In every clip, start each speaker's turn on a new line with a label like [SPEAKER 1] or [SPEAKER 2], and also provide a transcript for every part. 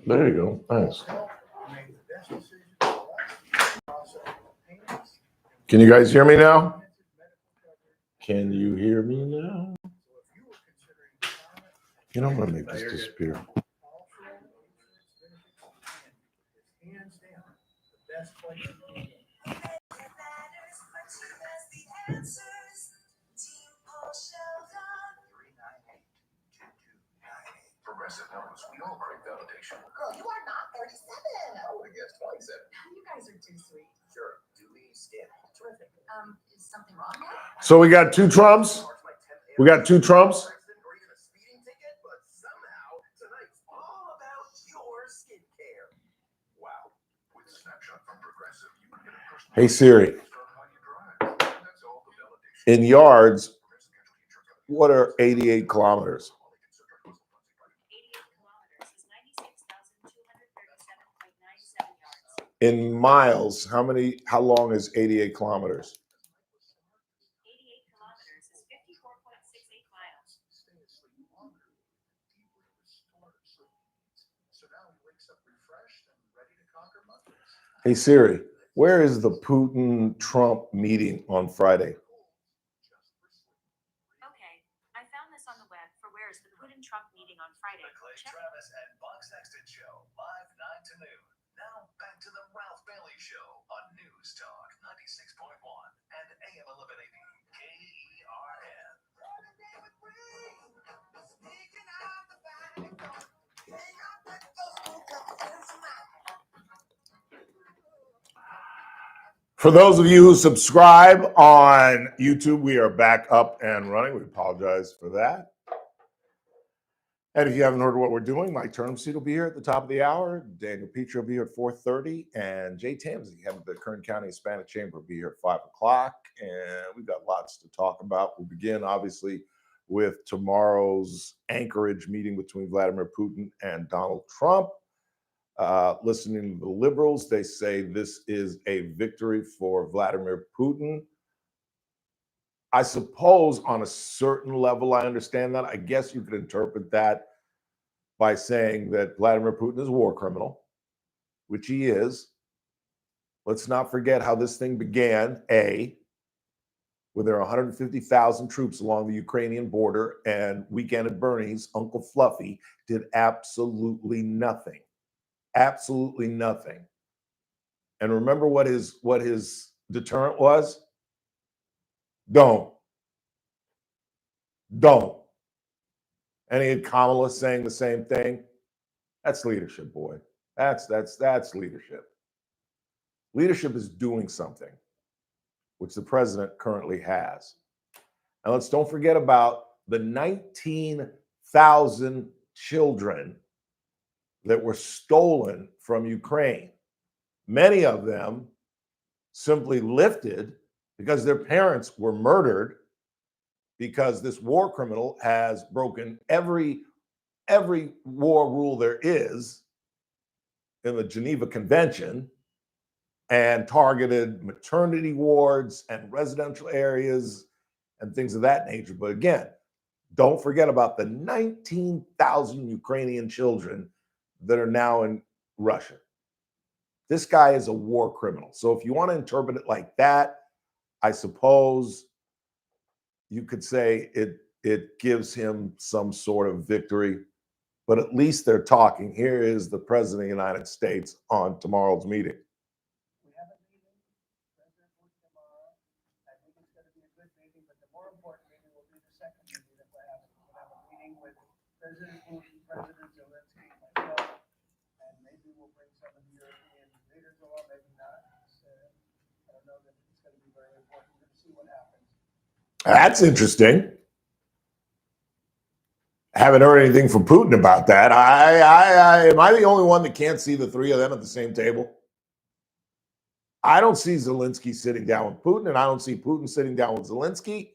[SPEAKER 1] There you go. Nice. Can you guys hear me now? Can you hear me now? You know, I'm going to make this disappear.
[SPEAKER 2] Progressive knows we all crave validation. Girl, you are not 37. I would have guessed 27. You guys are too sweet. Sure. Dewy skin. Terrific. Is something wrong there?
[SPEAKER 1] So we got two Trumps. We got two Trumps.
[SPEAKER 2] Or even a speeding ticket, but somehow tonight's all about your skincare. Wow. With Snapshot from Progressive, you can get a personal.
[SPEAKER 1] Hey Siri. In yards, what are 88 kilometers?
[SPEAKER 3] 88 kilometers is 96,237.97 yards.
[SPEAKER 1] In miles, how long is 88 kilometers?
[SPEAKER 3] 88 kilometers is 54.68 miles.
[SPEAKER 1] Hey Siri, where is the Putin-Trump meeting on Friday?
[SPEAKER 3] Okay, I found this on the web for where is the Putin-Trump meeting on Friday.
[SPEAKER 2] Clay Travis and Buck Sexton Show, live 9 to noon. Now back to the Ralph Bailey Show on News Talk 96.1 and AM 1180 KERN.
[SPEAKER 1] For those of you who subscribe on YouTube, we are back up and running. We apologize for that. And if you haven't heard what we're doing, Mike Turnipseed will be here at the top of the hour. Daniel Petrie will be here at 4:30. And Jay Tamsey, head of the Kern County Hispanic Chamber, will be here at 5 o'clock. And we've got lots to talk about. We'll begin, obviously, with tomorrow's Anchorage meeting between Vladimir Putin and Donald Trump. Listening to the liberals, they say this is a victory for Vladimir Putin. I suppose on a certain level, I understand that. I guess you could interpret that by saying that Vladimir Putin is a war criminal, which he is. Let's not forget how this thing began, when there are 150,000 troops along the Ukrainian border, and Weekend at Bernie's Uncle Fluffy did absolutely nothing. Absolutely nothing. And remember what his deterrent was? Don't. And he had Kamala saying the same thing. That's leadership, boy. That's leadership. Leadership is doing something, which the president currently has. And don't forget about the 19,000 children that were stolen from Ukraine. Many of them simply lifted because their parents were murdered, because this war criminal has broken every war rule there is in the Geneva Convention and targeted maternity wards and residential areas and things of that nature. But again, don't forget about the 19,000 Ukrainian children that are now in Russia. This guy is a war criminal. So if you want to interpret it like that, I suppose you could say it gives him some sort of victory, but at least they're talking. Here is the President of the United States on tomorrow's meeting.
[SPEAKER 4] We have a meeting, President Putin tomorrow. I think it's going to be a good meeting, but the more important meeting will be the second meeting that we're having. We'll have a meeting with President Putin, President Zelensky, myself, and maybe we'll bring some of the European leaders along, maybe not. I don't know that it's going to be very important to see what happens.
[SPEAKER 1] That's interesting. Haven't heard anything from Putin about that. Am I the only one that can't see the three of them at the same table? I don't see Zelensky sitting down with Putin, and I don't see Putin sitting down with Zelensky.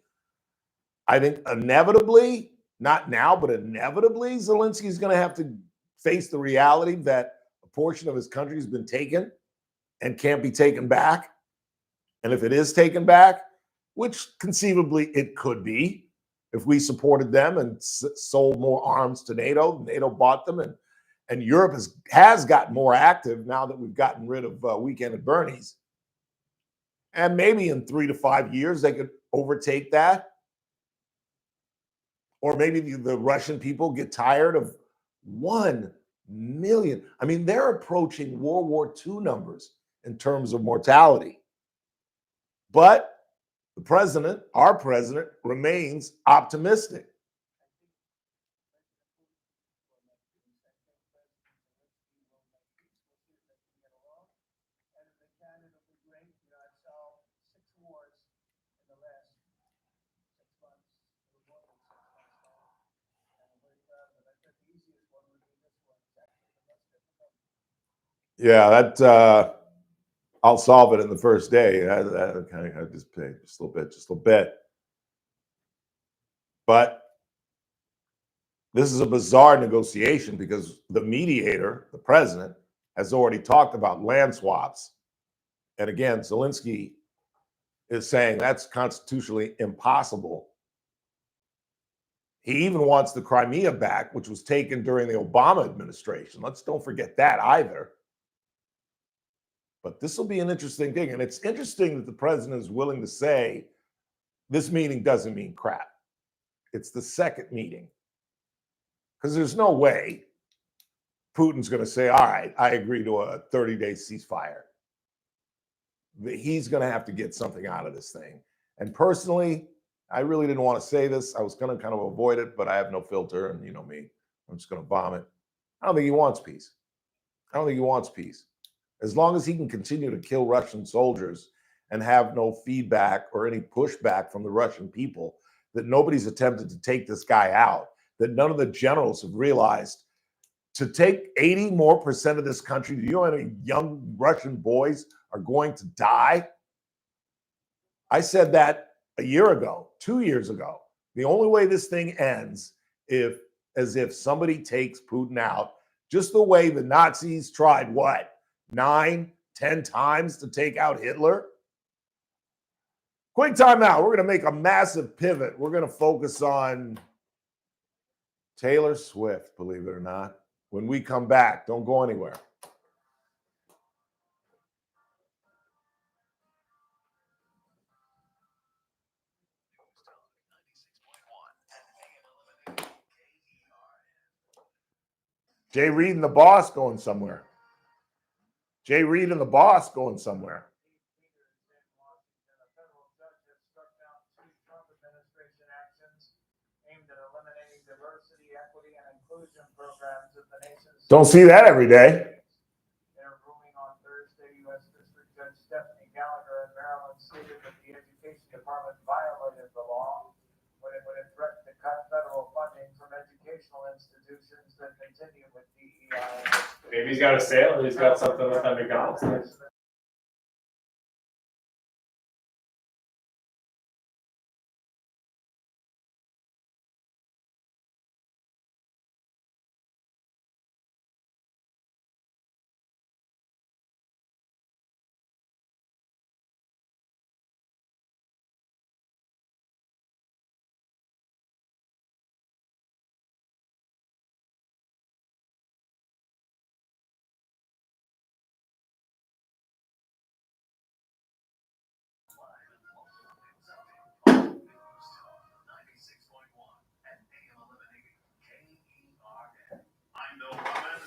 [SPEAKER 1] I think inevitably, not now, but inevitably, Zelensky is going to have to face the reality that a portion of his country has been taken and can't be taken back. And if it is taken back, which conceivably it could be, if we supported them and sold more arms to NATO, NATO bought them, And Europe has gotten more active now that we've gotten rid of Weekend at Bernie's. And maybe in 3 to 5 years, they could overtake that. Or maybe the Russian people get tired of 1 million. I mean, they're approaching World War II numbers in terms of mortality. But the president, our president, remains optimistic. Yeah, that I'll solve it in the first day. I just pay just a little bit. But this is a bizarre negotiation because the mediator, the president, has already talked about land swaps. And again, Zelensky is saying that's constitutionally impossible. He even wants the Crimea back, which was taken during the Obama administration. Don't forget that either. But this will be an interesting thing. And it's interesting that the president is willing to say this meeting doesn't mean crap. It's the second meeting. Because there's no way Putin's going to say, all right, I agree to a 30-day ceasefire. He's going to have to get something out of this thing. And personally, I really didn't want to say this. I was going to kind of avoid it, but I have no filter. And you know me, I'm just going to bomb it. I don't think he wants peace. I don't think he wants peace. As long as he can continue to kill Russian soldiers and have no feedback or any pushback from the Russian people, that nobody's attempted to take this guy out, that none of the generals have realized to take 80% more of this country. Do you know how many young Russian boys are going to die? I said that a year ago, 2 years ago. The only way this thing ends as if somebody takes Putin out, just the way the Nazis tried, 9, 10 times to take out Hitler? Quick time out. We're going to make a massive pivot. We're going to focus on Taylor Swift, believe it or not. When we come back, don't go anywhere. Jay Reid and the boss going somewhere. Jay Reid and the boss going somewhere. Don't see that every day.
[SPEAKER 4] Their ruling on Thursday, U.S. District Judge Stephanie Gallagher in Maryland stated that the Education Department violated the law when it threatened to cut federal funding from educational institutions that continue with DEI.
[SPEAKER 5] Maybe he's got a sale or he's got something with that McDonald's.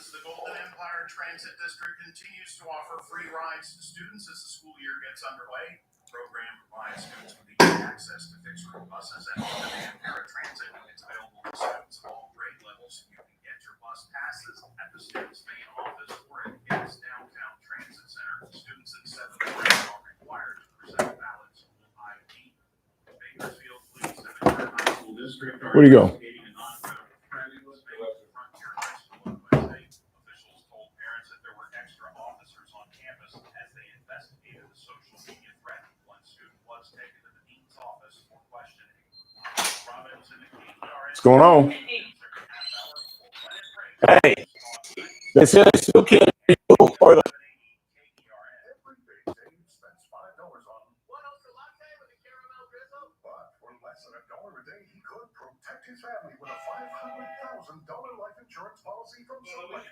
[SPEAKER 2] The Golden Empire Transit District continues to offer free rides to students as the school year gets underway. The program provides students with easy access to fixed-route buses and on-demand paratransit. It's available to students of all grade levels. You can get your bus passes at the student's main office or at its downtown transit center. Students in 7th grade are required to present valid school ID. Bakersfield Police and the Current High School District are
[SPEAKER 1] Where'd he go?
[SPEAKER 2] investigating a non-federal Frontier High School. Officials told parents that there were extra officers on campus as they investigated the social media threat. One student was taken to the dean's office for questioning.
[SPEAKER 1] What's going on? Hey, they said they still can't hear you. Or the-
[SPEAKER 2] His family with a $500,000 life insurance policy from Select.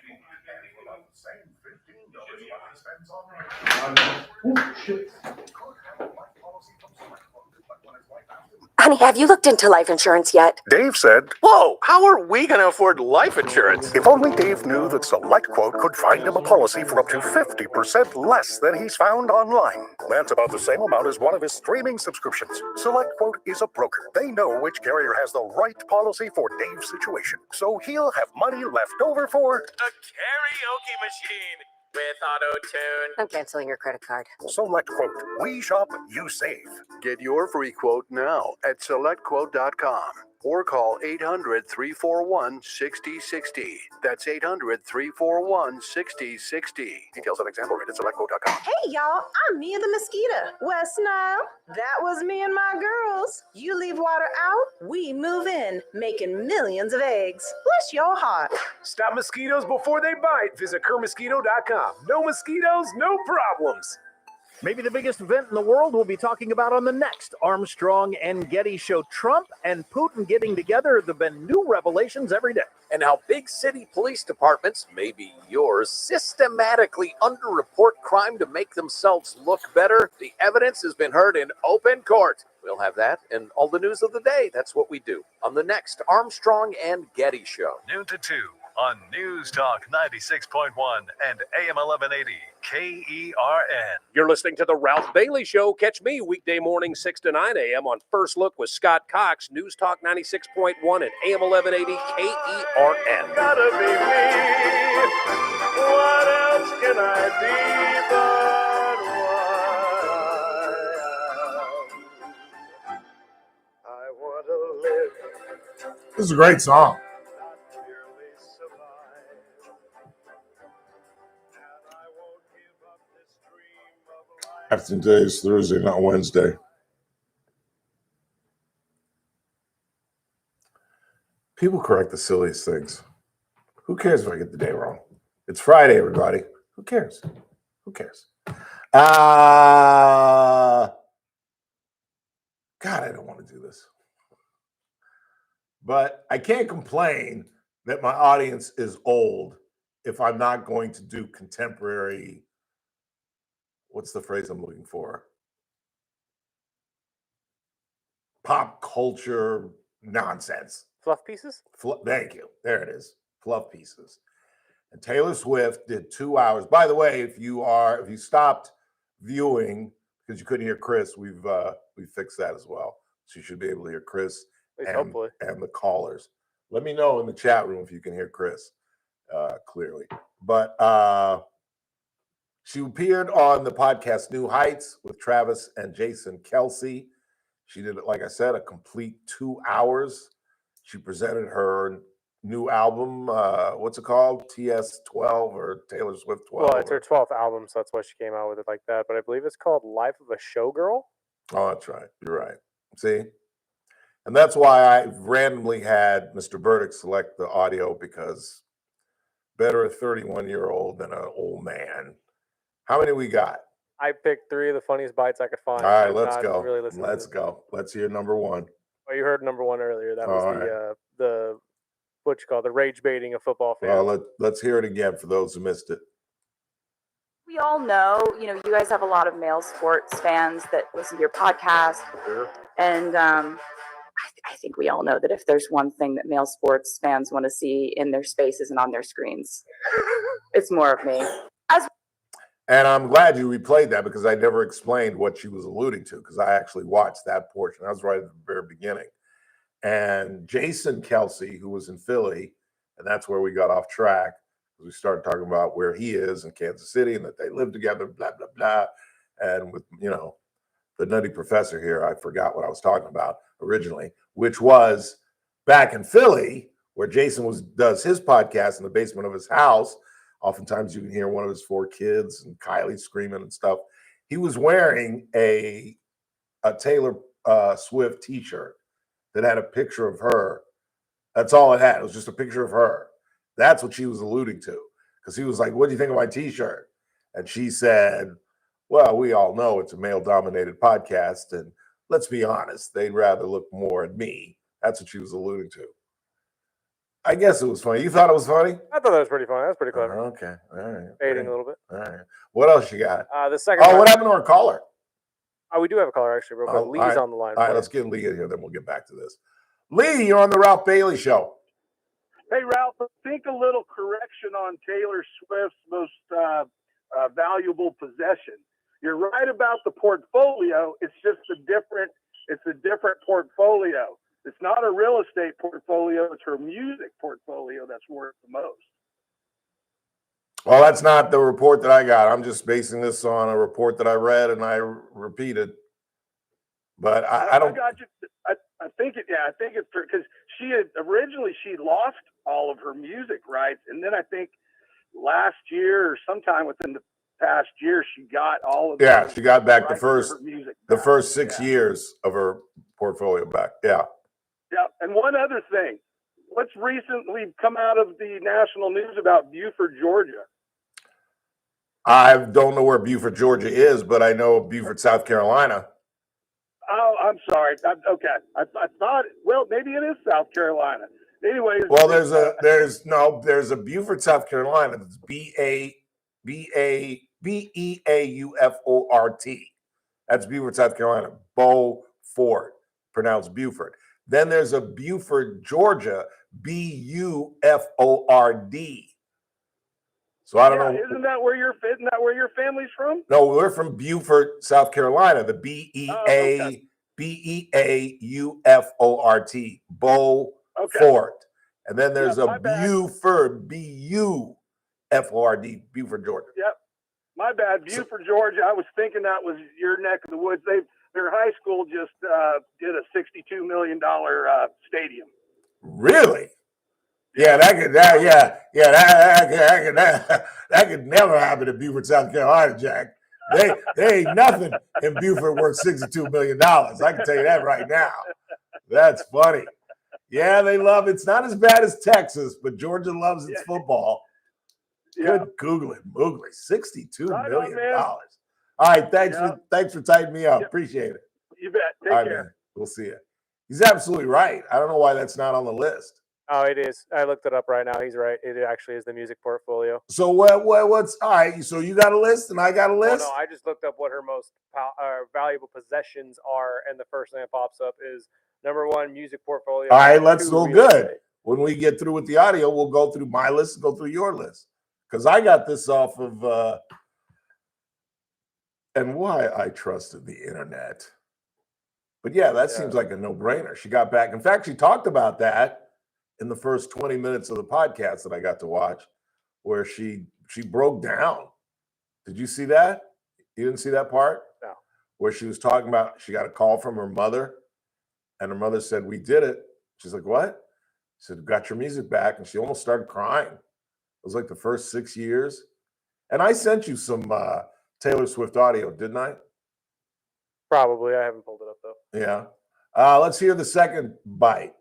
[SPEAKER 6] Honey, have you looked into life insurance yet?
[SPEAKER 7] Dave said, "Whoa, how are we going to afford life insurance?" If only Dave knew that SelectQuote could find him a policy for up to 50% less than he's found online. That's about the same amount as one of his streaming subscriptions. SelectQuote is a broker. They know which carrier has the right policy for Dave's situation, so he'll have money left over for
[SPEAKER 8] a karaoke machine with auto-tune.
[SPEAKER 6] I'm canceling your credit card.
[SPEAKER 7] SelectQuote. We shop, you save. Get your free quote now at SelectQuote.com or call 800-341-6060. That's 800-341-6060. Details on example rate at SelectQuote.com.
[SPEAKER 9] Hey y'all, I'm Mia the Mosquito. West Nile. That was me and my girls. You leave water out, we move in, making millions of eggs. Bless your heart.
[SPEAKER 10] Stop mosquitoes before they bite. Visit kermosquito.com. No mosquitoes, no problems.
[SPEAKER 11] Maybe the biggest event in the world we'll be talking about on the next Armstrong and Getty show. Trump and Putin getting together. There have been new revelations every day.
[SPEAKER 12] And how big city police departments, maybe yours, systematically underreport crime to make themselves look better. The evidence has been heard in open court. We'll have that and all the news of the day. That's what we do on the next Armstrong and Getty show.
[SPEAKER 2] Noon to 2 on News Talk 96.1 and AM 1180 KERN.
[SPEAKER 13] You're listening to The Ralph Bailey Show. Catch me weekday morning 6 to 9 a.m. on First Look with Scott Cox, News Talk 96.1 and AM 1180 KERN.
[SPEAKER 10] Gotta be me. What else can I be but what I want to live.
[SPEAKER 1] This is a great song. After today's Thursday, not Wednesday. People correct the silliest things. Who cares if I get the day wrong? It's Friday, everybody. Who cares? Who cares? God, I don't want to do this. But I can't complain that my audience is old if I'm not going to do contemporary. What's the phrase I'm looking for? Pop culture nonsense.
[SPEAKER 5] Fluff pieces?
[SPEAKER 1] Thank you. There it is. Fluff pieces. And Taylor Swift did 2 hours. By the way, if you stopped viewing because you couldn't hear Chris, we fixed that as well. So you should be able to hear Chris and the callers. Let me know in the chat room if you can hear Chris clearly. But she appeared on the podcast New Heights with Travis and Jason Kelce. She did, like I said, a complete 2 hours. She presented her new album. What's it called? TS12 or Taylor Swift 12?
[SPEAKER 5] Well, it's her 12th album, so that's why she came out with it like that. But I believe it's called Life of a Showgirl.
[SPEAKER 1] Oh, that's right. You're right. See? And that's why I randomly had Mr. Burdick select the audio, because better a 31-year-old than an old man. How many we got?
[SPEAKER 5] I picked 3 of the funniest bites I could find.
[SPEAKER 1] All right, let's go.
[SPEAKER 5] Really
[SPEAKER 1] let's go. Let's hear number 1.
[SPEAKER 5] Well, you heard number 1 earlier. That was the what you call the rage baiting of football fans.
[SPEAKER 1] Well, let's hear it again for those who missed it.
[SPEAKER 14] We all know, you guys have a lot of male sports fans that listen to your podcast.
[SPEAKER 1] Sure.
[SPEAKER 14] And I think we all know that if there's one thing that male sports fans want to see in their spaces and on their screens, it's more of me.
[SPEAKER 1] And I'm glad you replayed that, because I never explained what she was alluding to, because I actually watched that portion. I was right at the very beginning. And Jason Kelce, who was in Philly, and that's where we got off track, because we started talking about where he is in Kansas City and that they live together, blah, blah, blah. And with, the nutty professor here, I forgot what I was talking about originally, which was back in Philly, where Jason does his podcast in the basement of his house. Oftentimes you can hear one of his 4 kids and Kylie screaming and stuff. He was wearing a Taylor Swift t-shirt that had a picture of her. That's all it had. It was just a picture of her. That's what she was alluding to, because he was like, "What do you think of my t-shirt?" And she said, "Well, we all know it's a male-dominated podcast, and let's be honest, they'd rather look more at me." That's what she was alluding to. I guess it was funny. You thought it was funny?
[SPEAKER 5] I thought that was pretty funny. That was pretty clever.
[SPEAKER 1] Okay. All right.
[SPEAKER 5] Baiting a little bit.
[SPEAKER 1] All right. What else you got?
[SPEAKER 5] The second.
[SPEAKER 1] Oh, what happened to our caller?
[SPEAKER 5] We do have a caller actually, real quick.
[SPEAKER 1] Oh,
[SPEAKER 5] Lee's
[SPEAKER 1] all right.
[SPEAKER 5] on the line.
[SPEAKER 1] All right, let's get Lee in here, then we'll get back to this. Lee, you're on the Ralph Bailey Show.
[SPEAKER 10] Hey, Ralph, I think a little correction on Taylor Swift's most valuable possession. You're right about the portfolio. It's just a different portfolio. It's not a real estate portfolio. It's her music portfolio that's worth the most.
[SPEAKER 1] Well, that's not the report that I got. I'm just basing this on a report that I read and I repeated. But I don't.
[SPEAKER 10] I think it's because she lost all of her music rights, and then I think last year or sometime within the past year she got all of.
[SPEAKER 1] Yeah, she got back the first 6
[SPEAKER 10] Yeah.
[SPEAKER 1] years of her portfolio back. Yeah.
[SPEAKER 10] Yeah, and one other thing, what's recently come out of the national news about Beaufort, Georgia?
[SPEAKER 1] I don't know where Beaufort, Georgia is, but I know Beaufort, South Carolina.
[SPEAKER 10] Oh, I'm sorry. Okay, I thought. Well, maybe it is South Carolina. Anyways.
[SPEAKER 1] Well, there's a Beaufort, South Carolina. That's Beaufort. That's Beaufort, South Carolina. Beaufort, pronounced Beaufort. Then there's a Beaufort, Georgia. Buford. So I don't know.
[SPEAKER 10] Isn't that where your family's from?
[SPEAKER 1] No, we're from Beaufort, South Carolina. The
[SPEAKER 10] okay.
[SPEAKER 1] Beaufort. Beaufort.
[SPEAKER 10] Okay.
[SPEAKER 1] And then there's
[SPEAKER 10] my
[SPEAKER 1] a
[SPEAKER 10] bad.
[SPEAKER 1] Beaufort, Buford, Beaufort, Georgia.
[SPEAKER 10] Yep. My bad. Beaufort, Georgia. I was thinking that was your neck of the woods. Their high school just did a $62 million stadium.
[SPEAKER 1] Really? Yeah, that could never happen in Beaufort, South Carolina, Jack. They ain't nothing in Beaufort worth $62 million. I can tell you that right now. That's funny. Yeah, they love it. It's not as bad as Texas, but Georgia loves its football. Good googly moogly. $62 million. All right, thanks for tightening me up. Appreciate it.
[SPEAKER 10] You bet. Take care.
[SPEAKER 1] Man. We'll see you. He's absolutely right. I don't know why that's not on the list.
[SPEAKER 5] Oh, it is. I looked it up right now. He's right. It actually is the music portfolio.
[SPEAKER 1] So what's all right? So you got a list and I got a list?
[SPEAKER 5] No, I just looked up what her most valuable possessions are, and the first thing that pops up is number one, music portfolio.
[SPEAKER 1] All right, let's go good. When we get through with the audio, we'll go through my list and go through your list. Because I got this off of and why I trusted the internet. But yeah, that seems like a no-brainer. She got back. In fact, she talked about that in the first 20 minutes of the podcast that I got to watch, where she broke down. Did you see that? You didn't see that part?
[SPEAKER 5] No.
[SPEAKER 1] Where she was talking about she got a call from her mother, and her mother said, "We did it." She's like, "What?" She said, "Got your music back," and she almost started crying. It was like the first 6 years. And I sent you some Taylor Swift audio, didn't I?
[SPEAKER 5] Probably. I haven't pulled it up though.
[SPEAKER 1] Yeah. Let's hear the second bite.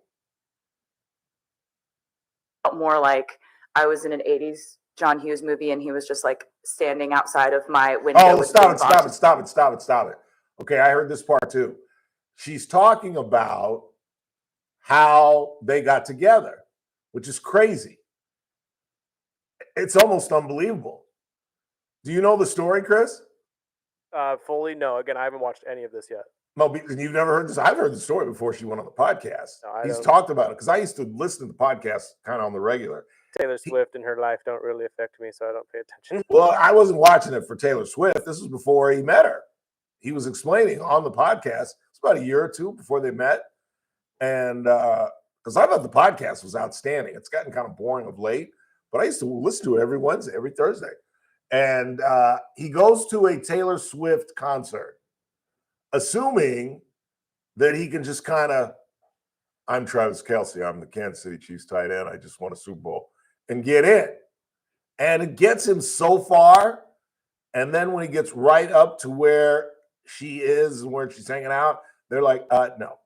[SPEAKER 14] More like I was in an 80s John Hughes movie and he was just like standing outside of my window.
[SPEAKER 1] Oh, stop it. Okay, I heard this part too. She's talking about how they got together, which is crazy. It's almost unbelievable. Do you know the story, Chris?
[SPEAKER 5] Fully, no. Again, I haven't watched any of this yet.
[SPEAKER 1] No, you've never heard this. I've heard the story before she went on the podcast.
[SPEAKER 5] No,
[SPEAKER 1] He's talked about it because I used to listen to the podcast kind of on the regular.
[SPEAKER 5] Taylor Swift and her life don't really affect me, so I don't pay attention.
[SPEAKER 1] Well, I wasn't watching it for Taylor Swift. This was before he met her. He was explaining on the podcast. It's about a year or two before they met. And because I thought the podcast was outstanding. It's gotten kind of boring of late, but I used to listen to it every Wednesday, every Thursday. And he goes to a Taylor Swift concert, assuming that he can just kind of, I'm Travis Kelce, I'm the Kansas City Chiefs tight end, I just won a Super Bowl, and get in. And it gets him so far. And then when he gets right up to where she is and where she's hanging out, they're like, no.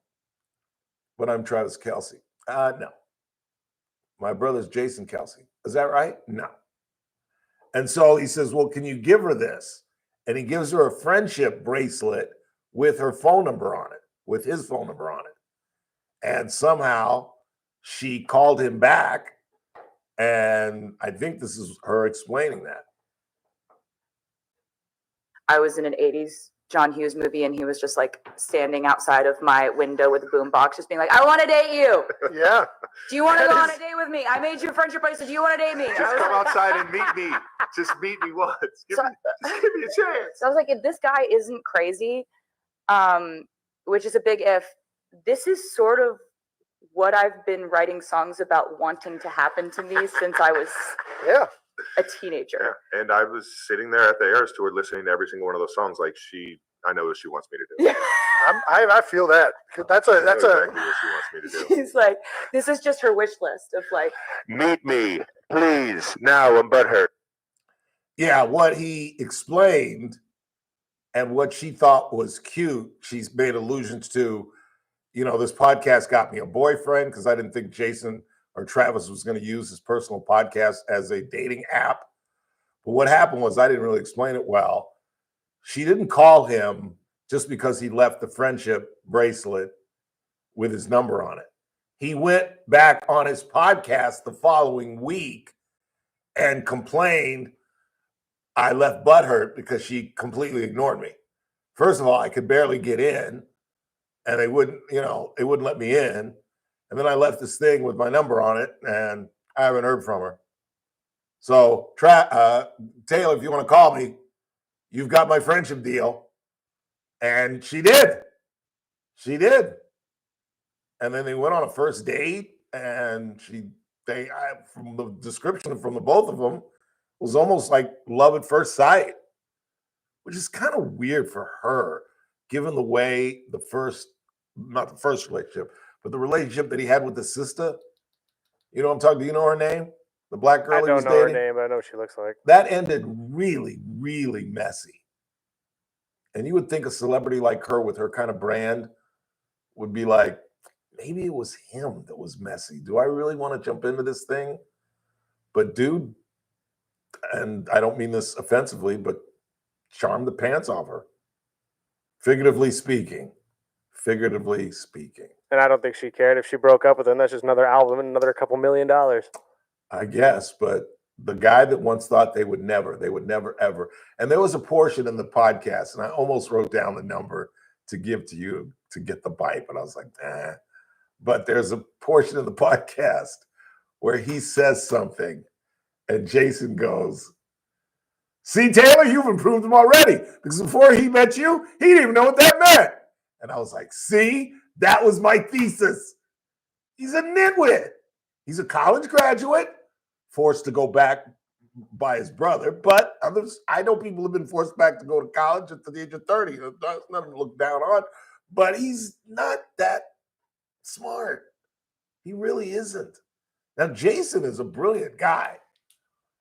[SPEAKER 1] But I'm Travis Kelce. No. My brother's Jason Kelce. Is that right? No. And so he says, well, can you give her this? And he gives her a friendship bracelet with her phone number on it, with his phone number on it. And somehow she called him back, and I think this is her explaining that.
[SPEAKER 14] I was in an 80s John Hughes movie, and he was just like standing outside of my window with a boombox, just being like, I want to date you.
[SPEAKER 15] Yeah.
[SPEAKER 14] Do you want to go on a date with me? I made you a friendship bracelet. Do you want to date me?
[SPEAKER 15] Just come outside and meet me. Just meet me once. Just give me a chance.
[SPEAKER 14] So I was like, if this guy isn't crazy, which is a big if, this is sort of what I've been writing songs about wanting to happen to me since I was a teenager.
[SPEAKER 15] Yeah. And I was sitting there at the Eras Tour listening to every single one of those songs like I know what she wants me to do.
[SPEAKER 14] Yeah.
[SPEAKER 15] I feel that. That's exactly what she wants me to do.
[SPEAKER 14] He's like, this is just her wish list of like,
[SPEAKER 15] Meet me, please. Now I'm butthurt.
[SPEAKER 1] Yeah, what he explained and what she thought was cute, she's made allusions to, this podcast got me a boyfriend because I didn't think Jason or Travis was going to use his personal podcast as a dating app. But what happened was, I didn't really explain it well. She didn't call him just because he left the friendship bracelet with his number on it. He went back on his podcast the following week and complained, I left butthurt because she completely ignored me. First of all, I could barely get in, and they wouldn't let me in. And then I left this thing with my number on it, and I haven't heard from her. So, Taylor, if you want to call me, you've got my friendship deal. And she did. She did. And then they went on a first date, and from the description from the both of them, was almost like love at first sight, which is kind of weird for her, given the way not the first relationship, but the relationship that he had with the sister. You know what I'm talking? Do you know her name? The black girl
[SPEAKER 5] I
[SPEAKER 1] he
[SPEAKER 5] don't
[SPEAKER 1] was
[SPEAKER 5] know
[SPEAKER 1] dating?
[SPEAKER 5] her name, but I know what she looks like.
[SPEAKER 1] That ended really, really messy. And you would think a celebrity like her with her kind of brand would be like, maybe it was him that was messy. Do I really want to jump into this thing? But dude, and I don't mean this offensively, but charmed the pants off her. Figuratively speaking.
[SPEAKER 5] And I don't think she cared if she broke up with him. That's just another album and another couple $1 million.
[SPEAKER 1] I guess, but the guy that once thought they would never ever. And there was a portion in the podcast, and I almost wrote down the number to give to you to get the bite, but I was like, nah. But there's a portion of the podcast where he says something, and Jason goes, see, Taylor, you've improved him already. Because before he met you, he didn't even know what that meant. And I was like, see, that was my thesis. He's a nitwit. He's a college graduate, forced to go back by his brother. But I know people have been forced back to go to college at the age of 30. That's nothing to look down on. But he's not that smart. He really isn't. Now, Jason is a brilliant guy.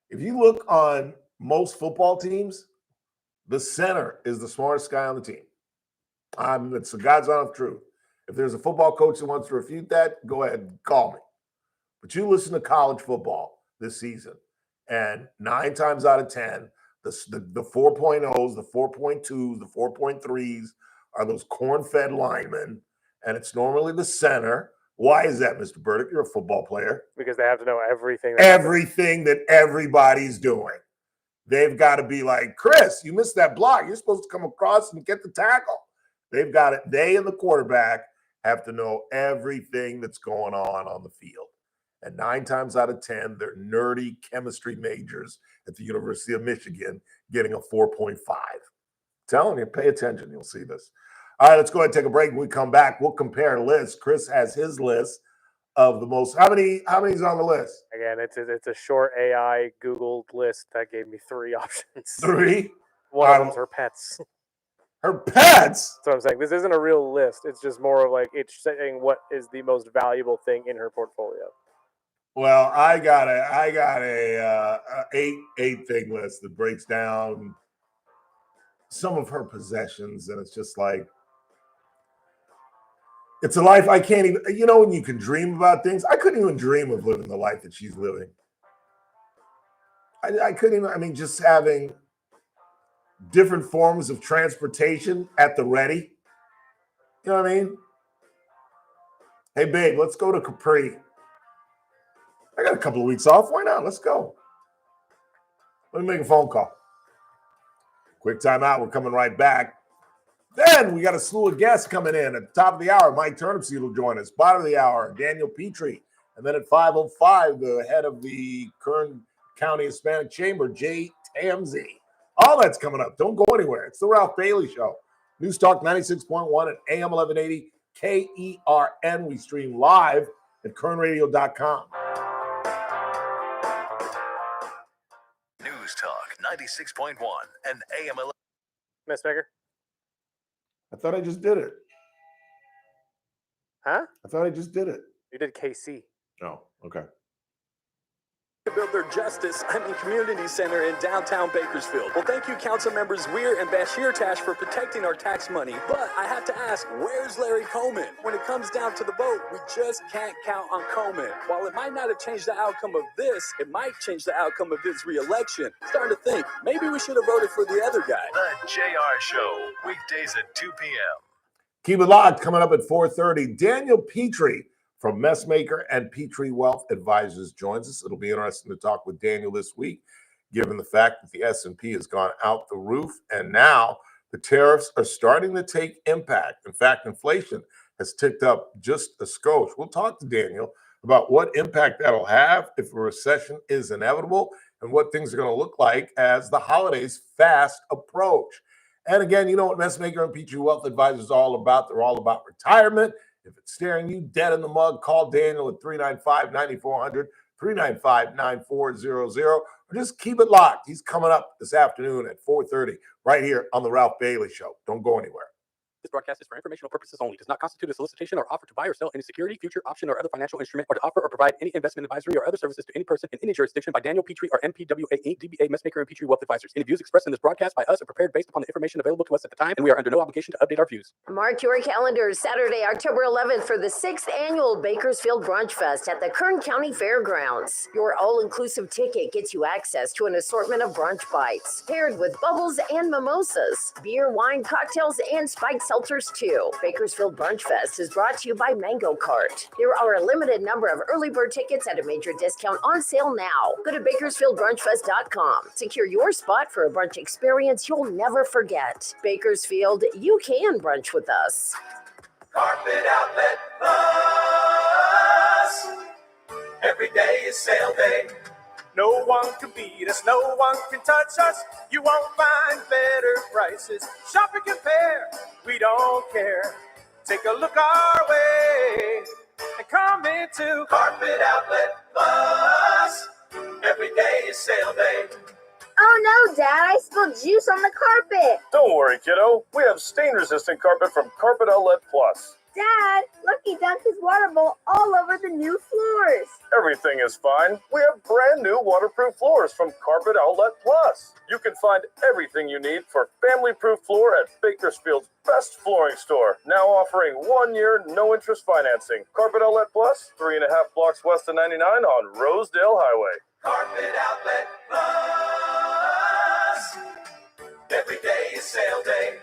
[SPEAKER 1] If you look on most football teams, the center is the smartest guy on the team. It's the God's honest truth. If there's a football coach that wants to refute that, go ahead and call me. But you listen to college football this season, and 9 times out of 10, the 4.0s, the 4.2s, the 4.3s are those corn-fed linemen, and it's normally the center. Why is that, Mr. Burdick? You're a football player.
[SPEAKER 5] Because they have to know everything.
[SPEAKER 1] Everything that everybody's doing. They've got to be like, Chris, you missed that block. You're supposed to come across and get the tackle. They've got it. They and the quarterback have to know everything that's going on the field. And 9 times out of 10, they're nerdy chemistry majors at the University of Michigan getting a 4.5. Telling you, pay attention. You'll see this. All right, let's go ahead and take a break. When we come back, we'll compare lists. Chris has his list of the most. How many's on the list?
[SPEAKER 5] Again, it's a short AI Googled list that gave me 3 options.
[SPEAKER 1] 3?
[SPEAKER 5] One of them's her pets.
[SPEAKER 1] Her pets?
[SPEAKER 5] That's what I'm saying. This isn't a real list. It's just more of like it's saying what is the most valuable thing in her portfolio.
[SPEAKER 1] Well, I got a 8 thing list that breaks down some of her possessions, and it's just like, it's a life I can't even, when you can dream about things, I couldn't even dream of living the life that she's living. I couldn't even, just having different forms of transportation at the ready. You know what I mean? Hey, babe, let's go to Capri. I got a couple of weeks off. Why not? Let's go. Let me make a phone call. Quick timeout. We're coming right back. Then we got a slew of guests coming in. At the top of the hour, Mike Turnipseed will join us. Bottom of the hour, Daniel Petrie. And then at 5:05, the head of the Kern County Hispanic Chamber, Jay Tamsey. All that's coming up. Don't go anywhere. It's the Ralph Bailey Show. News Talk 96.1 at AM 1180 KERN. We stream live at kernradio.com.
[SPEAKER 2] News Talk 96.1 and AM 11.
[SPEAKER 5] Miss Baker?
[SPEAKER 1] I thought I just did it.
[SPEAKER 5] Huh?
[SPEAKER 1] I thought I just did it.
[SPEAKER 5] You did KC.
[SPEAKER 1] Oh, okay.
[SPEAKER 16] To build their justice, community center in downtown Bakersfield. Well, thank you, council members Weir and Bashir Tash, for protecting our tax money. But I have to ask, where's Larry Coleman? When it comes down to the vote, we just can't count on Coleman. While it might not have changed the outcome of this, it might change the outcome of his re-election. Starting to think, maybe we should have voted for the other guy.
[SPEAKER 2] The JR Show, weekdays at 2 p.m.
[SPEAKER 1] Keep it locked. Coming up at 4:30, Daniel Petrie from Messmaker and Petrie Wealth Advisors joins us. It'll be interesting to talk with Daniel this week, given the fact that the S&P has gone out the roof, and now the tariffs are starting to take impact. In fact, inflation has ticked up just a skosh. We'll talk to Daniel about what impact that'll have if a recession is inevitable and what things are going to look like as the holidays fast approach. And again, you know what Messmaker and Petrie Wealth Advisors are all about. They're all about retirement. If it's staring you dead in the mug, call Daniel at 395-9400, 395-9400, or just keep it locked. He's coming up this afternoon at 4:30 right here on the Ralph Bailey Show. Don't go anywhere.
[SPEAKER 16] This broadcast is for informational purposes only. Does not constitute a solicitation or offer to buy or sell any security, future, option, or other financial instrument, or to offer or provide any investment advisory or other services to any person in any jurisdiction by Daniel Petrie or MPWA Inc., DBA Messmaker and Petrie Wealth Advisors. Any views expressed in this broadcast by us are prepared based upon the information available to us at the time, and we are under no obligation to update our views.
[SPEAKER 17] Mark your calendars, Saturday, October 11th for the 6th annual Bakersfield Brunch Fest at the Kern County Fairgrounds. Your all-inclusive ticket gets you access to an assortment of brunch bites, paired with bubbles and mimosas, beer, wine, cocktails, and spiked seltzers too. Bakersfield Brunch Fest is brought to you by Mango Cart. There are a limited number of early bird tickets at a major discount on sale now. Go to bakersfieldbrunchfest.com. Secure your spot for a brunch experience you'll never forget. Bakersfield, you can brunch with us.
[SPEAKER 8] Carpet Outlet Plus. Every day is sale day. No one can beat us, no one can touch us. You won't find better prices. Shop and compare, we don't care. Take a look our way and come into Carpet Outlet Plus. Every day is sale day.
[SPEAKER 18] Oh no, Dad, I spilled juice on the carpet.
[SPEAKER 19] Don't worry, kiddo. We have stain-resistant carpet from Carpet Outlet Plus.
[SPEAKER 18] Dad, look, he dunked his water bowl all over the new floors.
[SPEAKER 19] Everything is fine. We have brand new waterproof floors from Carpet Outlet Plus. You can find everything you need for family-proof floor at Bakersfield's best flooring store. Now offering 1 year, no interest financing. Carpet Outlet Plus, 3.5 blocks west of 99 on Rosedale Highway.
[SPEAKER 8] Carpet Outlet Plus. Every day is sale day.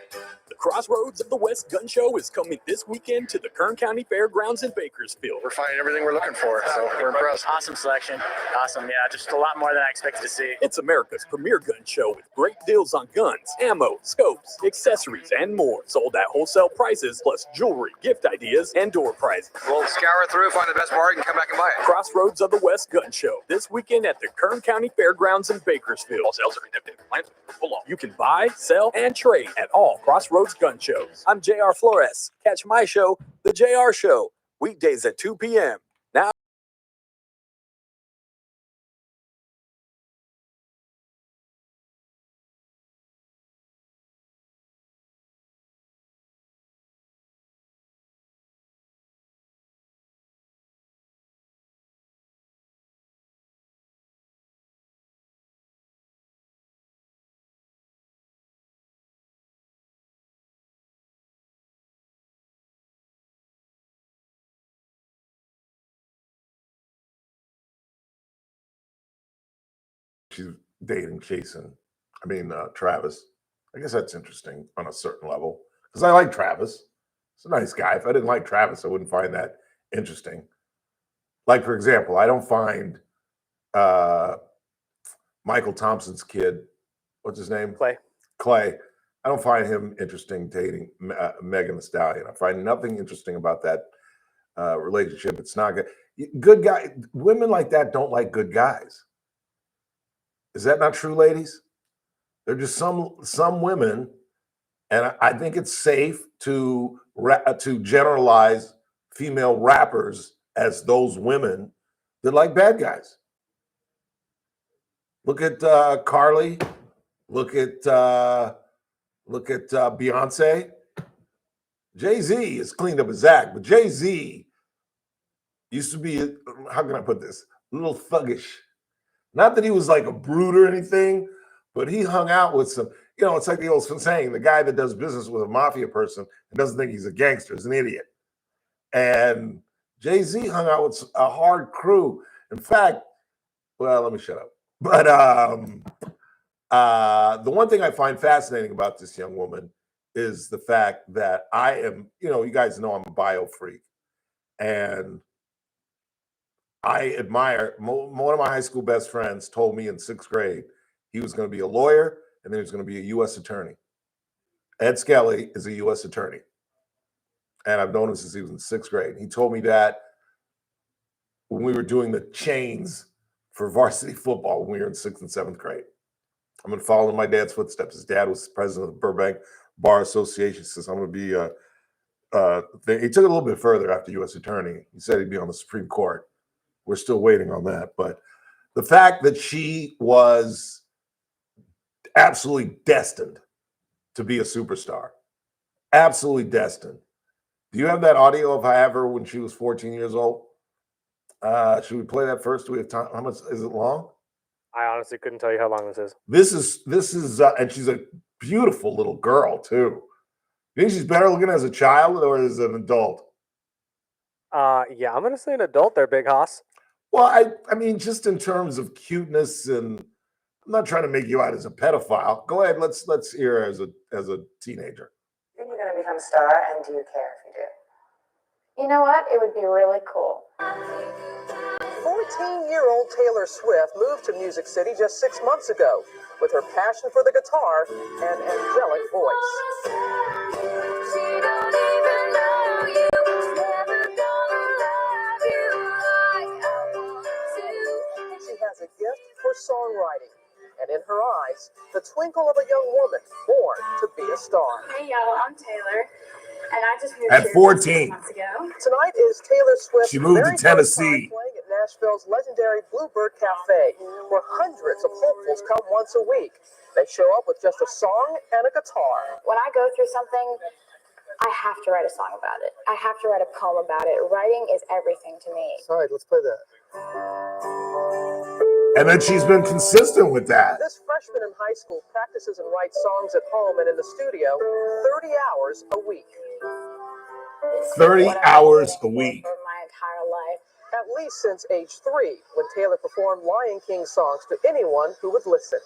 [SPEAKER 16] The Crossroads of the West Gun Show is coming this weekend to the Kern County Fairgrounds in Bakersfield.
[SPEAKER 20] We're finding everything we're looking for, so we're impressed.
[SPEAKER 21] Awesome selection. Awesome. Yeah, just a lot more than I expected to see.
[SPEAKER 16] It's America's premier gun show with great deals on guns, ammo, scopes, accessories, and more. Sold at wholesale prices, plus jewelry, gift ideas, and door prizes.
[SPEAKER 20] We'll scour through, find the best bargain, come back and buy it.
[SPEAKER 16] Crossroads of the West Gun Show this weekend at the Kern County Fairgrounds in Bakersfield.
[SPEAKER 12] All sales are conducted. Clients belong.
[SPEAKER 16] You can buy, sell, and trade at all Crossroads gun shows. I'm JR Flores. Catch my show, The JR Show, weekdays at 2 p.m. Now.
[SPEAKER 1] She's dating Travis. I guess that's interesting on a certain level because I like Travis. He's a nice guy. If I didn't like Travis, I wouldn't find that interesting. Like, for example, I don't find Michael Thompson's kid, what's his name? Clay. I don't find him interesting dating Megan Thee Stallion. I find nothing interesting about that relationship. It's not good. Good guy. Women like that don't like good guys. Is that not true, ladies? They're just some women, and I think it's safe to generalize female rappers as those women that like bad guys. Look at Carly. Look at Beyonce. Jay-Z has cleaned up his act, but Jay-Z used to be, how can I put this? A little thuggish. Not that he was like a brute or anything, but he hung out with some, it's like the old saying, the guy that does business with a mafia person and doesn't think he's a gangster is an idiot. And Jay-Z hung out with a hard crew. In fact, well, let me shut up. But the one thing I find fascinating about this young woman is the fact that I am, you guys know I'm a bio freak. And I admire, one of my high school best friends told me in 6th grade he was going to be a lawyer and then he was going to be a U.S. attorney. Ed Skelly is a U.S. attorney. And I've known him since he was in 6th grade. He told me that when we were doing the chains for varsity football when we were in 6th and 7th grade. I'm going to follow in my dad's footsteps. His dad was president of the Burbank Bar Association. He says, I'm going to be he took it a little bit further after U.S. attorney. He said he'd be on the Supreme Court. We're still waiting on that. But the fact that she was absolutely destined to be a superstar, absolutely destined. Do you have that audio of however when she was 14 years old? Should we play that first? Do we have time? How much is it long?
[SPEAKER 5] I honestly couldn't tell you how long this is.
[SPEAKER 1] This is, and she's a beautiful little girl too. You think she's better looking as a child or as an adult?
[SPEAKER 5] Yeah, I'm gonna say an adult there, Big Hoss.
[SPEAKER 1] Well, I mean, just in terms of cuteness, and I'm not trying to make you out as a pedophile. Go ahead, let's hear her as a teenager.
[SPEAKER 3] Think you're gonna become a star, and do you care if you do? You know what? It would be really cool.
[SPEAKER 22] 14-year-old Taylor Swift moved to Music City just 6 months ago with her passion for the guitar and angelic voice. She has a gift for songwriting, and in her eyes, the twinkle of a young woman born to be a star.
[SPEAKER 3] Hey y'all, I'm Taylor, and I just moved
[SPEAKER 1] At
[SPEAKER 3] here
[SPEAKER 1] 14.
[SPEAKER 3] 6 months ago.
[SPEAKER 22] Tonight is Taylor Swift's
[SPEAKER 1] She moved to
[SPEAKER 22] very first time
[SPEAKER 1] Tennessee.
[SPEAKER 22] playing at Nashville's legendary Bluebird Cafe, where hundreds of hopefuls come once a week. They show up with just a song and a guitar.
[SPEAKER 3] When I go through something, I have to write a song about it. I have to write a poem about it. Writing is everything to me.
[SPEAKER 22] Sorry, let's play that.
[SPEAKER 1] And then she's been consistent with that.
[SPEAKER 22] This freshman in high school practices and writes songs at home and in the studio 30 hours a week.
[SPEAKER 1] 30 hours a week.
[SPEAKER 3] For my entire life.
[SPEAKER 22] At least since age 3, when Taylor performed Lion King songs to anyone who would listen.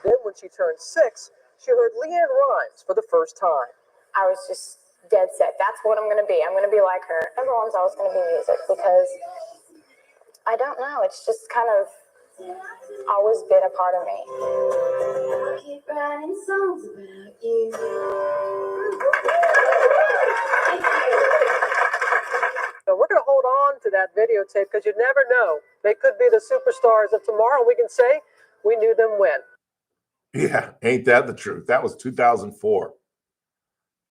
[SPEAKER 22] Then when she turned 6, she heard Leanne Rimes for the first time.
[SPEAKER 3] I was just dead set. That's what I'm going to be. I'm going to be like her. Everyone's always going to be music because I don't know. It's just kind of always been a part of me. I keep writing songs about you.
[SPEAKER 22] So we're going to hold on to that videotape because you never know. They could be the superstars of tomorrow. We can say we knew them when.
[SPEAKER 1] Yeah, ain't that the truth? That was 2004.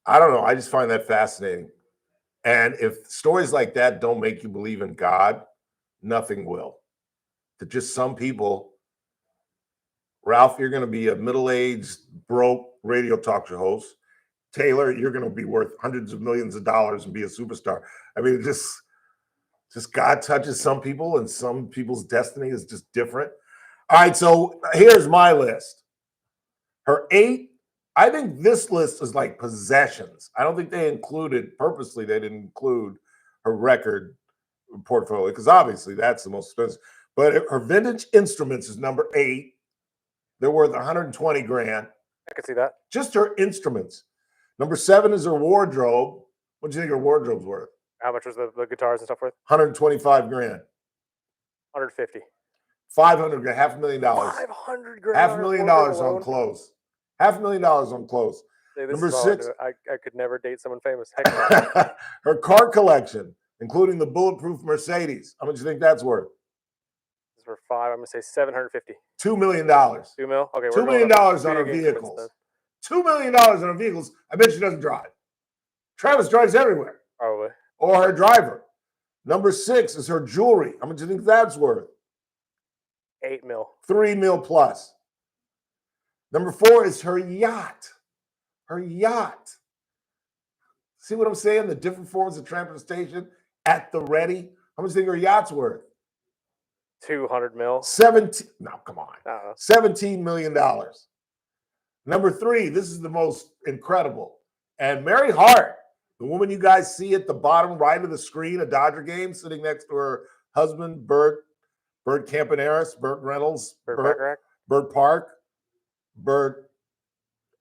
[SPEAKER 1] I don't know. I just find that fascinating. And if stories like that don't make you believe in God, nothing will. That just some people, Ralph, you're going to be a middle-aged, broke radio talk show host. Taylor, you're going to be worth hundreds of millions of dollars and be a superstar. I mean, just God touches some people and some people's destiny is just different. All right, so here's my list. Her 8, I think this list is like possessions. I don't think they included, purposely they didn't include her record portfolio because obviously that's the most expensive. But her vintage instruments is number 8. They're worth $120,000.
[SPEAKER 5] I can see that.
[SPEAKER 1] Just her instruments. Number 7 is her wardrobe. What do you think her wardrobe's worth?
[SPEAKER 5] How much was the guitars and stuff worth?
[SPEAKER 1] 125 grand.
[SPEAKER 5] 150.
[SPEAKER 1] 500 grand, $500,000.
[SPEAKER 5] 500 grand.
[SPEAKER 1] $500,000 on clothes. $500,000 on clothes.
[SPEAKER 5] See, this
[SPEAKER 1] Number
[SPEAKER 5] is all
[SPEAKER 1] 6.
[SPEAKER 5] I could never date someone famous. Heck no.
[SPEAKER 1] Her car collection, including the bulletproof Mercedes. How much do you think that's worth?
[SPEAKER 5] This is for 5. I'm gonna say 750.
[SPEAKER 1] $2 million.
[SPEAKER 5] 2 mil. Okay.
[SPEAKER 1] $2 million on her vehicles. $2 million on her vehicles. I bet she doesn't drive. Travis drives everywhere.
[SPEAKER 5] Probably.
[SPEAKER 1] Or her driver. Number 6 is her jewelry. How much do you think that's worth?
[SPEAKER 5] 8 mil.
[SPEAKER 1] 3 mil plus. Number 4 is her yacht. Her yacht. See what I'm saying? The different forms of transportation at the ready. How much do you think her yacht's worth?
[SPEAKER 5] 200 mil.
[SPEAKER 1] 17. No, come on.
[SPEAKER 5] I don't know.
[SPEAKER 1] $17 million. Number 3, this is the most incredible. And Mary Hart, the woman you guys see at the bottom right of the screen, a Dodger game, sitting next to her husband, Bert Campaneris, Burt Reynolds, Burt Park,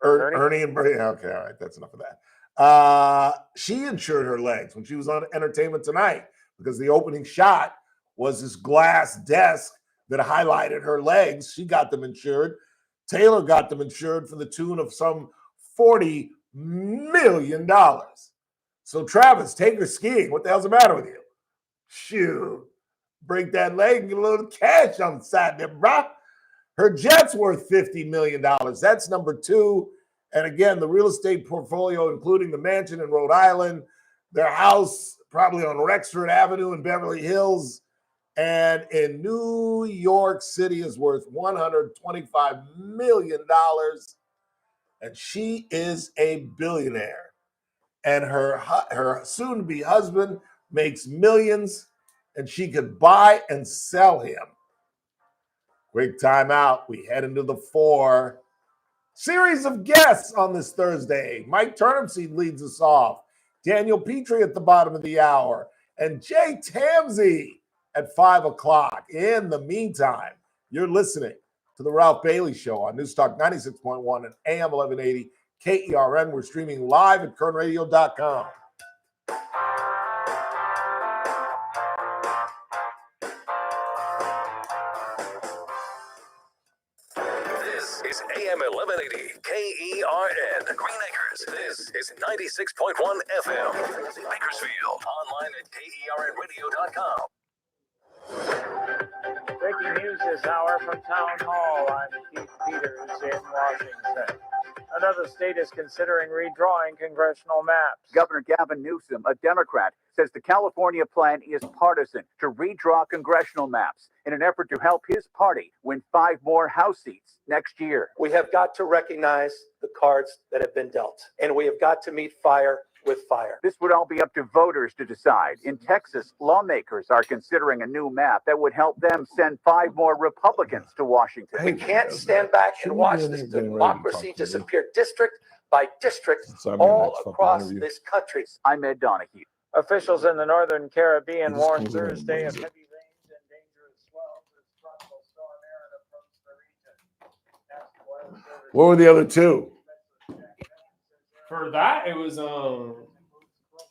[SPEAKER 1] Ernie and Bert. Okay, all right, that's enough of that. She insured her legs when she was on Entertainment Tonight because the opening shot was this glass desk that highlighted her legs. She got them insured. Taylor got them insured for the tune of some $40 million. So Travis, take her skiing. What the hell's the matter with you? Shoot. Break that leg and get a little cash on the side there, bro. Her jet's worth $50 million. That's number 2. And again, the real estate portfolio, including the mansion in Rhode Island, their house probably on Rexford Avenue in Beverly Hills, and in New York City is worth $125 million. And she is a billionaire. And her soon-to-be husband makes millions, and she could buy and sell him. Quick timeout. We head into the 4. Series of guests on this Thursday. Mike Turnipseed leads us off. Daniel Petrie at the bottom of the hour. And Jay Tamsey at 5 o'clock. In the meantime, you're listening to The Ralph Bailey Show on News Talk 96.1 and AM 1180 KERN. We're streaming live at kernradio.com.
[SPEAKER 7] This is AM 1180 KERN. Green Acres. This is 96.1 FM. Bakersfield. Online at KERNradio.com.
[SPEAKER 4] Breaking news this hour from Town Hall. I'm Keith Peters in Washington. Another state is considering redrawing congressional maps.
[SPEAKER 11] Governor Gavin Newsom, a Democrat, says the California plan is partisan to redraw congressional maps in an effort to help his party win 5 more House seats next year.
[SPEAKER 6] We have got to recognize the cards that have been dealt, and we have got to meet fire with fire.
[SPEAKER 11] This would all be up to voters to decide. In Texas, lawmakers are considering a new map that would help them send 5 more Republicans to Washington.
[SPEAKER 6] We can't stand back and watch this democracy disappear district by district all across this country.
[SPEAKER 11] I'm Ed Donahue.
[SPEAKER 4] Officials in the Northern Caribbean warned Thursday of heavy rains and dangerous swells as tropical storm Erin approached the region.
[SPEAKER 1] What were the other 2?
[SPEAKER 5] For that, it was the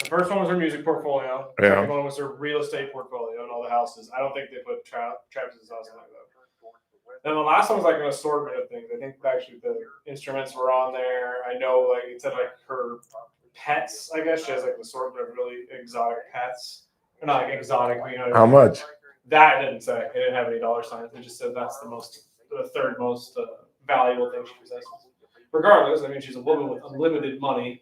[SPEAKER 5] first one was her music portfolio. The second one was her real estate portfolio and all the houses. I don't think they put Travis's house in like that. Then the last one was like an assortment of things. I think actually the instruments were on there. I know like it said like her pets. I guess she has like an assortment of really exotic pets. Or not like exotic, but you know.
[SPEAKER 1] How much?
[SPEAKER 5] That it didn't say. It didn't have any dollar signs. It just said that's the third most valuable thing she possesses. Regardless, I mean, she's a woman with unlimited money.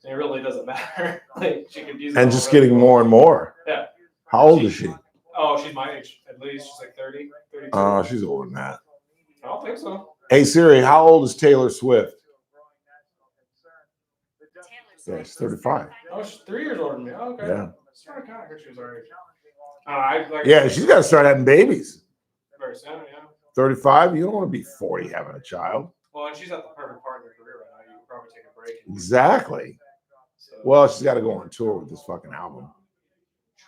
[SPEAKER 5] It really doesn't matter. Like she could use it.
[SPEAKER 1] And just getting more and more.
[SPEAKER 5] Yeah.
[SPEAKER 1] How old is she?
[SPEAKER 5] Oh, she's my age. At least she's like 30, 32.
[SPEAKER 1] Oh, she's older than that.
[SPEAKER 5] I don't think so.
[SPEAKER 1] Hey Siri, how old is Taylor Swift? Yeah, she's 35.
[SPEAKER 5] Oh, she's 3 years older than me. Oh, okay.
[SPEAKER 1] Yeah.
[SPEAKER 5] Sorry, God, I heard she was our age.
[SPEAKER 1] Yeah, she's got to start having babies.
[SPEAKER 5] Very soon, yeah.
[SPEAKER 1] 35, you don't want to be 40 having a child.
[SPEAKER 5] Well, and she's at the perfect part of her career right now. You could probably take a break.
[SPEAKER 1] Exactly. Well, she's got to go on tour with this fucking album.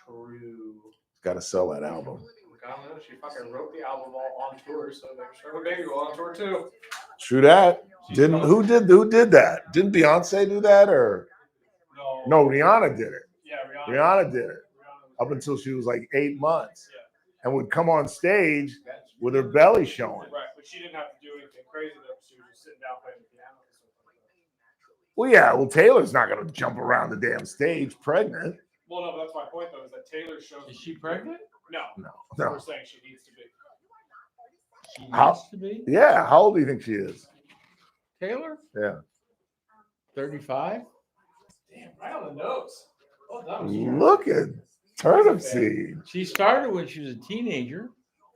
[SPEAKER 5] True.
[SPEAKER 1] Got to sell that album.
[SPEAKER 5] I don't know. She fucking wrote the album all on tour, so maybe her baby will on tour too.
[SPEAKER 1] True that. Who did that? Didn't Beyonce do that or no? Rihanna did it.
[SPEAKER 5] Yeah,
[SPEAKER 1] Rihanna did it up until she was like 8 months, and would come on stage with her belly showing.
[SPEAKER 5] Right, but she didn't have to do anything crazy though. She was just sitting down playing the piano.
[SPEAKER 1] Well, yeah. Well, Taylor's not going to jump around the damn stage pregnant.
[SPEAKER 5] Well, no, but that's my point though. Is that Taylor shows?
[SPEAKER 9] Is she pregnant?
[SPEAKER 5] No.
[SPEAKER 1] No.
[SPEAKER 5] We're saying she needs to be.
[SPEAKER 9] She
[SPEAKER 1] How-
[SPEAKER 9] needs to be?
[SPEAKER 1] Yeah. How old do you think she is?
[SPEAKER 9] Taylor?
[SPEAKER 1] Yeah.
[SPEAKER 9] 35?
[SPEAKER 5] Damn, right on the nose. Oh, that was
[SPEAKER 1] Look at turnip seed.
[SPEAKER 9] She started when she was a teenager.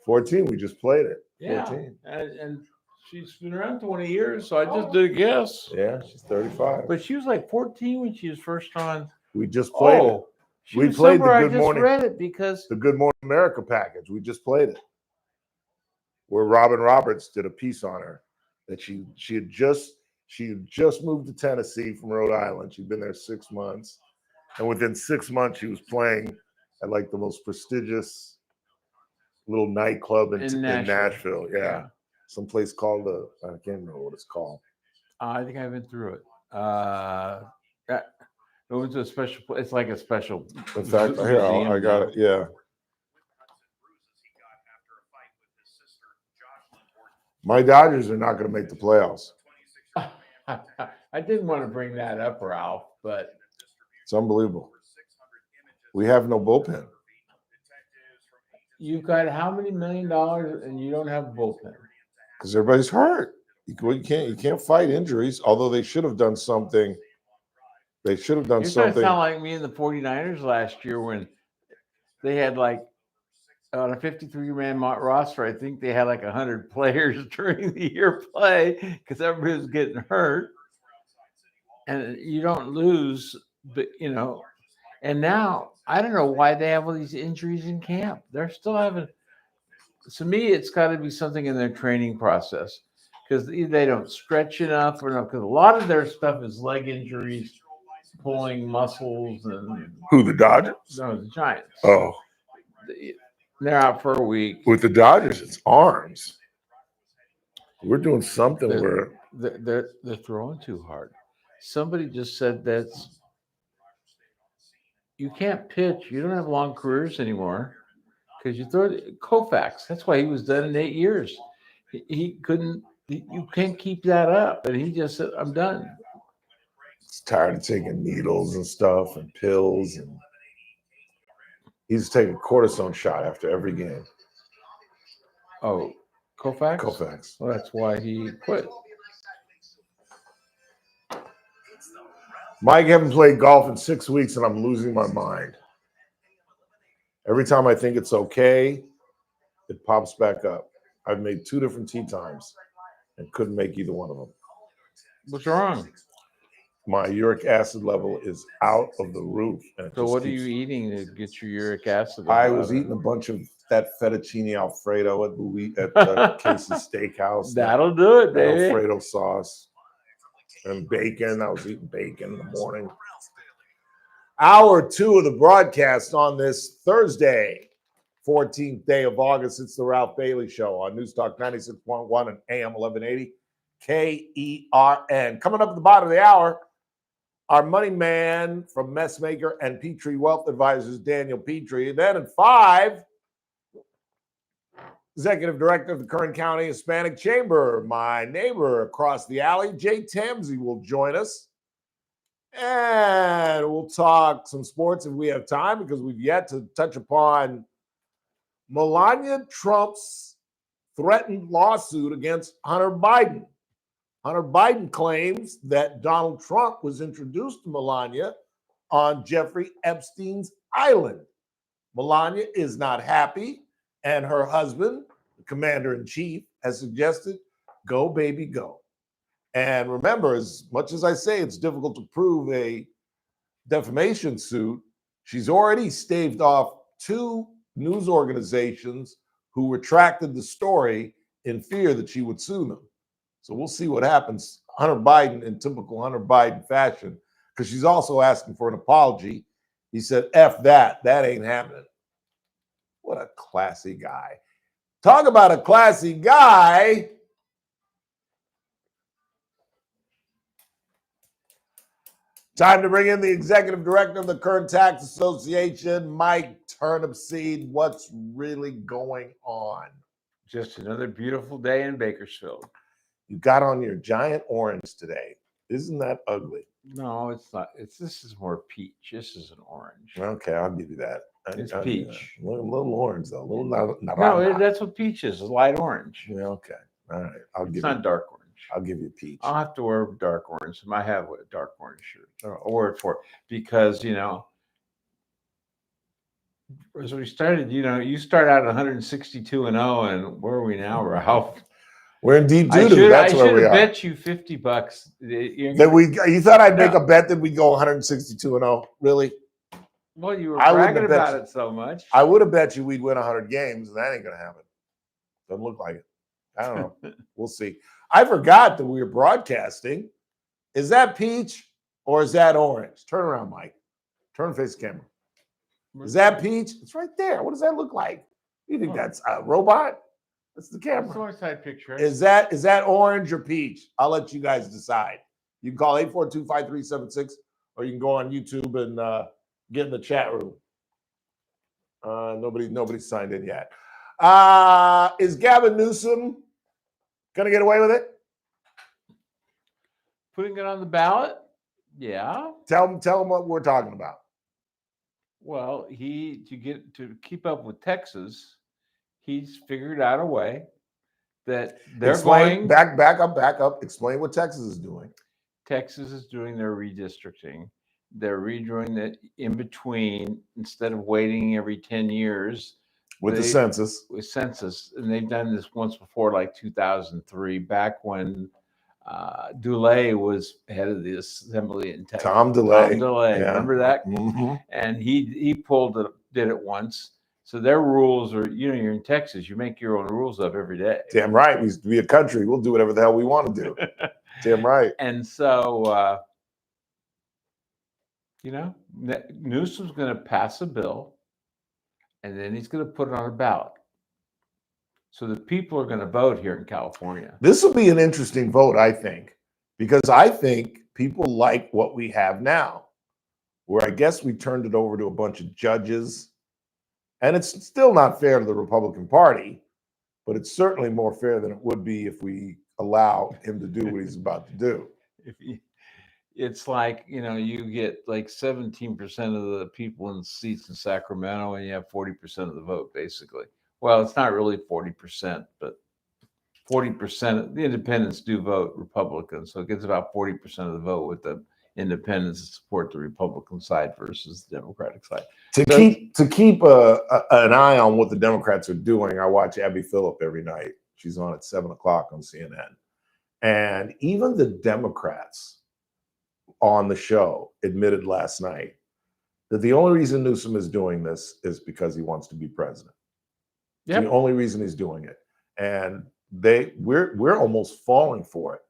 [SPEAKER 1] 14. We just played it.
[SPEAKER 9] Yeah.
[SPEAKER 1] 14.
[SPEAKER 9] And she's been around 20 years, so I just did a guess.
[SPEAKER 1] Yeah, she's 35.
[SPEAKER 9] But she was like 14 when she was first on.
[SPEAKER 1] We just played it.
[SPEAKER 9] She
[SPEAKER 1] We
[SPEAKER 9] was
[SPEAKER 1] played
[SPEAKER 9] somewhere,
[SPEAKER 1] the
[SPEAKER 9] I
[SPEAKER 1] Good
[SPEAKER 9] just
[SPEAKER 1] Morning.
[SPEAKER 9] read it because
[SPEAKER 1] The Good Morning America package. We just played it. Where Robin Roberts did a piece on her that she had just moved to Tennessee from Rhode Island. She'd been there 6 months. And within 6 months, she was playing at like the most prestigious little nightclub in Nashville. Yeah. Someplace called I can't remember what it's called.
[SPEAKER 9] I think I've been through it. It was a special. It's like a special.
[SPEAKER 1] In fact, here I got it. Yeah. My Dodgers are not going to make the playoffs.
[SPEAKER 9] I didn't want to bring that up, Ralph, but
[SPEAKER 1] It's unbelievable. We have no bullpen.
[SPEAKER 9] you've got how many $1 million and you don't have a bullpen?
[SPEAKER 1] Because everybody's hurt. You can't fight injuries. Although they should have done something. They should have done
[SPEAKER 9] You're trying to
[SPEAKER 1] something.
[SPEAKER 9] sound like me and the 49ers last year when they had like on a 53-man roster. I think they had like 100 players during the year play because everybody was getting hurt, and you don't lose, but you know. And now I don't know why they have all these injuries in camp. They're still having. To me, it's got to be something in their training process because they don't stretch enough or no. Because a lot of their stuff is leg injuries, pulling muscles, and
[SPEAKER 1] Who, the Dodgers?
[SPEAKER 9] No, the Giants.
[SPEAKER 1] Oh,
[SPEAKER 9] They're out for a week.
[SPEAKER 1] with the Dodgers, it's arms. We're doing something where
[SPEAKER 9] They're throwing too hard. Somebody just said that you can't pitch. You don't have long careers anymore because you throw Koufax. That's why he was done in 8 years. He couldn't. You can't keep that up. And he just said, "I'm done."
[SPEAKER 1] he's tired of taking needles and stuff and pills, and he's taking a cortisone shot after every game.
[SPEAKER 9] Oh, Koufax.
[SPEAKER 1] Koufax.
[SPEAKER 9] Well, that's why he quit.
[SPEAKER 1] Mike, haven't played golf in 6 weeks, and I'm losing my mind. Every time I think it's okay, it pops back up. I've made 2 different tee times and couldn't make either one of them.
[SPEAKER 9] What's wrong?
[SPEAKER 1] My uric acid level is out of the roof. And it
[SPEAKER 9] So
[SPEAKER 1] just
[SPEAKER 9] what are
[SPEAKER 1] keeps-
[SPEAKER 9] you eating to get your uric acid?
[SPEAKER 1] I
[SPEAKER 9] level
[SPEAKER 1] was
[SPEAKER 9] out of
[SPEAKER 1] eating a bunch of that fettuccine Alfredo at Casey's Steakhouse.
[SPEAKER 9] That'll do it,
[SPEAKER 1] that
[SPEAKER 9] baby.
[SPEAKER 1] Alfredo sauce and bacon. I was eating bacon in the morning. Hour 2 of the broadcast on this Thursday, 14th day of August. It's the Ralph Bailey Show on News Talk 96.1 and AM 1180 KERN. Coming up at the bottom of the hour, our money man from Messmaker and Petrie Wealth Advisors, Daniel Petrie. Then at 5, Executive Director of the Kern County Hispanic Chamber, my neighbor across the alley, Jay Tamsey, will join us. And we'll talk some sports if we have time, because we've yet to touch upon Melania Trump's threatened lawsuit against Hunter Biden. Hunter Biden claims that Donald Trump was introduced to Melania on Jeffrey Epstein's island. Melania is not happy, and her husband, the commander-in-chief, has suggested, go, baby, go. And remember, as much as I say it's difficult to prove a defamation suit, she's already staved off 2 news organizations who retracted the story in fear that she would sue them. So we'll see what happens. Hunter Biden, in typical Hunter Biden fashion, because she's also asking for an apology. He said, F that. That ain't happening. What a classy guy. Talk about a classy guy. Time to bring in the executive director of the Kern Tax Association, Mike Turnipseed. What's really going on?
[SPEAKER 9] Just another beautiful day in Bakersfield.
[SPEAKER 1] You got on your giant orange today. Isn't that ugly?
[SPEAKER 9] No, it's not. This is more peach. This is an orange.
[SPEAKER 1] Okay, I'll give you that.
[SPEAKER 9] It's peach.
[SPEAKER 1] A little orange though. A little
[SPEAKER 9] No, that's what peach is. A light orange.
[SPEAKER 1] Yeah, okay. All right.
[SPEAKER 9] It's not dark orange.
[SPEAKER 1] I'll give you peach.
[SPEAKER 9] I'll have to wear dark orange. I have a dark orange shirt. I'll wear it for it because as we started, you start out 162-0, and where are we now, Ralph?
[SPEAKER 1] We're in deep doo-doo. That's where we are.
[SPEAKER 9] I should bet you $50
[SPEAKER 1] you thought I'd make a bet that we go 162-0? Really?
[SPEAKER 9] Well, you were bragging about it so much.
[SPEAKER 1] I would have bet you we'd win 100 games, and that ain't gonna happen. Doesn't look like it. I don't know. We'll see. I forgot that we were broadcasting. Is that peach or is that orange? Turn around, Mike. Turn and face the camera. Is that peach? It's right there. What does that look like? You think that's a robot? That's the camera.
[SPEAKER 9] That's the north side picture.
[SPEAKER 1] Is that orange or peach? I'll let you guys decide. You can call 842-5376, or you can go on YouTube and get in the chat room. Nobody signed in yet. Is Gavin Newsom gonna get away with it?
[SPEAKER 9] Putting it on the ballot? Yeah.
[SPEAKER 1] Tell him what we're talking about.
[SPEAKER 9] Well, to keep up with Texas, he's figured out a way that they're going
[SPEAKER 1] back up. Explain what Texas is doing.
[SPEAKER 9] Texas is doing their redistricting. They're redoing it in between instead of waiting every 10 years.
[SPEAKER 1] The census.
[SPEAKER 9] With census. And they've done this once before, like 2003, back when DeLay was head of the assembly in Texas.
[SPEAKER 1] Tom DeLay.
[SPEAKER 9] Yeah. Remember that?
[SPEAKER 1] Mm-hmm.
[SPEAKER 9] And he did it once. So their rules are, you're in Texas, you make your own rules up every day.
[SPEAKER 1] Damn right. We a country. We'll do whatever the hell we want to do. Damn right.
[SPEAKER 9] And so, Newsom's going to pass a bill, and then he's going to put it on a ballot. So the people are going to vote here in California.
[SPEAKER 1] This will be an interesting vote, I think, because I think people like what we have now, where I guess we turned it over to a bunch of judges. And it's still not fair to the Republican Party, but it's certainly more fair than it would be if we allow him to do what he's about to do.
[SPEAKER 9] It's like, you get like 17% of the people in the seats in Sacramento, and you have 40% of the vote, basically. Well, it's not really 40%, but 40%. The independents do vote Republican, so it gets about 40% of the vote with the independents that support the Republican side versus the Democratic side.
[SPEAKER 1] To keep an eye on what the Democrats are doing, I watch Abby Phillip every night. She's on at 7:00 on CNN. And even the Democrats on the show admitted last night that the only reason Newsom is doing this is because he wants to be president. Yep. The only reason he's doing it. And we're almost falling for it.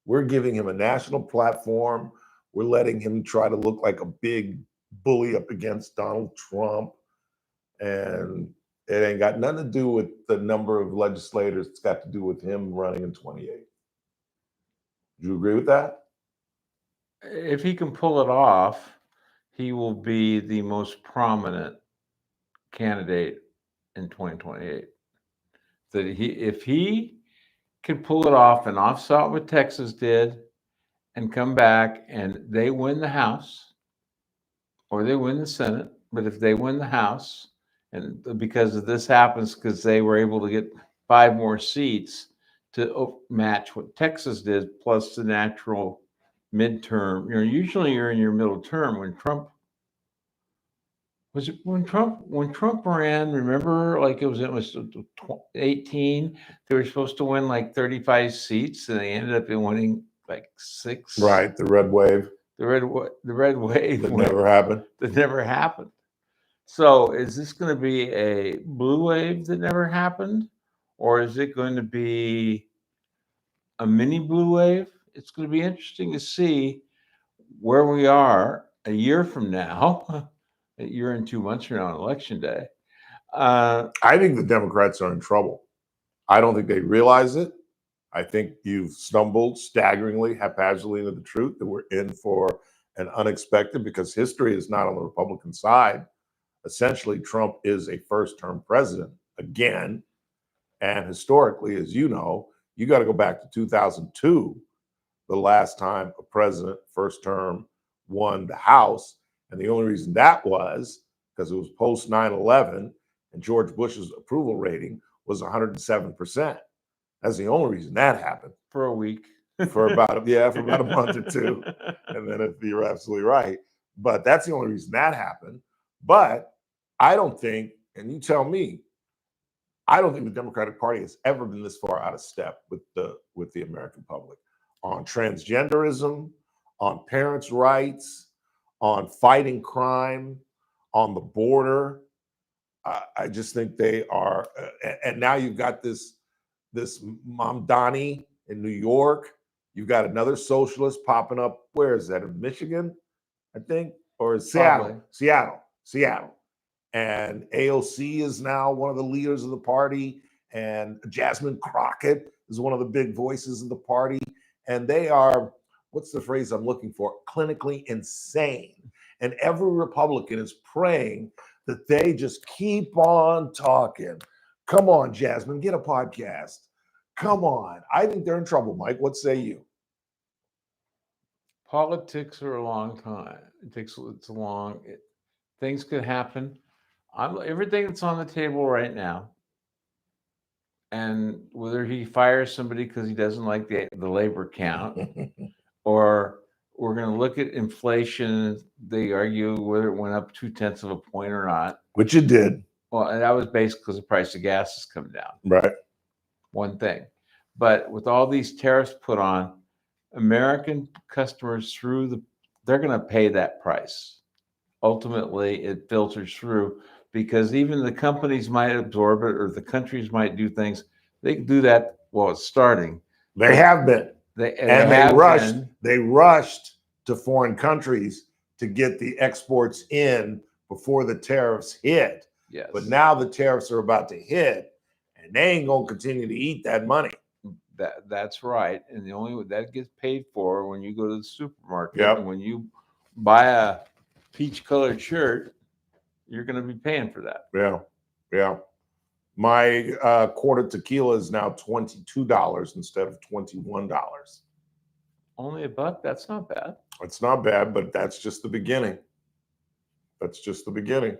[SPEAKER 1] We're giving him a national platform. We're letting him try to look like a big bully up against Donald Trump. And it ain't got nothing to do with the number of legislators. It's got to do with him running in 28. Do you agree with that?
[SPEAKER 9] If he can pull it off, he will be the most prominent candidate in 2028. If he can pull it off and offset what Texas did, and come back and they win the House or they win the Senate. But if they win the House, and because of this happens because they were able to get 5 more seats to match what Texas did, plus the natural midterm. Usually you're in your middle term. When Trump ran, remember, like it was 18, they were supposed to win like 35 seats and they ended up winning like 6.
[SPEAKER 1] Right, the red wave.
[SPEAKER 9] The red wave
[SPEAKER 1] that never happened.
[SPEAKER 9] That never happened. So is this going to be a blue wave that never happened, or is it going to be a mini blue wave? It's going to be interesting to see where we are a year from now, a year and 2 months from now on Election Day.
[SPEAKER 1] I think the Democrats are in trouble. I don't think they realize it. I think you've stumbled staggeringly, haphazardly into the truth that we're in for and unexpected because history is not on the Republican side. Essentially, Trump is a first-term president again. And historically, as you know, you got to go back to 2002, the last time a president first term won the House. And the only reason that was because it was post 9/11 and George Bush's approval rating was 107%. That's the only reason that happened.
[SPEAKER 9] For a week.
[SPEAKER 1] For about a month or two. And then you're absolutely right. But that's the only reason that happened. But I don't think, and you tell me, I don't think the Democratic Party has ever been this far out of step with the American public on transgenderism, on parents' rights, on fighting crime, on the border. I just think they are, and now you've got this Mamdani in New York. You've got another socialist popping up. Where is that? In Michigan, I think, or Seattle?
[SPEAKER 9] Probably.
[SPEAKER 1] Seattle. And AOC is now one of the leaders of the party, and Jasmine Crockett is one of the big voices of the party. And they are, what's the phrase I'm looking for? Clinically insane. And every Republican is praying that they just keep on talking. Come on, Jasmine, get a podcast. Come on. I think they're in trouble, Mike. What say you?
[SPEAKER 9] Politics are a long time. It's long. Things could happen. Everything that's on the table right now, and whether he fires somebody because he doesn't like the labor count, or we're going to look at inflation. They argue whether it went up 0.2 of a point or not.
[SPEAKER 1] Which it did.
[SPEAKER 9] Well, and that was basically because the price of gas has come down.
[SPEAKER 1] Right.
[SPEAKER 9] One thing. But with all these tariffs put on, American customers they're going to pay that price. Ultimately, it filters through because even the companies might absorb it or the countries might do things. They can do that while it's starting.
[SPEAKER 1] They have been. They rushed to foreign countries to get the exports in before the tariffs hit.
[SPEAKER 9] Yes.
[SPEAKER 1] But now the tariffs are about to hit, and they ain't gonna continue to eat that money.
[SPEAKER 9] That's right. And the only way that gets paid for when you go to the supermarket.
[SPEAKER 1] Yep.
[SPEAKER 9] And when you buy a peach-colored shirt, you're going to be paying for that.
[SPEAKER 1] Yeah. My quart of tequila is now $22 instead of $21.
[SPEAKER 9] Only $1? That's not bad.
[SPEAKER 1] It's not bad, but that's just the beginning. That's just the beginning.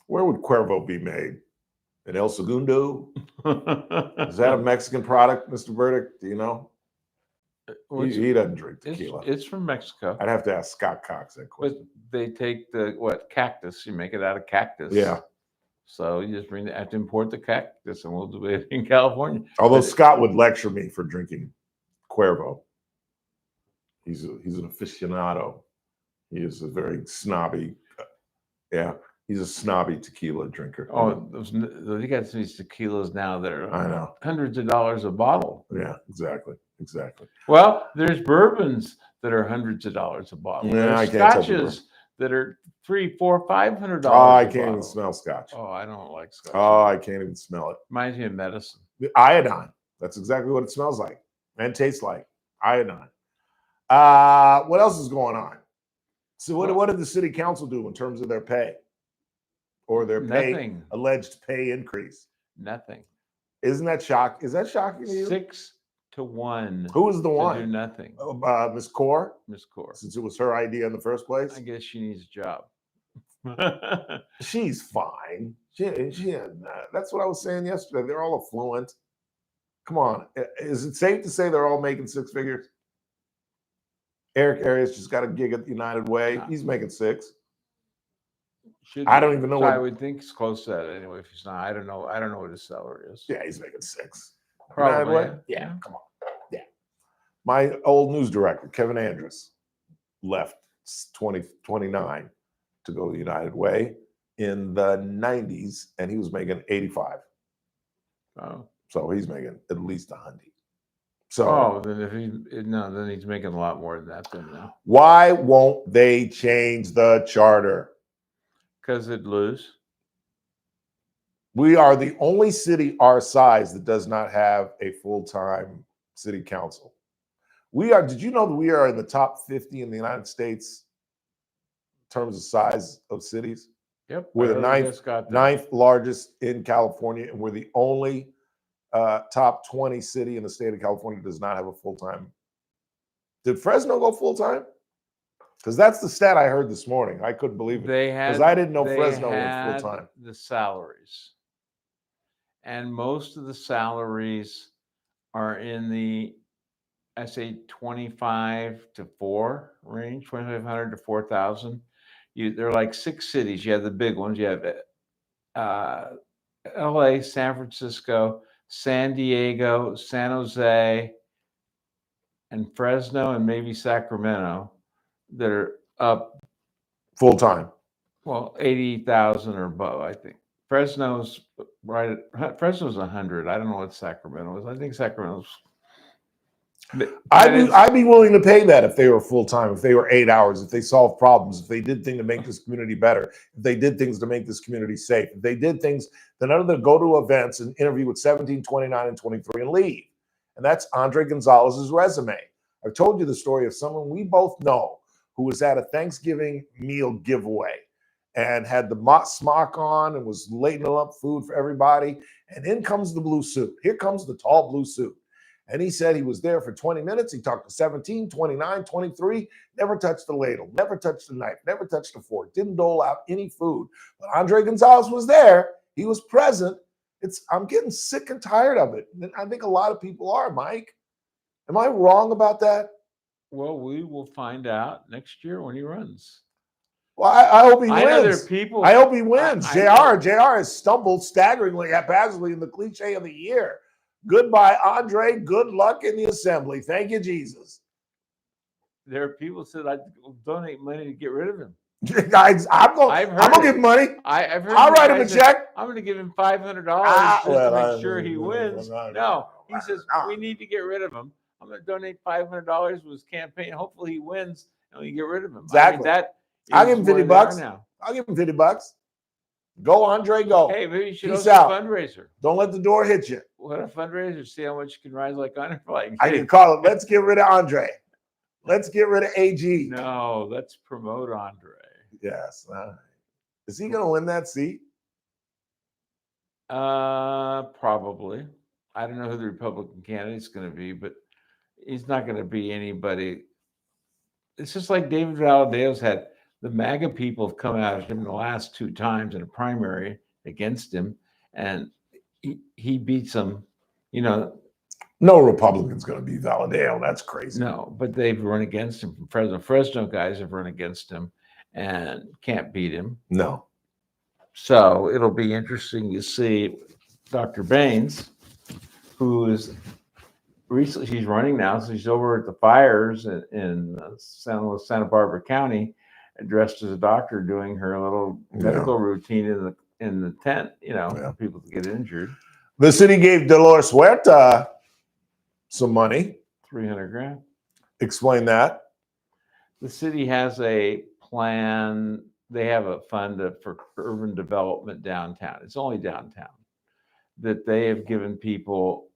[SPEAKER 1] Where would Cuervo be made? In El Segundo? Is that a Mexican product, Mr. Burdick? Do you know? He doesn't drink tequila.
[SPEAKER 9] It's from Mexico.
[SPEAKER 1] I'd have to ask Scott Cox that question.
[SPEAKER 9] But they take cactus. You make it out of cactus.
[SPEAKER 1] Yeah.
[SPEAKER 9] So you just have to import the cactus, and we'll do it in California.
[SPEAKER 1] Although Scott would lecture me for drinking Cuervo. He's an aficionado. He is a very snobby. He's a snobby tequila drinker.
[SPEAKER 9] Oh, you got these tequilas now that are
[SPEAKER 1] I know.
[SPEAKER 9] hundreds of dollars a bottle.
[SPEAKER 1] Yeah, exactly.
[SPEAKER 9] Well, there's bourbons that are hundreds of dollars a bottle.
[SPEAKER 1] Yeah,
[SPEAKER 9] there's
[SPEAKER 1] I can't tell
[SPEAKER 9] scotches that are $300, $400, $500.
[SPEAKER 1] Oh, I can't even smell scotch.
[SPEAKER 9] Oh, I don't like scotch.
[SPEAKER 1] Oh, I can't even smell it.
[SPEAKER 9] Reminds me of medicine.
[SPEAKER 1] Iodine. That's exactly what it smells like and tastes like. Iodine. What else is going on? So what did the city council do in terms of their pay? Or their alleged pay increase?
[SPEAKER 9] Nothing.
[SPEAKER 1] Isn't that shocking? Is that shocking to you?
[SPEAKER 9] 6 to 1.
[SPEAKER 1] Who was the one?
[SPEAKER 9] To do nothing.
[SPEAKER 1] Miss Core?
[SPEAKER 9] Miss Core.
[SPEAKER 1] Since it was her idea in the first place?
[SPEAKER 9] I guess she needs a job.
[SPEAKER 1] She's fine. That's what I was saying yesterday. They're all affluent. Come on. Is it safe to say they're all making 6 figures? Eric Arias just got a gig at United Way. He's making 6. I don't even know
[SPEAKER 9] I would think it's close to that anyway. If he's not, I don't know. I don't know what his salary is.
[SPEAKER 1] Yeah, he's making 6.
[SPEAKER 9] Probably.
[SPEAKER 1] Yeah, come on. Yeah. My old news director, Kevin Andrus, left 2029 to go to United Way in the 90s, and he was making 85.
[SPEAKER 9] Oh.
[SPEAKER 1] So he's making at least 100. So
[SPEAKER 9] then he's making a lot more than that then now.
[SPEAKER 1] Why won't they change the charter?
[SPEAKER 9] Because it'd lose.
[SPEAKER 1] We are the only city our size that does not have a full-time city council. We are. Did you know that we are in the top 50 in the United States in terms of size of cities?
[SPEAKER 9] Yep.
[SPEAKER 1] We're
[SPEAKER 9] I
[SPEAKER 1] the
[SPEAKER 9] heard we just got that.
[SPEAKER 1] ninth largest in California, and we're the only top 20 city in the state of California that does not have a full-time. Did Fresno go full-time? Because that's the stat I heard this morning. I couldn't believe it.
[SPEAKER 9] They had,
[SPEAKER 1] because I didn't know
[SPEAKER 9] they
[SPEAKER 1] Fresno went
[SPEAKER 9] had
[SPEAKER 1] full-time.
[SPEAKER 9] the salaries, and most of the salaries are in the, I say 25 to 4 range, 2,500 to 4,000. They're like 6 cities. You have the big ones. You have LA, San Francisco, San Diego, San Jose, and Fresno, and maybe Sacramento that are up
[SPEAKER 1] full-time.
[SPEAKER 9] Well, 80,000 or above, I think. Fresno's right at, Fresno's 100. I don't know what Sacramento is. I think Sacramento's.
[SPEAKER 1] I'd be willing to pay that if they were full-time, if they were 8 hours, if they solved problems, if they did things to make this community better, if they did things to make this community safe, if they did things, then none of them go to events and interview with 17, 29, and 23 and leave. And that's Andre Gonzalez's resume. I've told you the story of someone we both know who was at a Thanksgiving meal giveaway and had the smock on and was ladling up food for everybody. And in comes the blue suit. Here comes the tall blue suit. And he said he was there for 20 minutes. He talked to 17, 29, 23, never touched the ladle, never touched the knife, never touched the fork, didn't dole out any food. But Andre Gonzalez was there. He was present. I'm getting sick and tired of it. And I think a lot of people are, Mike. Am I wrong about that?
[SPEAKER 9] Well, we will find out next year when he runs.
[SPEAKER 1] Well, I hope he wins.
[SPEAKER 9] I know there are people.
[SPEAKER 1] I hope he wins.
[SPEAKER 9] I
[SPEAKER 1] JR has stumbled staggeringly, haphazardly in the cliche of the year. Goodbye, Andre. Good luck in the assembly. Thank you, Jesus.
[SPEAKER 9] There are people who said I'd donate money to get rid of him.
[SPEAKER 1] I'm gonna give him money.
[SPEAKER 9] I've heard
[SPEAKER 1] I'll write him a check.
[SPEAKER 9] I'm going to give him $500 to make sure he wins. No, he says we need to get rid of him. I'm going to donate $500 to his campaign. Hopefully, he wins, and we get rid of him.
[SPEAKER 1] Exactly. I'll give him $50.
[SPEAKER 9] Now.
[SPEAKER 1] I'll give him $50. Go, Andre, go.
[SPEAKER 9] Hey, maybe you should
[SPEAKER 1] Peace
[SPEAKER 9] host
[SPEAKER 1] out.
[SPEAKER 9] a fundraiser.
[SPEAKER 1] Don't let the door hit you.
[SPEAKER 9] What a fundraiser. See how much you can rise like Andre. Like,
[SPEAKER 1] I can call it, let's get rid of Andre. Let's get rid of AG.
[SPEAKER 9] No, let's promote Andre.
[SPEAKER 1] Yes. Is he going to win that seat?
[SPEAKER 9] Probably. I don't know who the Republican candidate's going to be, but he's not going to be anybody. It's just like David Valadez had. The MAGA people have come out at him the last 2 times in a primary against him, and he beats them. You know,
[SPEAKER 1] no Republican's going to beat Valadez. That's crazy.
[SPEAKER 9] No, but they've run against him from Fresno. Fresno guys have run against him and can't beat him.
[SPEAKER 1] No.
[SPEAKER 9] So it'll be interesting to see Dr. Baines, who is recently, she's running now, so she's over at the fires in Santa Barbara County, dressed as a doctor, doing her little medical routine in the tent, for people to get injured.
[SPEAKER 1] The city gave Dolores Huerta some money.
[SPEAKER 9] $300,000.
[SPEAKER 1] Explain that.
[SPEAKER 9] The city has a plan. They have a fund for urban development downtown. It's only downtown that they have given people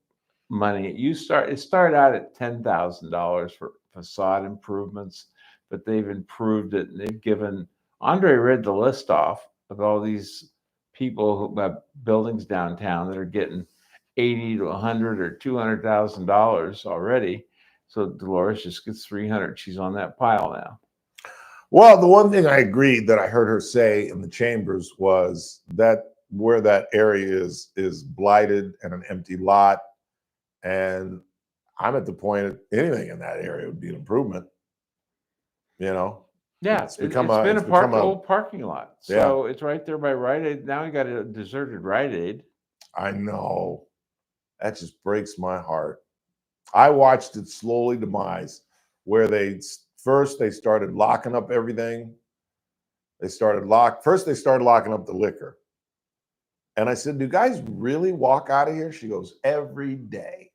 [SPEAKER 9] money. It started out at $10,000 for facade improvements, but they've improved it, and they've given. Andre read the list off of all these people who have buildings downtown that are getting $80,000 to $100,000 or $200,000 already. So Dolores just gets $300,000. She's on that pile now.
[SPEAKER 1] Well, the one thing I agreed that I heard her say in the chambers was that where that area is blighted and an empty lot, and I'm at the point of anything in that area would be an improvement.
[SPEAKER 9] Yeah, it's been a old parking lot. So it's right there by Rite Aid. Now we got a deserted Rite Aid.
[SPEAKER 1] I know. That just breaks my heart. I watched it slowly demise, where they started locking up everything. First they started locking up the liquor. And I said, do guys really walk out of here? She goes, every day.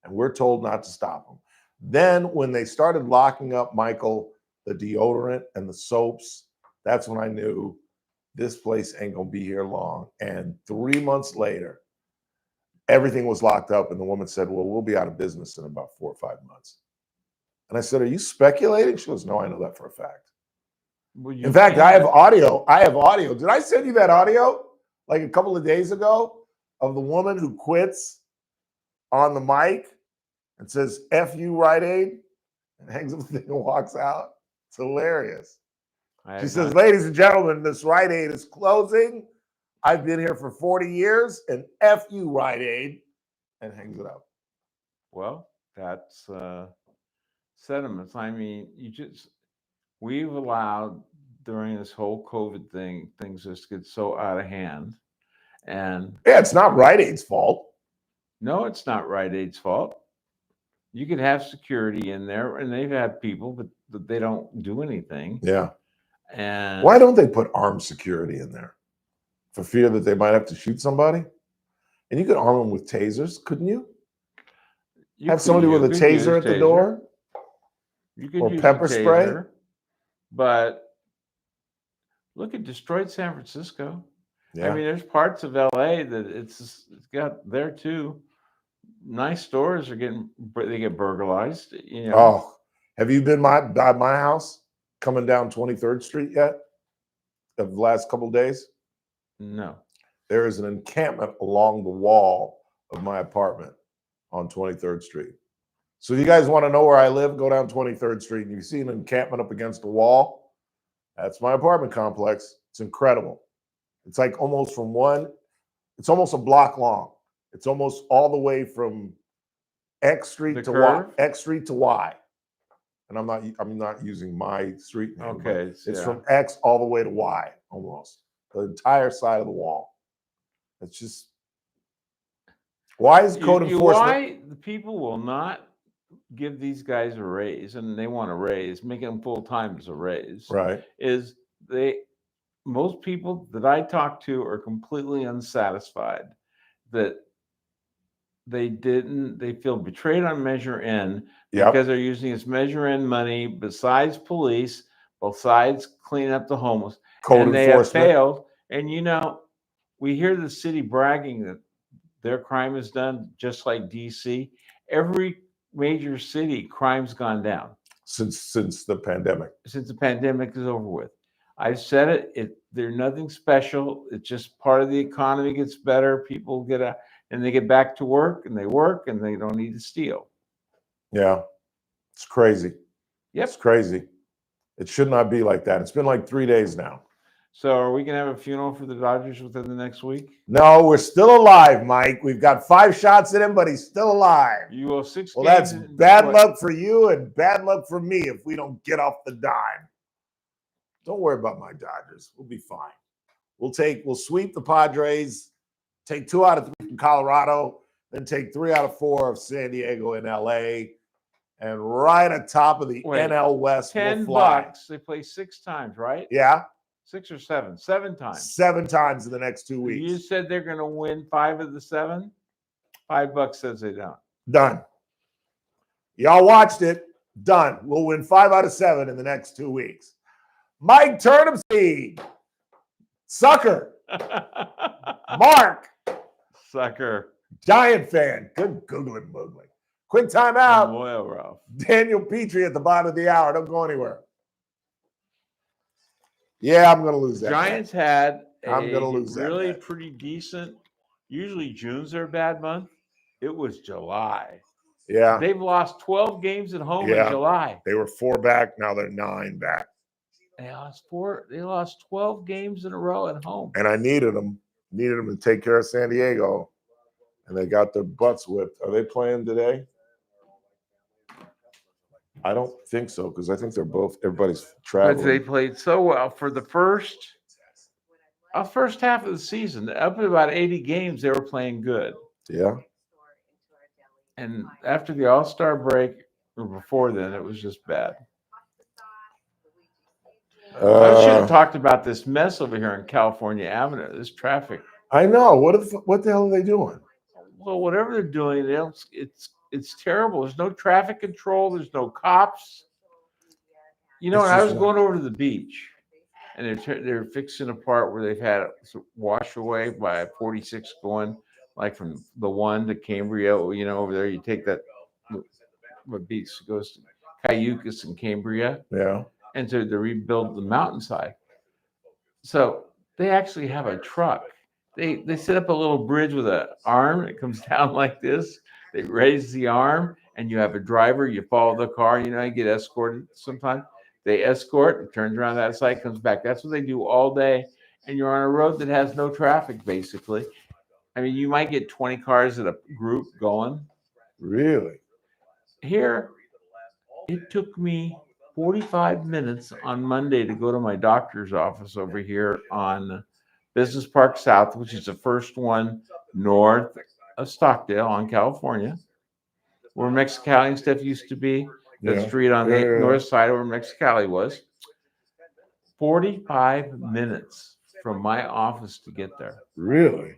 [SPEAKER 1] And we're told not to stop them. Then when they started locking up, Michael, the deodorant and the soaps, that's when I knew this place ain't gonna be here long. And 3 months later, everything was locked up, and the woman said, well, we'll be out of business in about 4 or 5 months. And I said, are you speculating? She goes, no, I know that for a fact.
[SPEAKER 9] Well,
[SPEAKER 1] In fact, I have audio. Did I send you that audio like a couple of days ago of the woman who quits on the mic and says, F you, Rite Aid, and hangs up the thing and walks out? It's hilarious. She says, ladies and gentlemen, this Rite Aid is closing. I've been here for 40 years, and F you, Rite Aid, and hangs it up.
[SPEAKER 9] Well, that's sentiments. I mean, we've allowed during this whole COVID thing, things just get so out of hand. And
[SPEAKER 1] yeah, it's not Rite Aid's fault.
[SPEAKER 9] No, it's not Rite Aid's fault. You could have security in there, and they've had people, but they don't do anything.
[SPEAKER 1] Yeah.
[SPEAKER 9] And
[SPEAKER 1] why don't they put armed security in there? For fear that they might have to shoot somebody? And you could arm them with tasers, couldn't you? Have somebody with a taser at the door?
[SPEAKER 9] You could
[SPEAKER 1] or
[SPEAKER 9] use
[SPEAKER 1] pepper
[SPEAKER 9] a
[SPEAKER 1] spray?
[SPEAKER 9] taser, but look, it destroyed San Francisco.
[SPEAKER 1] Yeah.
[SPEAKER 9] I mean, there's parts of LA that it's got there too. Nice stores they get burglarized. You know.
[SPEAKER 1] Oh, have you been by my house coming down 23rd Street yet? Of the last couple of days?
[SPEAKER 9] No.
[SPEAKER 1] There is an encampment along the wall of my apartment on 23rd Street. So if you guys want to know where I live, go down 23rd Street and you see an encampment up against the wall. That's my apartment complex. It's incredible. It's like almost it's almost a block long. It's almost all the way from X Street to Y. X Street to Y. And I'm not using my street name.
[SPEAKER 9] Okay.
[SPEAKER 1] It's from X all the way to Y almost. The entire side of the wall. It's just, why is code enforcement?
[SPEAKER 9] Why the people will not give these guys a raise, and they want a raise, making them full time is a raise.
[SPEAKER 1] Right.
[SPEAKER 9] Is most people that I talk to are completely unsatisfied that they feel betrayed on Measure N because they're using this Measure N money besides police, besides cleaning up the homeless.
[SPEAKER 1] Code
[SPEAKER 9] and they have
[SPEAKER 1] enforcement.
[SPEAKER 9] failed. And we hear the city bragging that their crime is done just like DC. Every major city, crime's gone down
[SPEAKER 1] since the pandemic.
[SPEAKER 9] Since the pandemic is over with. I've said it. They're nothing special. It's just part of the economy gets better. People get out and they get back to work and they don't need to steal.
[SPEAKER 1] Yeah, it's crazy.
[SPEAKER 9] Yep.
[SPEAKER 1] It's crazy. It should not be like that. It's been like 3 days now.
[SPEAKER 9] So are we going to have a funeral for the Dodgers within the next week?
[SPEAKER 1] No, we're still alive, Mike. We've got 5 shots at him, but he's still alive.
[SPEAKER 9] You will 6
[SPEAKER 1] Well,
[SPEAKER 9] games
[SPEAKER 1] that's bad luck for you and bad luck for me if we don't get off the dime. Don't worry about my Dodgers. We'll be fine. We'll sweep the Padres, take 2 out of 3 from Colorado, then take 3 out of 4 of San Diego and LA. And right atop of the NL West,
[SPEAKER 9] $10.
[SPEAKER 1] we'll fly.
[SPEAKER 9] They play 6 times, right?
[SPEAKER 1] Yeah.
[SPEAKER 9] 6 or 7? 7 times.
[SPEAKER 1] 7 times in the next 2 weeks.
[SPEAKER 9] You said they're going to win 5 of the 7? $5 says they don't.
[SPEAKER 1] Done. Y'all watched it. Done. We'll win 5 out of 7 in the next 2 weeks. Mike Turnipseed. Sucker. Mark.
[SPEAKER 9] Sucker.
[SPEAKER 1] Giant fan. Good googling boogling. Quick timeout.
[SPEAKER 9] Well, Ralph.
[SPEAKER 1] Daniel Petrie at the bottom of the hour. Don't go anywhere. Yeah, I'm going to lose that.
[SPEAKER 9] Giants had
[SPEAKER 1] I'm going to lose that.
[SPEAKER 9] Really pretty decent. Usually June's their bad month. It was July.
[SPEAKER 1] Yeah.
[SPEAKER 9] They've lost 12 games at home in July.
[SPEAKER 1] They were 4 back. Now they're 9 back.
[SPEAKER 9] They lost 12 games in a row at home.
[SPEAKER 1] And I needed them to take care of San Diego. And they got their butts whipped. Are they playing today? I don't think so, because I think everybody's traveling.
[SPEAKER 9] But they played so well for the first half of the season. Up at about 80 games, they were playing good.
[SPEAKER 1] Yeah.
[SPEAKER 9] And after the All-Star break, or before then, it was just bad. I should have talked about this mess over here on California Avenue, this traffic.
[SPEAKER 1] I know. What the hell are they doing?
[SPEAKER 9] Well, whatever they're doing, it's terrible. There's no traffic control. There's no cops. When I was going over to the beach, and they're fixing a part where they've had it washed away by 46 going, like from the 1 to Cambria. Over there, you take that. What beach goes to Cayucas and Cambria.
[SPEAKER 1] Yeah.
[SPEAKER 9] And to rebuild the mountainside. So they actually have a truck. They set up a little bridge with an arm that comes down like this. They raise the arm, and you have a driver. You follow the car. You know, you get escorted sometimes. They escort. It turns around that side, comes back. That's what they do all day. And you're on a road that has no traffic, basically. I mean, you might get 20 cars at a group going.
[SPEAKER 1] Really?
[SPEAKER 9] Here, it took me 45 minutes on Monday to go to my doctor's office over here on Business Park South, which is the first one north of Stockdale on California, where Mexicali and stuff used to be. The street on the north side where Mexicali was. 45 minutes from my office to get there.
[SPEAKER 1] Really?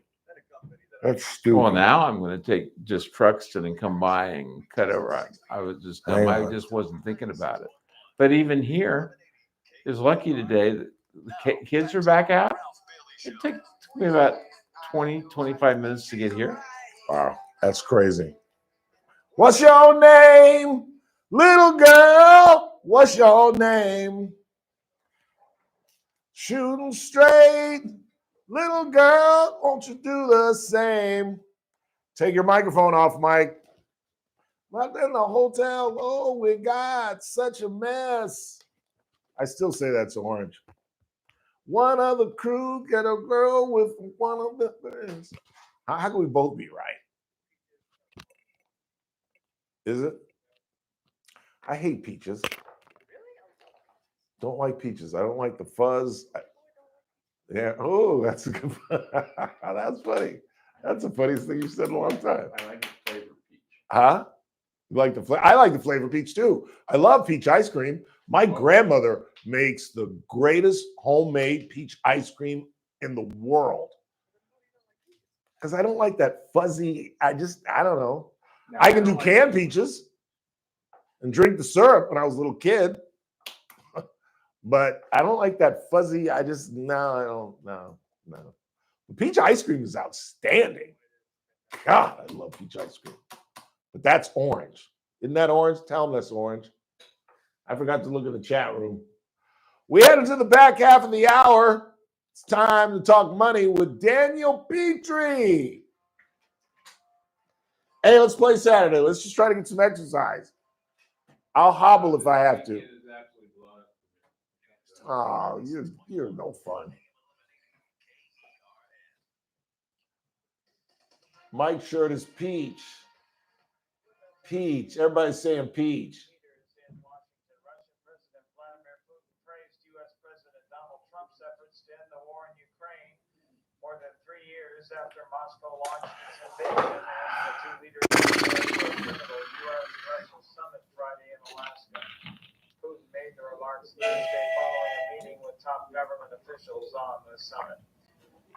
[SPEAKER 1] That's stupid.
[SPEAKER 9] Well, now I'm going to take just Truxton and come by and cut over. I was just dumb. I just wasn't thinking about it. But even here, is lucky today that the kids are back out. It took me about 20-25 minutes to get here.
[SPEAKER 1] Wow, that's crazy. What's your name, little girl? What's your name? Shooting straight, little girl, won't you do the same? Take your microphone off, Mike. Not in the hotel. Oh, we got such a mess. I still say that's orange. One of the crew get a girl with one of the things. How can we both be right? Is it? I hate peaches. Don't like peaches. I don't like the fuzz. Yeah. Oh, that's a good. That's funny. That's the funniest thing you've said in a long time.
[SPEAKER 9] I like the flavor peach.
[SPEAKER 1] Huh? You like the flavor? I like the flavor peach too. I love peach ice cream. My grandmother makes the greatest homemade peach ice cream in the world. Because I don't like that fuzzy. I don't know.
[SPEAKER 9] No,
[SPEAKER 1] I can do canned peaches and drink the syrup when I was a little kid. But I don't like that fuzzy. I don't. The peach ice cream is outstanding. God, I love peach ice cream. But that's orange. Isn't that orange? Tell them that's orange. I forgot to look at the chat room. We headed to the back half of the hour. It's time to talk money with Daniel Petrie. Hey, let's play Saturday. Let's just try to get some exercise. I'll hobble if I have to. Oh, you're no fun. Mike's shirt is peach. Peach. Everybody's saying peach.
[SPEAKER 4] More than 3 years after Moscow launched its invasion, the two leaders of the U.S.-Russia summit Friday in Alaska. Putin made the remarks Thursday following a meeting with top government officials on the summit.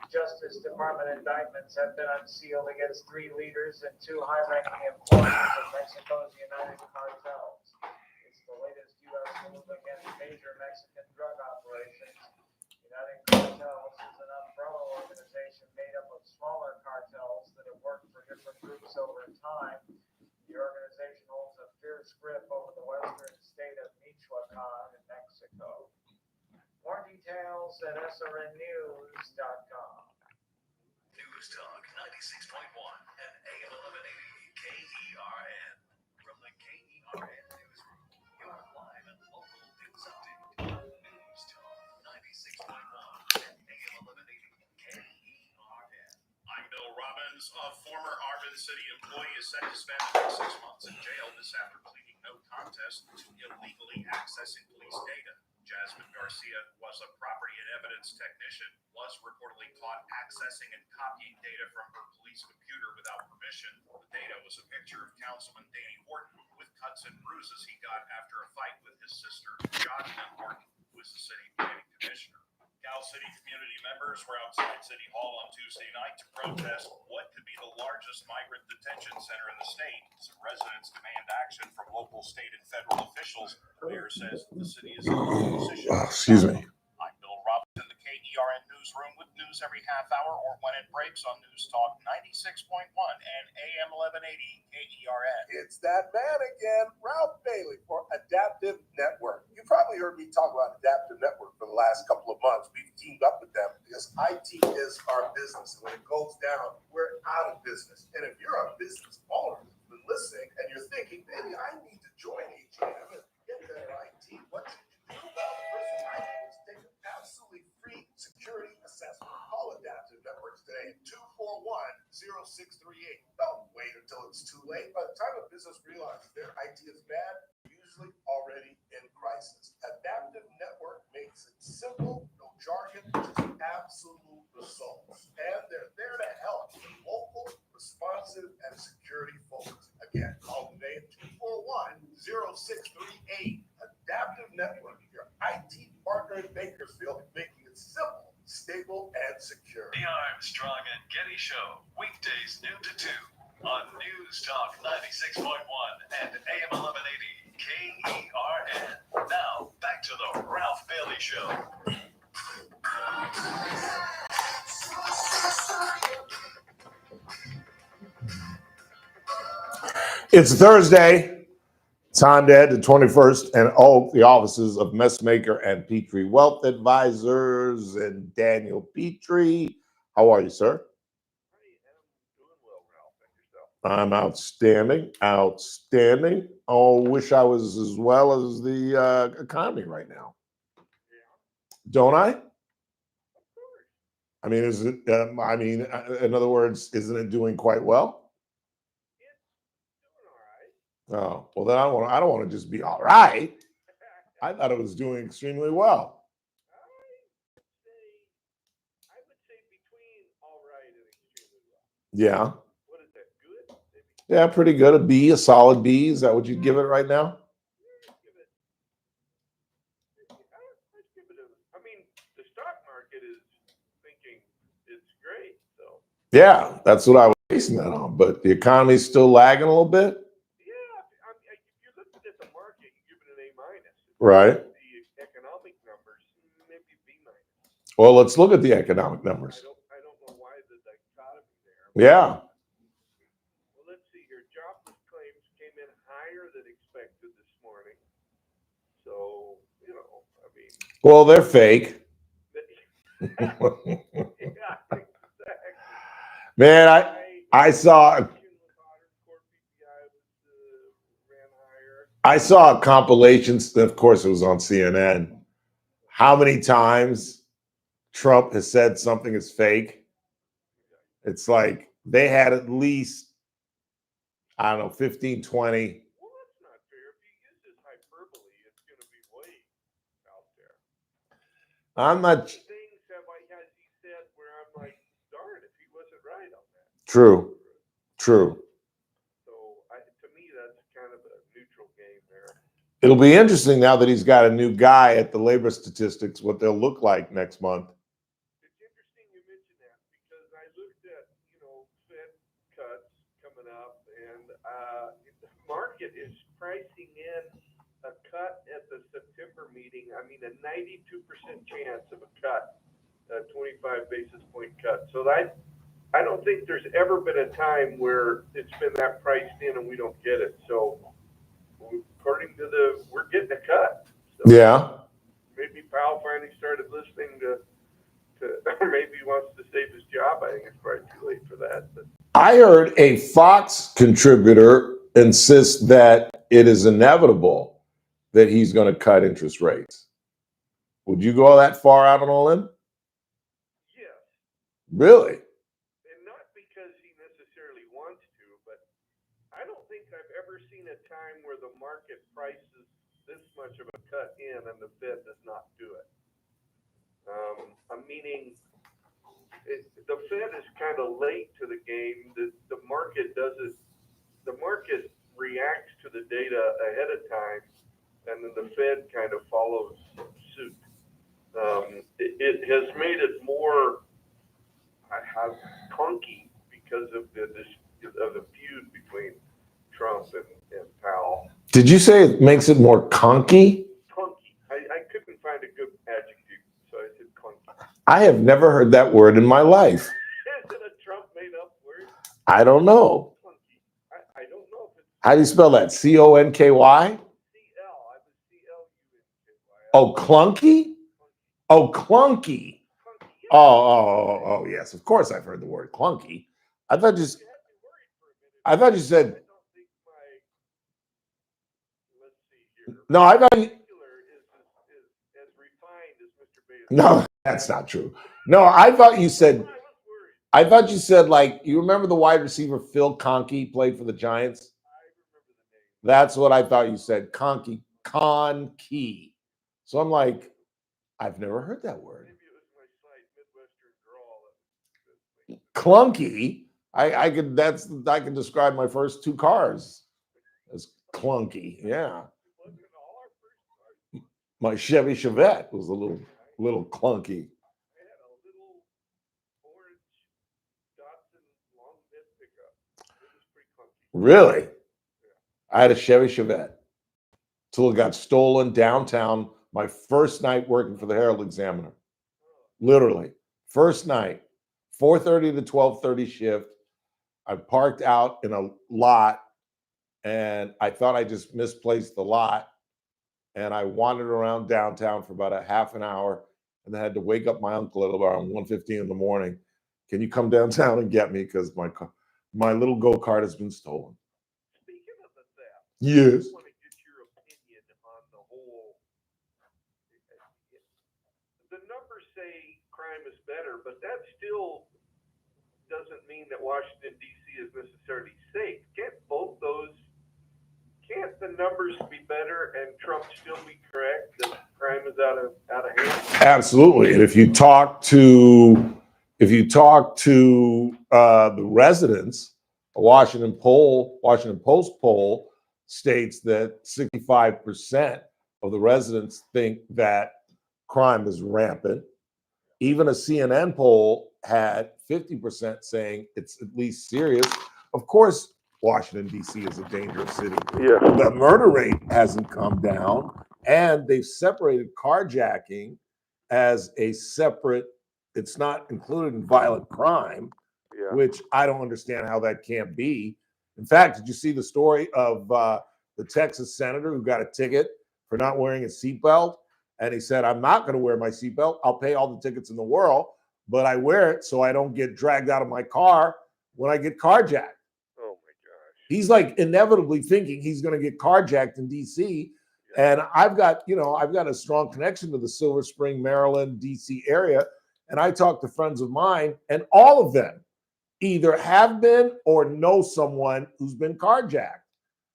[SPEAKER 4] Justice Department indictments have been unsealed against 3 leaders and 2 high-ranking employees of Mexico's United Cartels. It's the latest U.S. move against major Mexican drug operations. United Cartels is an umbrella organization made up of smaller cartels that have worked for different groups over time. The organization holds a fierce grip over the western state of Michoacan in Mexico. More details at srnnews.com.
[SPEAKER 2] News Talk 96.1 and AM 1180 KERN. From the KERN Newsroom, your live and local news update. News Talk 96.1 and AM 1180 KERN.
[SPEAKER 7] I'm Bill Robbins. A former Arvin City employee is set to spend the next 6 months in jail this after pleading no contest to illegally accessing police data. Jasmine Garcia was a property and evidence technician, was reportedly caught accessing and copying data from her police computer without permission. The data was a picture of Councilman Danny Horton with cuts and bruises he got after a fight with his sister, Jocelyn Horton, who is the city planning commissioner. Cal City community members were outside City Hall on Tuesday night to protest what could be the largest migrant detention center in the state. Some residents demand action from local, state, and federal officials. The mayor says the city is in a position.
[SPEAKER 1] Excuse me.
[SPEAKER 7] I'm Bill Robinson, the
[SPEAKER 10] KERN Newsroom with news every half hour or when it breaks on News Talk 96.1 and AM 1180 KERN.
[SPEAKER 1] It's that man again, Ralph Bailey for Adaptive Network. You probably heard me talk about Adaptive Network for the last couple of months. We've teamed up with them because IT is our business. And when it goes down, we're out of business. And if you're a business owner who's been listening and you're thinking, maybe I need to join AGM and get better IT, what should you do? Well, the first thing I do is take an absolutely free security assessment. Call Adaptive Networks today at 241-0638. Don't wait until it's too late. By the time a business realizes their IT is bad, usually already in crisis. Adaptive Network makes it simple, no jargon, just absolute results. And they're there to help. Local, responsive, and security focused. Again, call today at 241-0638. Adaptive Network, your IT partner in Bakersfield, making it simple, stable, and secure.
[SPEAKER 2] The Armstrong and Getty Show, weekdays noon to 2 on News Talk 96.1 and AM 1180 KERN. Now, back to the Ralph Bailey Show.
[SPEAKER 1] It's Thursday. Time to head to 21st and Oak, the offices of Messmaker and Petrie Wealth Advisors, and Daniel Petrie. How are you, sir? I'm outstanding. Outstanding. Oh, wish I was as well as the economy right now. Don't I? I mean, is it? In other words, isn't it doing quite well? Oh, well, then I don't want to just be all right. I thought it was doing extremely well.
[SPEAKER 13] I would say between all right and extremely well.
[SPEAKER 1] Yeah.
[SPEAKER 13] What is that, good?
[SPEAKER 1] Yeah, pretty good. A B, a solid B. Is that what you'd give it right now?
[SPEAKER 13] I'd give it I mean, the stock market is thinking it's great, so.
[SPEAKER 1] Yeah, that's what I was basing that on. But the economy's still lagging a little bit. Right.
[SPEAKER 13] The economic numbers, maybe B minus.
[SPEAKER 1] Well, let's look at the economic numbers.
[SPEAKER 13] I don't know why the dichotomy there.
[SPEAKER 1] Yeah.
[SPEAKER 13] Well, let's see here. Jobless claims came in higher than expected this morning. So, you know, I mean.
[SPEAKER 1] Well, they're fake.
[SPEAKER 13] Yeah, exactly.
[SPEAKER 1] Man, I saw a compilation, of course it was on CNN, how many times Trump has said something is fake. It's like they had at least, I don't know, 15, 20.
[SPEAKER 13] Well, that's not fair. If you use this hyperbole, it's going to be way out there.
[SPEAKER 1] I'm not.
[SPEAKER 13] Things has he said where I'm like, darn, if he wasn't right on that.
[SPEAKER 1] True. It'll be interesting now that he's got a new guy at the labor statistics, what they'll look like next month.
[SPEAKER 13] It's interesting you mention that because I looked at, Fed cuts coming up, and the market is pricing in a cut at the September meeting. I mean, a 92% chance of a cut, a 25 basis point cut. So I don't think there's ever been a time where it's been that priced in and we don't get it. So according to we're getting a cut. So
[SPEAKER 1] yeah.
[SPEAKER 13] Maybe Powell finally started listening to or maybe he wants to save his job. I think it's probably too late for that. But
[SPEAKER 1] I heard a Fox contributor insist that it is inevitable that he's going to cut interest rates. Would you go that far out on a limb?
[SPEAKER 13] Yes.
[SPEAKER 1] Really?
[SPEAKER 13] And not because he necessarily wants to, but I don't think I've ever seen a time where the market prices this much of a cut in and the Fed does not do it. I'm meaning the Fed is kind of late to the game. The market doesn't. The market reacts to the data ahead of time, and then the Fed kind of follows suit. It has made it more clunky because of the feud between Trump and Powell.
[SPEAKER 1] Did you say it makes it more conky?
[SPEAKER 13] Clunky. I couldn't find a good adjective, so I said clunky.
[SPEAKER 1] I have never heard that word in my life.
[SPEAKER 13] Is it a Trump made up word?
[SPEAKER 1] I don't know.
[SPEAKER 13] I don't know if it's
[SPEAKER 1] How do you spell that? C-O-N-K-Y? Oh, clunky? Oh, clunky. Oh, yes. Of course I've heard the word clunky. I thought you said. No, I thought you. No, that's not true. No, I thought you said. Like, you remember the wide receiver Phil Conkey played for the Giants? That's what I thought you said. Conkey. Con-key. So I'm like, I've never heard that word. Clunky. I can describe my first two cars as clunky. Yeah. My Chevy Chevette was a little clunky. Really? I had a Chevy Chevette till it got stolen downtown my first night working for the Herald Examiner. Literally. First night, 4:30 to 12:30 shift. I parked out in a lot and I thought I just misplaced the lot. And I wandered around downtown for about a half an hour and I had to wake up my uncle at around 1:15 in the morning. Can you come downtown and get me? Because my little go-kart has been stolen.
[SPEAKER 13] Speaking of the theft,
[SPEAKER 1] Yes.
[SPEAKER 13] I want to get your opinion on the whole. The numbers say crime is better, but that still doesn't mean that Washington, D.C. is necessarily safe. Can't the numbers be better and Trump still be correct that crime is out of hand?
[SPEAKER 1] Absolutely. And if you talk to the residents, a Washington Post poll states that 65% of the residents think that crime is rampant. Even a CNN poll had 50% saying it's at least serious. Of course, Washington, D.C. is a dangerous city.
[SPEAKER 13] Yeah.
[SPEAKER 1] The murder rate hasn't come down, and they've separated carjacking as a separate, it's not included in violent crime, which I don't understand how that can't be. In fact, did you see the story of the Texas senator who got a ticket for not wearing a seatbelt? And he said, I'm not going to wear my seatbelt. I'll pay all the tickets in the world, but I wear it so I don't get dragged out of my car when I get carjacked.
[SPEAKER 13] Oh my gosh.
[SPEAKER 1] He's like inevitably thinking he's going to get carjacked in DC. And I've got a strong connection to the Silver Spring, Maryland, DC area. And I talk to friends of mine, and all of them either have been or know someone who's been carjacked.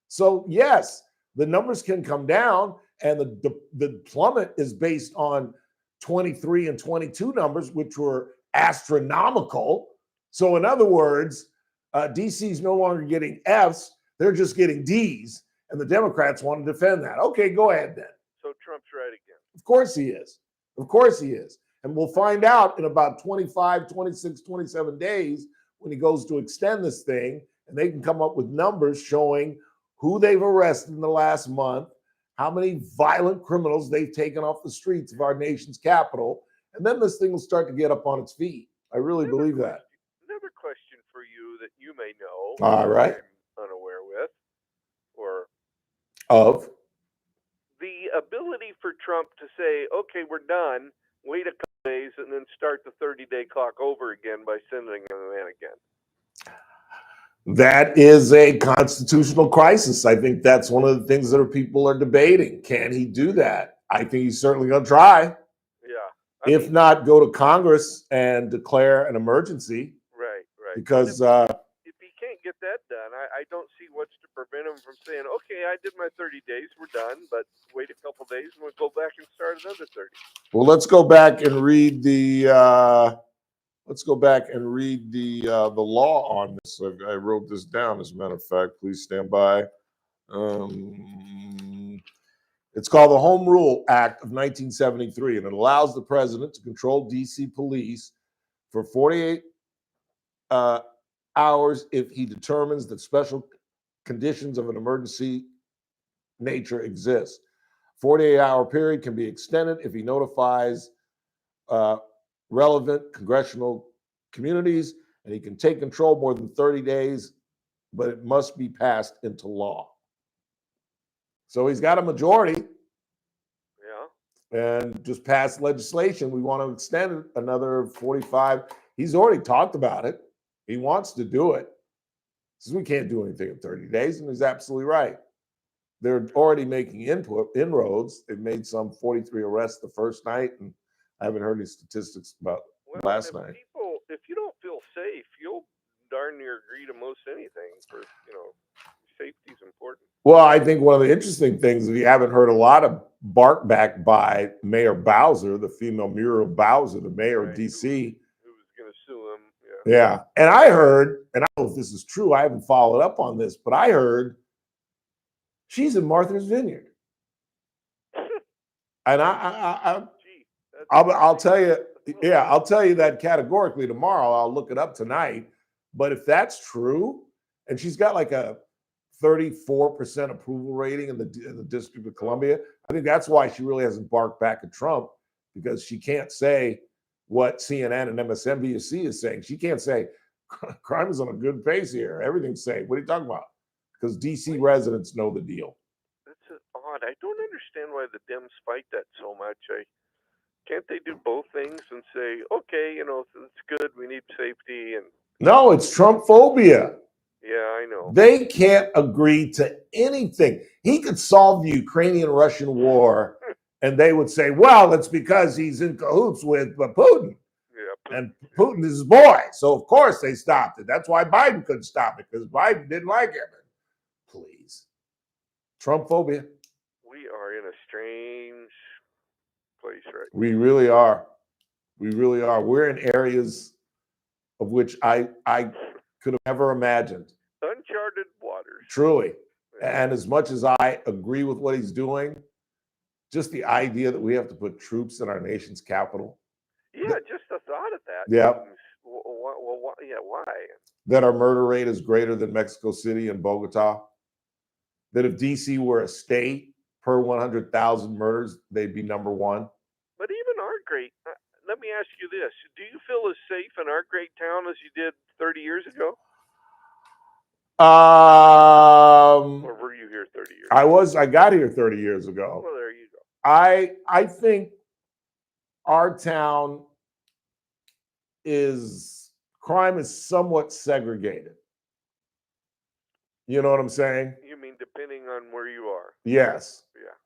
[SPEAKER 1] So yes, the numbers can come down, and the plummet is based on 23 and 22 numbers, which were astronomical. So in other words, DC is no longer getting Fs, they're just getting Ds, and the Democrats want to defend that. Okay, go ahead then.
[SPEAKER 13] So Trump's right again.
[SPEAKER 1] Of course he is. Of course he is. And we'll find out in about 25, 26, 27 days when he goes to extend this thing, and they can come up with numbers showing who they've arrested in the last month, how many violent criminals they've taken off the streets of our nation's capital, and then this thing will start to get up on its feet. I really believe that.
[SPEAKER 13] Another question for you that you may know.
[SPEAKER 1] All right.
[SPEAKER 13] I'm unaware with, or
[SPEAKER 1] of
[SPEAKER 13] the ability for Trump to say, okay, we're done, wait a couple days, and then start the 30-day clock over again by sending them in again.
[SPEAKER 1] That is a constitutional crisis. I think that's one of the things that people are debating. Can he do that? I think he's certainly going to try.
[SPEAKER 13] Yeah.
[SPEAKER 1] If not, go to Congress and declare an emergency.
[SPEAKER 13] Right.
[SPEAKER 1] Because
[SPEAKER 13] if he can't get that done, I don't see what's to prevent him from saying, okay, I did my 30 days, we're done, but wait a couple days and we'll go back and start another 30.
[SPEAKER 1] Well, let's go back and read the law on this. I wrote this down, as a matter of fact. Please stand by. It's called the Home Rule Act of 1973, and it allows the president to control DC police for 48 hours if he determines that special conditions of an emergency nature exist. 48-hour period can be extended if he notifies relevant congressional communities, and he can take control more than 30 days, but it must be passed into law. So he's got a majority.
[SPEAKER 13] Yeah.
[SPEAKER 1] And just passed legislation. We want to extend it another 45. He's already talked about it. He wants to do it. Says we can't do anything in 30 days, and he's absolutely right. They're already making inroads. They've made some 43 arrests the first night, and I haven't heard any statistics about last night.
[SPEAKER 13] People, if you don't feel safe, you'll darn near agree to most anything. For safety's important.
[SPEAKER 1] Well, I think one of the interesting things, if you haven't heard a lot of bark back by Mayor Bowser, the female Muriel Bowser, the mayor of D.C.
[SPEAKER 13] Who's going to sue him?
[SPEAKER 1] Yeah. And I heard, and I don't know if this is true, I haven't followed up on this, but I heard she's in Martha's Vineyard. And I'll tell you, I'll tell you that categorically tomorrow. I'll look it up tonight. But if that's true, and she's got like a 34% approval rating in the District of Columbia, I think that's why she really hasn't barked back at Trump, because she can't say what CNN and MSNBC is saying. She can't say crime is on a good pace here. Everything's safe. What are you talking about? Because DC residents know the deal.
[SPEAKER 13] That's odd. I don't understand why the Dems fight that so much. Can't they do both things and say, okay, it's good, we need safety, and
[SPEAKER 1] no, it's Trump phobia.
[SPEAKER 13] Yeah, I know.
[SPEAKER 1] They can't agree to anything. He could solve the Ukrainian-Russian war, and they would say, well, it's because he's in cahoots with Putin.
[SPEAKER 13] Yeah,
[SPEAKER 1] and Putin is his boy. So, of course, they stopped it. That's why Biden couldn't stop it, because Biden didn't like him. Please. Trump phobia.
[SPEAKER 13] We are in a strange place right now.
[SPEAKER 1] We really are. We really are. We're in areas of which I could have never imagined.
[SPEAKER 13] Uncharted waters.
[SPEAKER 1] Truly. And as much as I agree with what he's doing, just the idea that we have to put troops in our nation's capital.
[SPEAKER 13] Yeah, just the thought of that.
[SPEAKER 1] Yeah.
[SPEAKER 13] Well, yeah, why?
[SPEAKER 1] That our murder rate is greater than Mexico City and Bogota. That if DC were a state per 100,000 murders, they'd be number one.
[SPEAKER 13] But even our great, let me ask you this. Do you feel as safe in our great town as you did 30 years ago? Or were you here 30 years ago?
[SPEAKER 1] I got here 30 years ago.
[SPEAKER 13] Well, there you go.
[SPEAKER 1] I think our town crime is somewhat segregated. You know what I'm saying?
[SPEAKER 13] You mean depending on where you are?
[SPEAKER 1] Yes.
[SPEAKER 13] Yeah.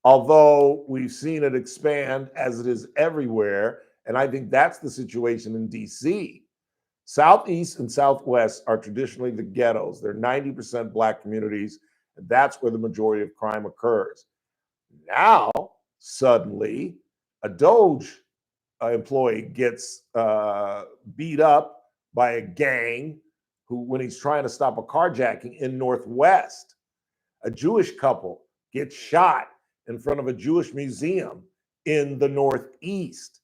[SPEAKER 1] Although we've seen it expand as it is everywhere. And I think that's the situation in DC. Southeast and Southwest are traditionally the ghettos. They're 90% Black communities, and that's where the majority of crime occurs. Now, suddenly, a Doge employee gets beat up by a gang when he's trying to stop a carjacking in Northwest. A Jewish couple gets shot in front of a Jewish museum in the Northeast.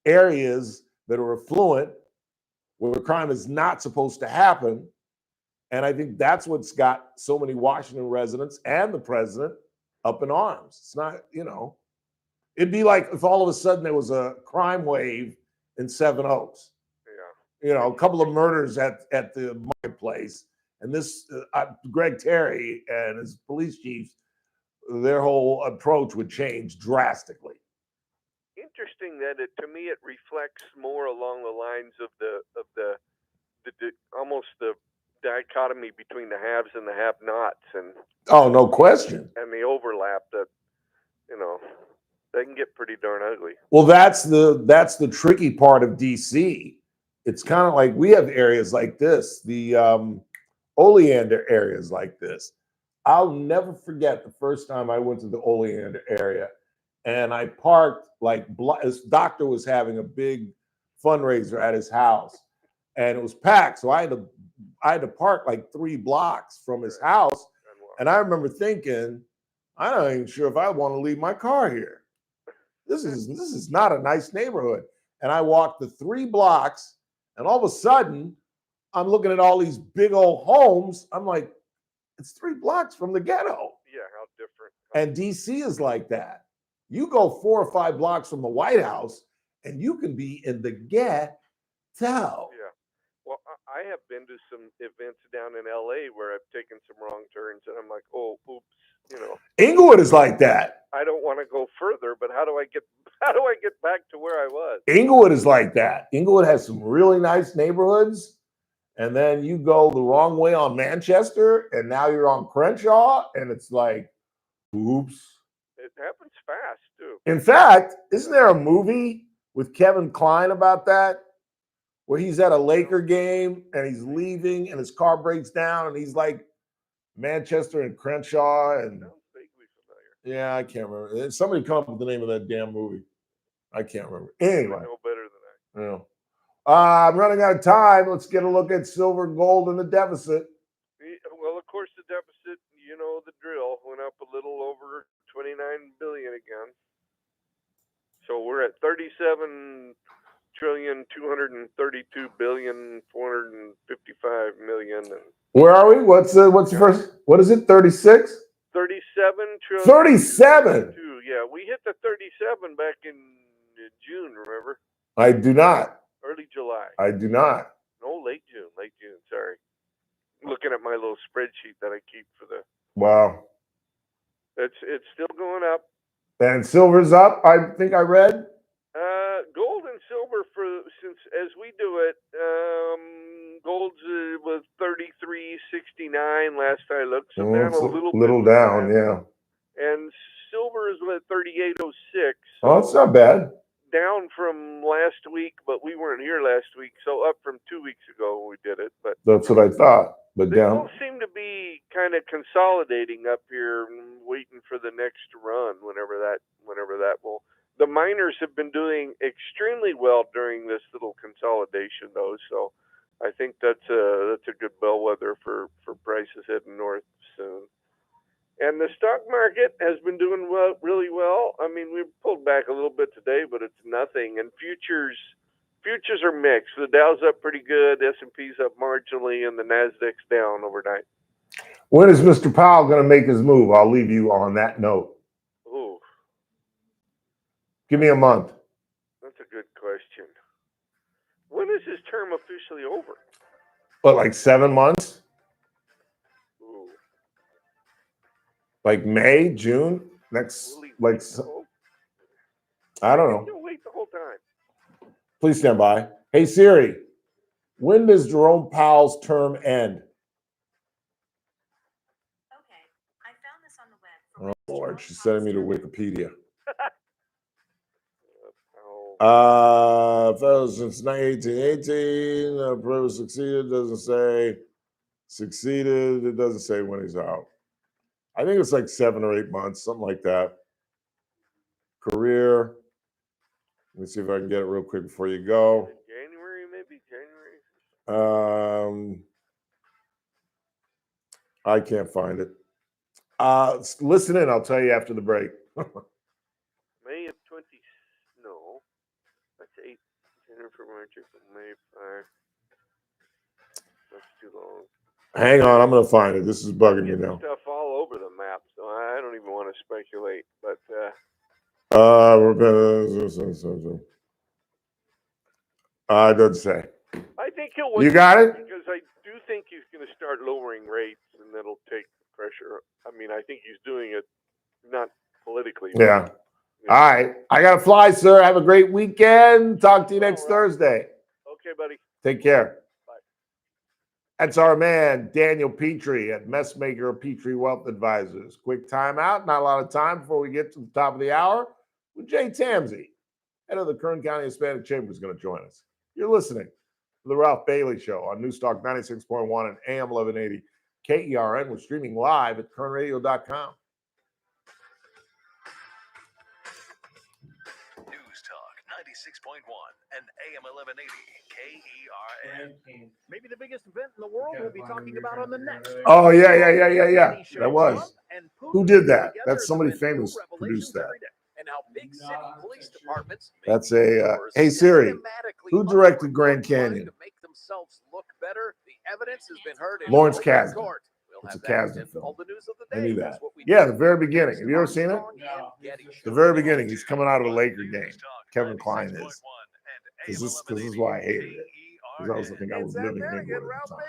[SPEAKER 1] Areas that are affluent, where crime is not supposed to happen. And I think that's what's got so many Washington residents and the president up in arms. It's not, it'd be like if all of a sudden there was a crime wave in Seven Oaks. Yeah. A couple of murders at the marketplace. And this, Greg Terry and his police chiefs, their whole approach would change drastically.
[SPEAKER 13] Interesting that to me it reflects more along the lines of the almost the dichotomy between the haves and the have-nots, and
[SPEAKER 1] no question,
[SPEAKER 13] and the overlap that they can get pretty darn ugly.
[SPEAKER 1] Well, that's the tricky part of DC. It's kind of like we have areas like this, the Oleander areas like this. I'll never forget the first time I went to the Oleander area. And I parked his doctor was having a big fundraiser at his house, and it was packed. So I had to park like 3 blocks from his house. And I remember thinking, I'm not even sure if I want to leave my car here. This is not a nice neighborhood. And I walked the 3 blocks, and all of a sudden, I'm looking at all these big old homes. I'm like, it's 3 blocks from the ghetto.
[SPEAKER 13] Yeah, how different.
[SPEAKER 1] And DC is like that. You go 4 or 5 blocks from the White House, and you can be in the ghetto.
[SPEAKER 13] Yeah. Well, I have been to some events down in LA where I've taken some wrong turns, and I'm like, oh, oops, you know.
[SPEAKER 1] Inglewood is like that.
[SPEAKER 13] I don't want to go further, but how do I get back to where I was?
[SPEAKER 1] Inglewood is like that. Inglewood has some really nice neighborhoods, and then you go the wrong way on Manchester, and now you're on Crenshaw, and it's like, oops.
[SPEAKER 13] It happens fast, too.
[SPEAKER 1] In fact, isn't there a movie with Kevin Kline about that? Where he's at a Laker game and he's leaving and his car breaks down and he's like Manchester and Crenshaw and yeah, I can't remember. Somebody come up with the name of that damn movie. I can't remember. Anyway,
[SPEAKER 13] I know better than
[SPEAKER 1] yeah. I'm running out of time. Let's get a look at silver, gold, and the deficit.
[SPEAKER 13] Well, of course, the deficit, you know the drill, went up a little over 29 billion again. So we're at 37,232,455,000,000.
[SPEAKER 1] Where are we? What's the first? What is it? 36?
[SPEAKER 13] 37 trillion.
[SPEAKER 1] 37.
[SPEAKER 13] Yeah, we hit the 37 back in June. Remember?
[SPEAKER 1] I do not.
[SPEAKER 13] Early July.
[SPEAKER 1] I do not.
[SPEAKER 13] No, late June. Late June. Sorry. Looking at my little spreadsheet that I keep for the.
[SPEAKER 1] Wow.
[SPEAKER 13] It's still going up.
[SPEAKER 1] And silver's up. I think I read.
[SPEAKER 13] Gold and silver since as we do it, gold's was 33.69 last I looked, so down a little bit
[SPEAKER 1] down, yeah.
[SPEAKER 13] And silver is at 38.06.
[SPEAKER 1] Oh, it's not bad.
[SPEAKER 13] Down from last week, but we weren't here last week, so up from 2 weeks ago when we did it. But
[SPEAKER 1] that's what I thought. But
[SPEAKER 13] they
[SPEAKER 1] down.
[SPEAKER 13] both seem to be kind of consolidating up here, waiting for the next run. Whenever that will. The miners have been doing extremely well during this little consolidation, though. So I think that's a good bellwether for prices heading north soon. And the stock market has been doing really well. I mean, we pulled back a little bit today, but it's nothing. And futures are mixed. The Dow's up pretty good, S&P's up marginally, and the Nasdaq's down overnight.
[SPEAKER 1] When is Mr. Powell going to make his move? I'll leave you on that note.
[SPEAKER 13] Ooh.
[SPEAKER 1] Give me a month.
[SPEAKER 13] That's a good question. When is his term officially over?
[SPEAKER 1] What, like 7 months?
[SPEAKER 13] Ooh.
[SPEAKER 1] Like May, June? Next, like, I don't know.
[SPEAKER 13] He'll wait the whole time.
[SPEAKER 1] Please stand by. Hey, Siri, when does Jerome Powell's term end?
[SPEAKER 14] Okay, I found this on the web.
[SPEAKER 1] Oh, Lord, she's sending me to Wikipedia. Since 1818, Peru succeeded. Doesn't say succeeded. It doesn't say when he's out. I think it's like 7 or 8 months, something like that. Career. Let me see if I can get it real quick before you go.
[SPEAKER 13] January, maybe January.
[SPEAKER 1] I can't find it. Listen in. I'll tell you after the break.
[SPEAKER 13] May of 20. No, that's 8. January, February, April, May, 5. That's too long.
[SPEAKER 1] Hang on, I'm gonna find it. This is bugging me now.
[SPEAKER 13] Stuff all over the map, so I don't even want to speculate. But
[SPEAKER 1] we're gonna. It doesn't say.
[SPEAKER 13] I think he'll wait.
[SPEAKER 1] You got it?
[SPEAKER 13] Because I do think he's going to start lowering rates, and that'll take the pressure. I mean, I think he's doing it not politically.
[SPEAKER 1] Yeah. All right. I gotta fly, sir. Have a great weekend. Talk to you next Thursday.
[SPEAKER 13] Okay, buddy.
[SPEAKER 1] Take care. That's our man, Daniel Petrie at Messmaker Petrie Wealth Advisors. Quick timeout. Not a lot of time before we get to the top of the hour with Jay Tamsey, head of the Kern County Hispanic Chamber, is going to join us. You're listening to the Ralph Bailey Show on Newstalk 96.1 and AM 1180 KERN. We're streaming live at kernradio.com.
[SPEAKER 2] News Talk 96.1 and AM 1180 KERN.
[SPEAKER 11] Maybe the biggest event in the world we'll be talking about on the next.
[SPEAKER 1] Oh, yeah. That was. Who did that? That's somebody famous produced that.
[SPEAKER 12] And how big city police departments
[SPEAKER 1] That's a, hey Siri, who directed Grand Canyon?
[SPEAKER 12] to make themselves look better. The evidence has been heard in
[SPEAKER 1] Lawrence
[SPEAKER 12] open
[SPEAKER 1] Kasdan.
[SPEAKER 12] court. We'll
[SPEAKER 1] It's a
[SPEAKER 12] have that
[SPEAKER 1] Kasdan
[SPEAKER 12] and
[SPEAKER 1] film.
[SPEAKER 12] all the news of the
[SPEAKER 1] I
[SPEAKER 12] day.
[SPEAKER 1] knew
[SPEAKER 12] That's
[SPEAKER 1] that.
[SPEAKER 12] what we
[SPEAKER 1] Yeah,
[SPEAKER 12] do.
[SPEAKER 1] the very beginning. Have you ever seen it?
[SPEAKER 5] No.
[SPEAKER 1] The very beginning. He's coming out of a Laker game. Kevin Kline is. This is why I hated it. Because I was thinking I was living in England at the time.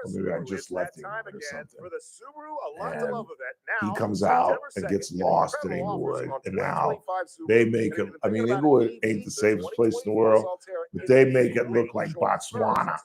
[SPEAKER 1] Or maybe I just left England or something.
[SPEAKER 19] For the Subaru A Lot to
[SPEAKER 1] And
[SPEAKER 19] Love event.
[SPEAKER 1] he
[SPEAKER 19] Now,
[SPEAKER 1] comes out
[SPEAKER 19] September
[SPEAKER 1] and
[SPEAKER 19] 2nd,
[SPEAKER 1] gets
[SPEAKER 19] get
[SPEAKER 1] lost in
[SPEAKER 19] incredible offers
[SPEAKER 1] Inglewood.
[SPEAKER 19] on
[SPEAKER 1] And now
[SPEAKER 19] 2025 Subaru.
[SPEAKER 1] they make him, I mean, Inglewood ain't the safest place in the world, but they make it look like Botswana.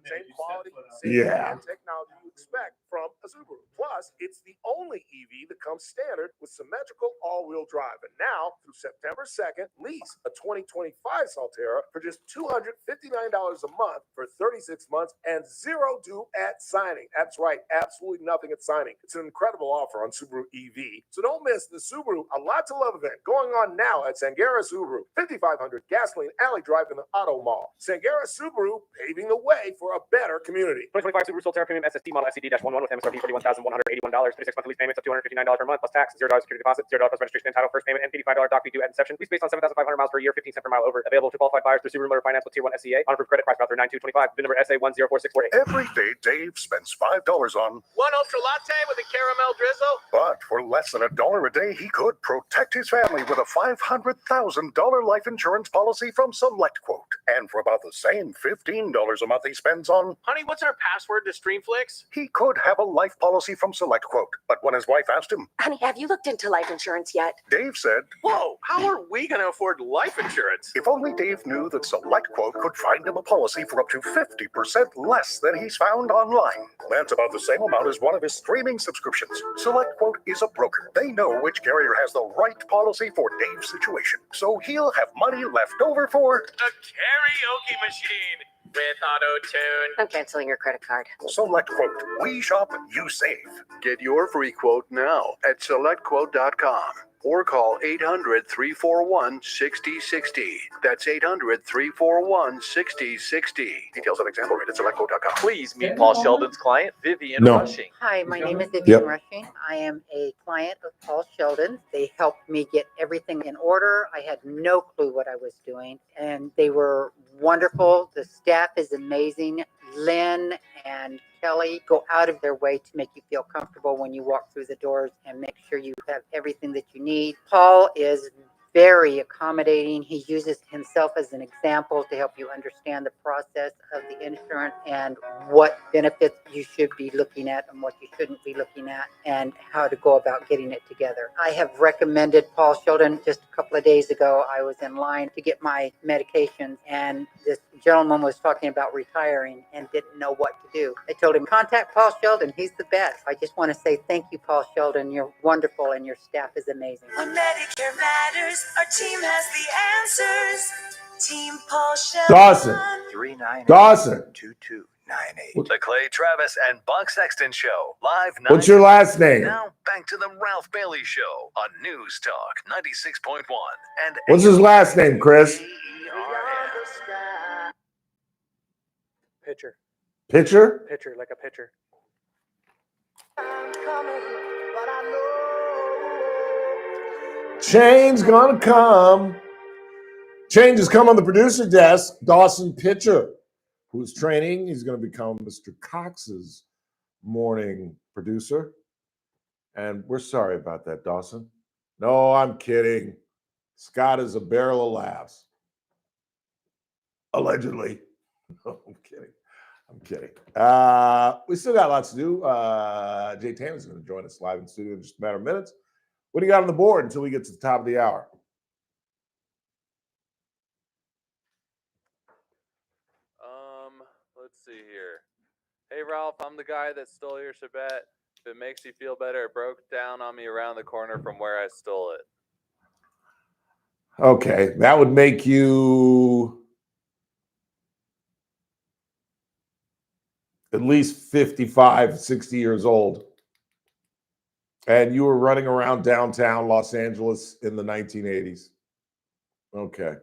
[SPEAKER 19] Same quality,
[SPEAKER 1] Yeah.
[SPEAKER 19] safety, and technology you expect from a Subaru. Plus, it's the only EV that comes standard with symmetrical all-wheel drive. And now, through September 2nd, lease a 2025 Solterra for just $259 a month for 36 months and zero due at signing. That's right, absolutely nothing at signing. It's an incredible offer on Subaru EV. So don't miss the Subaru A Lot to Love event going on now at Sangera Subaru, 5500 Gasoline Alley Drive in the Auto Mall. Sangera Subaru, paving the way for a better community.
[SPEAKER 22] 2025 Subaru Solterra Premium SST Model SCD-11 with MSRP $31,181, 36 monthly lease payments of $259 per month plus tax, $0 security deposit, $0 plus registration and title, first payment, and $55 doc fee due at inception. Lease based on 7,500 miles per year, 15 cents per mile over. Available to qualified buyers through Subaru Motor Finance with Tier 1 SCA. On approved credit, price about 9225. VIN number SA104648.
[SPEAKER 7] Every day, Dave spends $5 on,
[SPEAKER 12] One ultra latte with a caramel drizzle.
[SPEAKER 7] but for less than $1 a day, he could protect his family with a $500,000 life insurance policy from SelectQuote. And for about the same $15 a month he spends on,
[SPEAKER 12] Honey, what's our password to Streamflix?
[SPEAKER 7] he could have a life policy from SelectQuote. But when his wife asked him,
[SPEAKER 14] Honey, have you looked into life insurance yet?
[SPEAKER 7] Dave said,
[SPEAKER 12] Whoa, how are we going to afford life insurance?
[SPEAKER 7] if only Dave knew that SelectQuote could find him a policy for up to 50% less than he's found online. That's about the same amount as one of his streaming subscriptions. SelectQuote is a broker. They know which carrier has the right policy for Dave's situation. So he'll have money left over for
[SPEAKER 12] A karaoke machine with auto-tune.
[SPEAKER 14] I'm canceling your credit card.
[SPEAKER 7] SelectQuote. We shop, you save.
[SPEAKER 15] Get your free quote now at selectquote.com or call 800-341-6060. That's 800-341-6060. Details on example rate at selectquote.com.
[SPEAKER 12] Please meet Paul Sheldon's client, Vivian
[SPEAKER 1] No.
[SPEAKER 12] Rushing.
[SPEAKER 17] Hi, my name is Vivian
[SPEAKER 1] Yep.
[SPEAKER 17] Rushing. I am a client of Paul Sheldon. They helped me get everything in order. I had no clue what I was doing, and they were wonderful. The staff is amazing. Lynn and Kelly go out of their way to make you feel comfortable when you walk through the doors and make sure you have everything that you need. Paul is very accommodating. He uses himself as an example to help you understand the process of the insurance and what benefits you should be looking at and what you shouldn't be looking at and how to go about getting it together. I have recommended Paul Sheldon. Just a couple of days ago, I was in line to get my medication, and this gentleman was talking about retiring and didn't know what to do. I told him, contact Paul Sheldon. He's the best. I just want to say thank you, Paul Sheldon. You're wonderful and your staff is amazing.
[SPEAKER 23] When Medicare matters, our team has the answers. Team Paul Sheldon.
[SPEAKER 1] Dawson.
[SPEAKER 2] 2298. The Clay Travis and Buck Sexton Show. Live 9.
[SPEAKER 1] What's your last name?
[SPEAKER 2] Now back to the Ralph Bailey Show on News Talk 96.1 and
[SPEAKER 1] What's his last name, Chris?
[SPEAKER 22] Pitcher.
[SPEAKER 1] Pitcher?
[SPEAKER 22] Pitcher, like a pitcher.
[SPEAKER 1] Change gonna come. Change has come on the producer desk. Dawson Pitcher, who's training. He's going to become Mr. Cox's morning producer. And we're sorry about that, Dawson. No, I'm kidding. Scott is a barrel of laughs. Allegedly. No, I'm kidding. I'm kidding. We still got lots to do. Jay Tammy's going to join us live in studio in just a matter of minutes. What do you got on the board until we get to the top of the hour?
[SPEAKER 24] Let's see here. Hey, Ralph, I'm the guy that stole your Chevette. If it makes you feel better, it broke down on me around the corner from where I stole it.
[SPEAKER 1] Okay, that would make you at least 55, 60 years old. And you were running around downtown Los Angeles in the 1980s. Okay.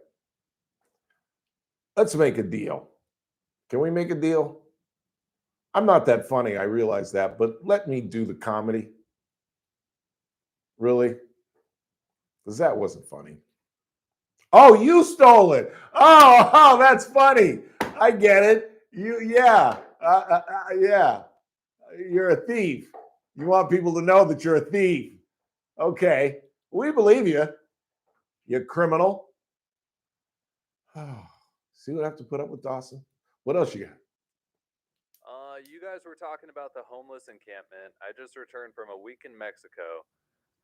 [SPEAKER 1] Let's make a deal. Can we make a deal? I'm not that funny, I realize that, but let me do the comedy. Really? Because that wasn't funny. Oh, you stole it. Oh, that's funny. I get it. Yeah. You're a thief. You want people to know that you're a thief. Okay, we believe you, you criminal. See what I have to put up with, Dawson? What else you got?
[SPEAKER 24] You guys were talking about the homeless encampment. I just returned from a week in Mexico.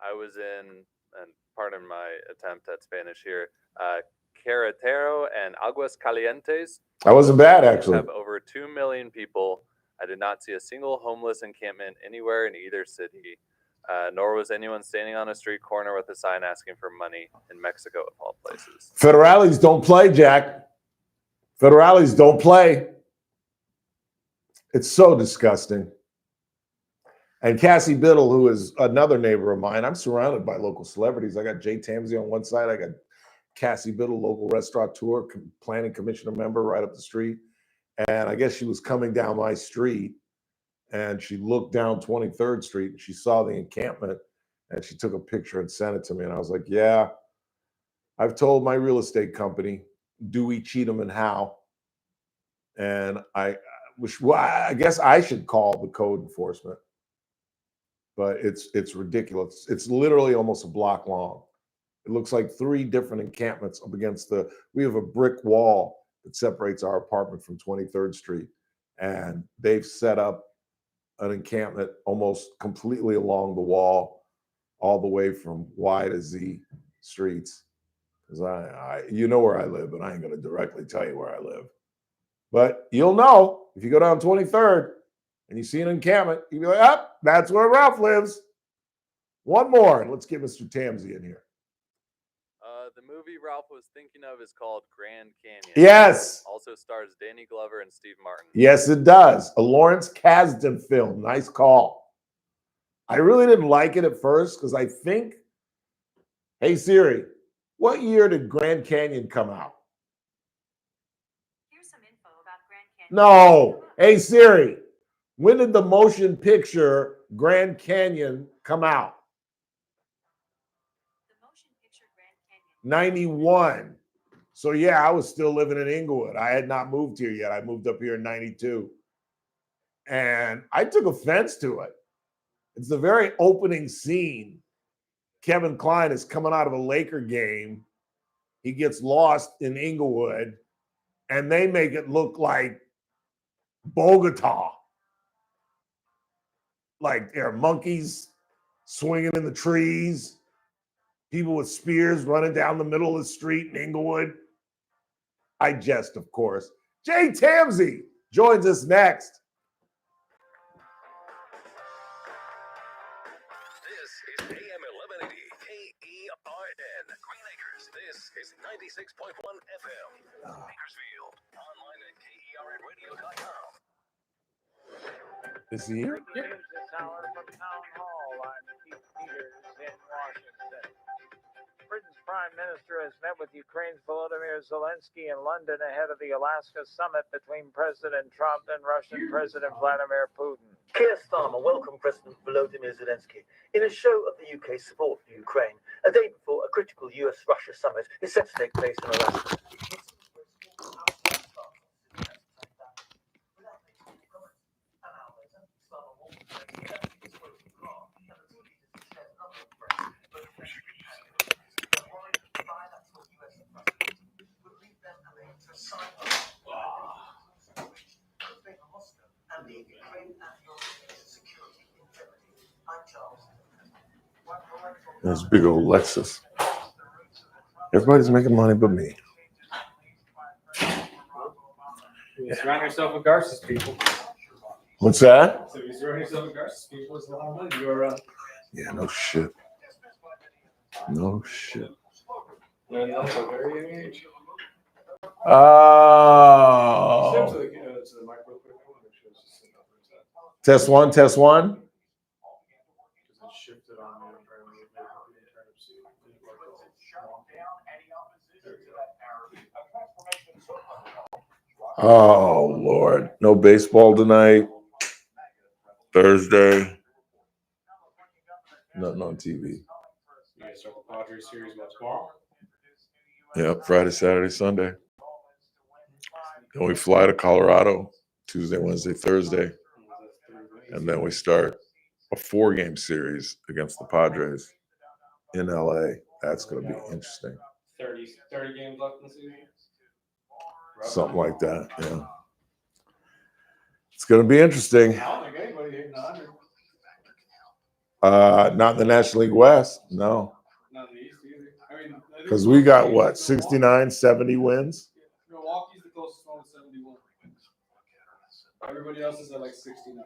[SPEAKER 24] I was in, and pardon my attempt at Spanish here, Querétaro and Aguas Calientes.
[SPEAKER 1] That wasn't bad, actually.
[SPEAKER 24] Have over 2 million people. I did not see a single homeless encampment anywhere in either city, nor was anyone standing on a street corner with a sign asking for money in Mexico, of all places.
[SPEAKER 1] Federales don't play, Jack. Federales don't play. It's so disgusting. And Cassie Biddle, who is another neighbor of mine, I'm surrounded by local celebrities. I got Jay Tamsey on one side. I got Cassie Biddle, local restaurateur, planning commissioner member right up the street. And I guess she was coming down my street and she looked down 23rd Street and she saw the encampment and she took a picture and sent it to me. And I was like, yeah, I've told my real estate company, Dewey, Cheatham, and Howe. And I guess I should call the code enforcement. But it's ridiculous. It's literally almost a block long. It looks like 3 different encampments up against we have a brick wall that separates our apartment from 23rd Street. And they've set up an encampment almost completely along the wall, all the way from Y to Z streets. Because you know where I live, but I ain't going to directly tell you where I live. But you'll know if you go down 23rd and you see an encampment, you'll be like, oh, that's where Ralph lives. One more. Let's get Mr. Tamsey in here.
[SPEAKER 24] The movie Ralph was thinking of is called Grand Canyon.
[SPEAKER 1] Yes.
[SPEAKER 24] Also stars Danny Glover and Steve Martin.
[SPEAKER 1] Yes, it does. A Lawrence Kasdan film. Nice call. I really didn't like it at first because I think, hey Siri, what year did Grand Canyon come out?
[SPEAKER 23] Here's some info about Grand Canyon.
[SPEAKER 1] No. Hey Siri, when did the motion picture Grand Canyon come out? 91. So yeah, I was still living in Inglewood. I had not moved here yet. I moved up here in 92. And I took offense to it. It's the very opening scene. Kevin Kline is coming out of a Laker game. He gets lost in Inglewood, and they make it look like Bogota. Like there are monkeys swinging in the trees. People with spears running down the middle of the street in Inglewood. I jest, of course. Jay Tamsey joins us next.
[SPEAKER 7] This is AM 1180 KERN, Green Acres. This is 96.1 FM, Bakersfield. Online at KERNradio.com.
[SPEAKER 1] Is he here?
[SPEAKER 4] News this hour from Town Hall. I'm Pete Peters in Washington. Britain's Prime Minister has met with Ukraine's Volodymyr Zelensky in London ahead of the Alaska summit between President Trump and Russian President Vladimir Putin.
[SPEAKER 8] Keir Starmer welcomed President Volodymyr Zelensky in a show of the UK's support for Ukraine, a day before a critical US-Russia summit is set to take place in Alaska.
[SPEAKER 1] There's big old Lexus. Everybody's making money but me.
[SPEAKER 5] You surround yourself with Garces people.
[SPEAKER 1] What's that?
[SPEAKER 5] So you surround yourself with Garces people, it's a lot of money. You're
[SPEAKER 1] Yeah, no shit. No shit.
[SPEAKER 5] and that's a very young age.
[SPEAKER 1] Oh.
[SPEAKER 5] Step to the mic real quick. I want to make sure it's just sitting up there.
[SPEAKER 1] Test one, test one.
[SPEAKER 5] Because it shifted on me. I'm trying to make it turn up. See if
[SPEAKER 1] Oh, Lord. No baseball tonight. Thursday. Nothing on TV.
[SPEAKER 5] You guys start the Padres series about tomorrow?
[SPEAKER 1] Yep, Friday, Saturday, Sunday. Then we fly to Colorado Tuesday, Wednesday, Thursday. And then we start a 4-game series against the Padres in LA. That's going to be interesting.
[SPEAKER 5] 30 games left in the season.
[SPEAKER 1] Something like that. Yeah. It's going to be interesting.
[SPEAKER 5] I don't think anybody hitting 100.
[SPEAKER 1] Not in the National League West. No.
[SPEAKER 5] Not in the East either. I mean,
[SPEAKER 1] Because we got what, 69, 70 wins?
[SPEAKER 5] Milwaukee's the closest one with 71. Everybody else is at like 69.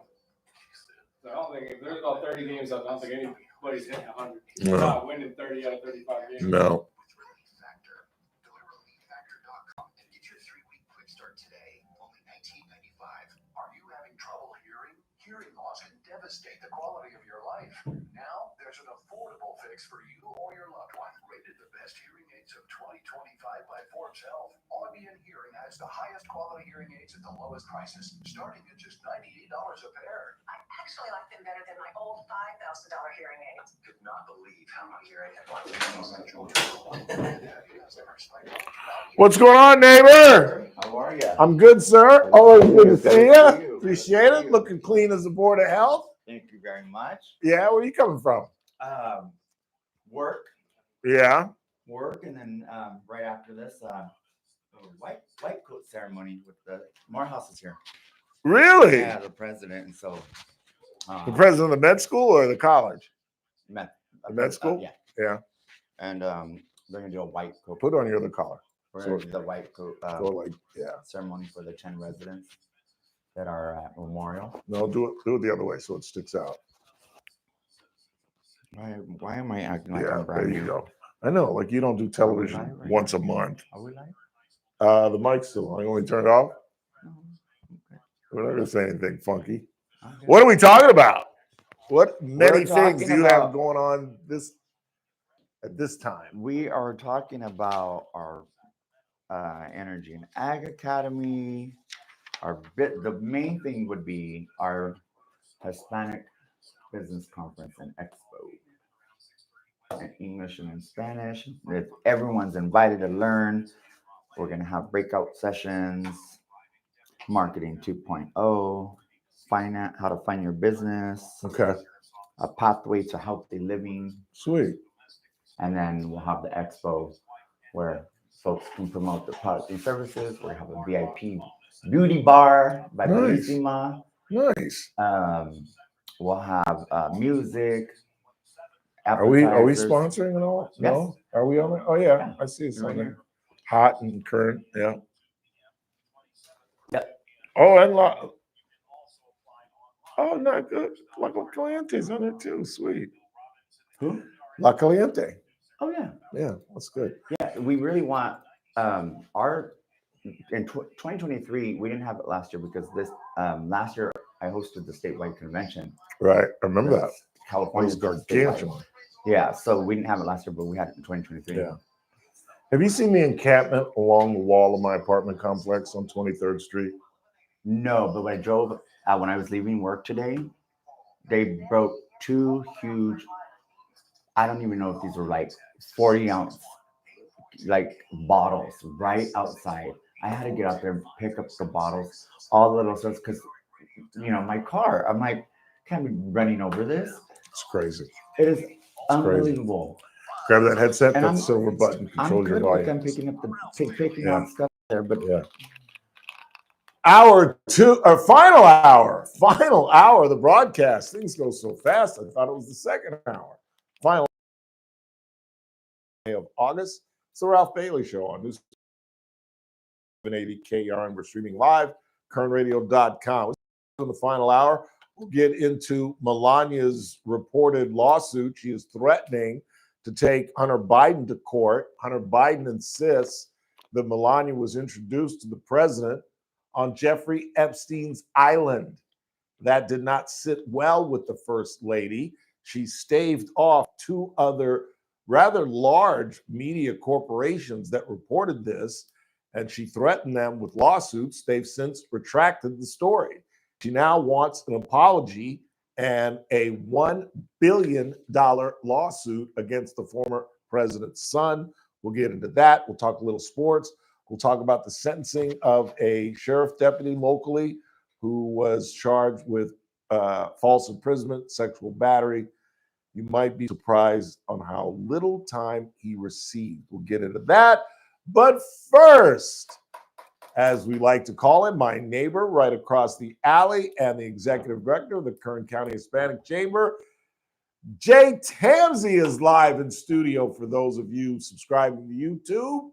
[SPEAKER 5] So I don't think if there's about 30 games up, I don't think anybody's hitting 100. You're
[SPEAKER 1] No.
[SPEAKER 5] not winning 30 out of 35 games.
[SPEAKER 1] No.
[SPEAKER 2] Hearing loss can devastate the quality of your life. Now, there's an affordable fix for you or your loved one. Rated the best hearing aids of 2025 by Forbes Health, Audion Hearing has the highest quality hearing aids at the lowest prices, starting at just $98 a pair.
[SPEAKER 23] I actually like them better than my old $5,000 hearing aids.
[SPEAKER 2] Could not believe how much hearing aids.
[SPEAKER 1] What's going on, neighbor?
[SPEAKER 16] How are you?
[SPEAKER 1] I'm good, sir. Always good to see you. Appreciate it. Looking clean as the Board of Health.
[SPEAKER 16] Thank you very much.
[SPEAKER 1] Yeah, where are you coming from?
[SPEAKER 16] Work, and then right after this, a white coat ceremony with the Morehouse is here.
[SPEAKER 1] Really?
[SPEAKER 16] Yeah, the president, and so
[SPEAKER 1] The president of the med school or the college?
[SPEAKER 16] the
[SPEAKER 1] med school?
[SPEAKER 16] yeah,
[SPEAKER 1] Yeah.
[SPEAKER 16] and they're gonna do a white coat.
[SPEAKER 1] Put on your other collar.
[SPEAKER 16] We're
[SPEAKER 1] So-
[SPEAKER 16] gonna do the white coat
[SPEAKER 1] Go like, yeah.
[SPEAKER 16] ceremony for the 10 residents that are at Memorial.
[SPEAKER 1] No, do it the other way so it sticks out.
[SPEAKER 16] Why am I acting like
[SPEAKER 1] Yeah,
[SPEAKER 16] I'm
[SPEAKER 1] there
[SPEAKER 16] brand
[SPEAKER 1] you
[SPEAKER 16] new?
[SPEAKER 1] go. I know, like you don't do television
[SPEAKER 16] live right
[SPEAKER 1] once a month.
[SPEAKER 16] Are we live?
[SPEAKER 1] The mic's still on. You want me to turn it off? We're not gonna say anything funky. What are we talking about? What many
[SPEAKER 16] We're
[SPEAKER 1] things
[SPEAKER 16] talking
[SPEAKER 1] do you have
[SPEAKER 16] about-
[SPEAKER 1] going on at this time?
[SPEAKER 16] We are talking about our Energy and Ag Academy. The main thing would be our Hispanic Business Conference and Expo. In English and in Spanish. Everyone's invited to learn. We're going to have breakout sessions, marketing 2.0, how to find your business.
[SPEAKER 1] Okay.
[SPEAKER 16] A pathway to healthy living.
[SPEAKER 1] Sweet.
[SPEAKER 16] And then we'll have the expo where folks can promote their products and services. We'll have a VIP beauty bar by
[SPEAKER 1] Nice.
[SPEAKER 16] Bellissima.
[SPEAKER 1] Nice.
[SPEAKER 16] We'll have music.
[SPEAKER 1] Are we
[SPEAKER 16] appetizers.
[SPEAKER 1] sponsoring it all?
[SPEAKER 16] Yes.
[SPEAKER 1] No? Are we on it? Oh yeah, I see it's
[SPEAKER 16] You're
[SPEAKER 1] on
[SPEAKER 16] right
[SPEAKER 1] there. Hot and current, yeah.
[SPEAKER 16] Yep.
[SPEAKER 1] Oh, and not good. La Caliente's on it too. Sweet.
[SPEAKER 16] Who?
[SPEAKER 1] La Caliente.
[SPEAKER 16] Oh yeah.
[SPEAKER 1] Yeah, that's good.
[SPEAKER 16] Yeah, we really want in 2023, we didn't have it last year because last year I hosted the statewide convention.
[SPEAKER 1] Right. I remember that.
[SPEAKER 16] California
[SPEAKER 1] It was gargantuan.
[SPEAKER 16] Yeah, so we didn't have it last year, but we had it in 2023.
[SPEAKER 1] Yeah. Have you seen the encampment along the wall of my apartment complex on 23rd Street?
[SPEAKER 16] No, but when I drove, when I was leaving work today, they broke 2 huge, I don't even know if these were like 40-ounce, like bottles right outside. I had to get out there and pick up the bottles, all the little stuff, because, my car, I'm like, can't be running over this.
[SPEAKER 1] It's crazy.
[SPEAKER 16] It is
[SPEAKER 1] crazy.
[SPEAKER 16] unbelievable.
[SPEAKER 1] Grab that headset,
[SPEAKER 16] And
[SPEAKER 1] that
[SPEAKER 16] I'm-
[SPEAKER 1] silver button,
[SPEAKER 16] I'm
[SPEAKER 1] control your
[SPEAKER 16] good with
[SPEAKER 1] volume.
[SPEAKER 16] them picking up picking
[SPEAKER 1] Yeah.
[SPEAKER 16] out stuff there, but
[SPEAKER 1] Yeah. Final hour of the broadcast. Things go so fast. I thought it was the second hour. Final of August. It's the Ralph Bailey Show on News 780 KR, and we're streaming live, kernradio.com. In the final hour, we'll get into Melania's reported lawsuit. She is threatening to take Hunter Biden to court. Hunter Biden insists that Melania was introduced to the president on Jeffrey Epstein's island. That did not sit well with the First Lady. She staved off 2 other rather large media corporations that reported this, and she threatened them with lawsuits. They've since retracted the story. She now wants an apology and a $1 billion lawsuit against the former president's son. We'll get into that. We'll talk a little sports. We'll talk about the sentencing of a sheriff deputy locally who was charged with false imprisonment, sexual battery. You might be surprised on how little time he received. We'll get into that. But first, as we like to call him, my neighbor right across the alley and the executive director of the Kern County Hispanic Chamber, Jay Tamsey, is live in studio for those of you subscribing to YouTube.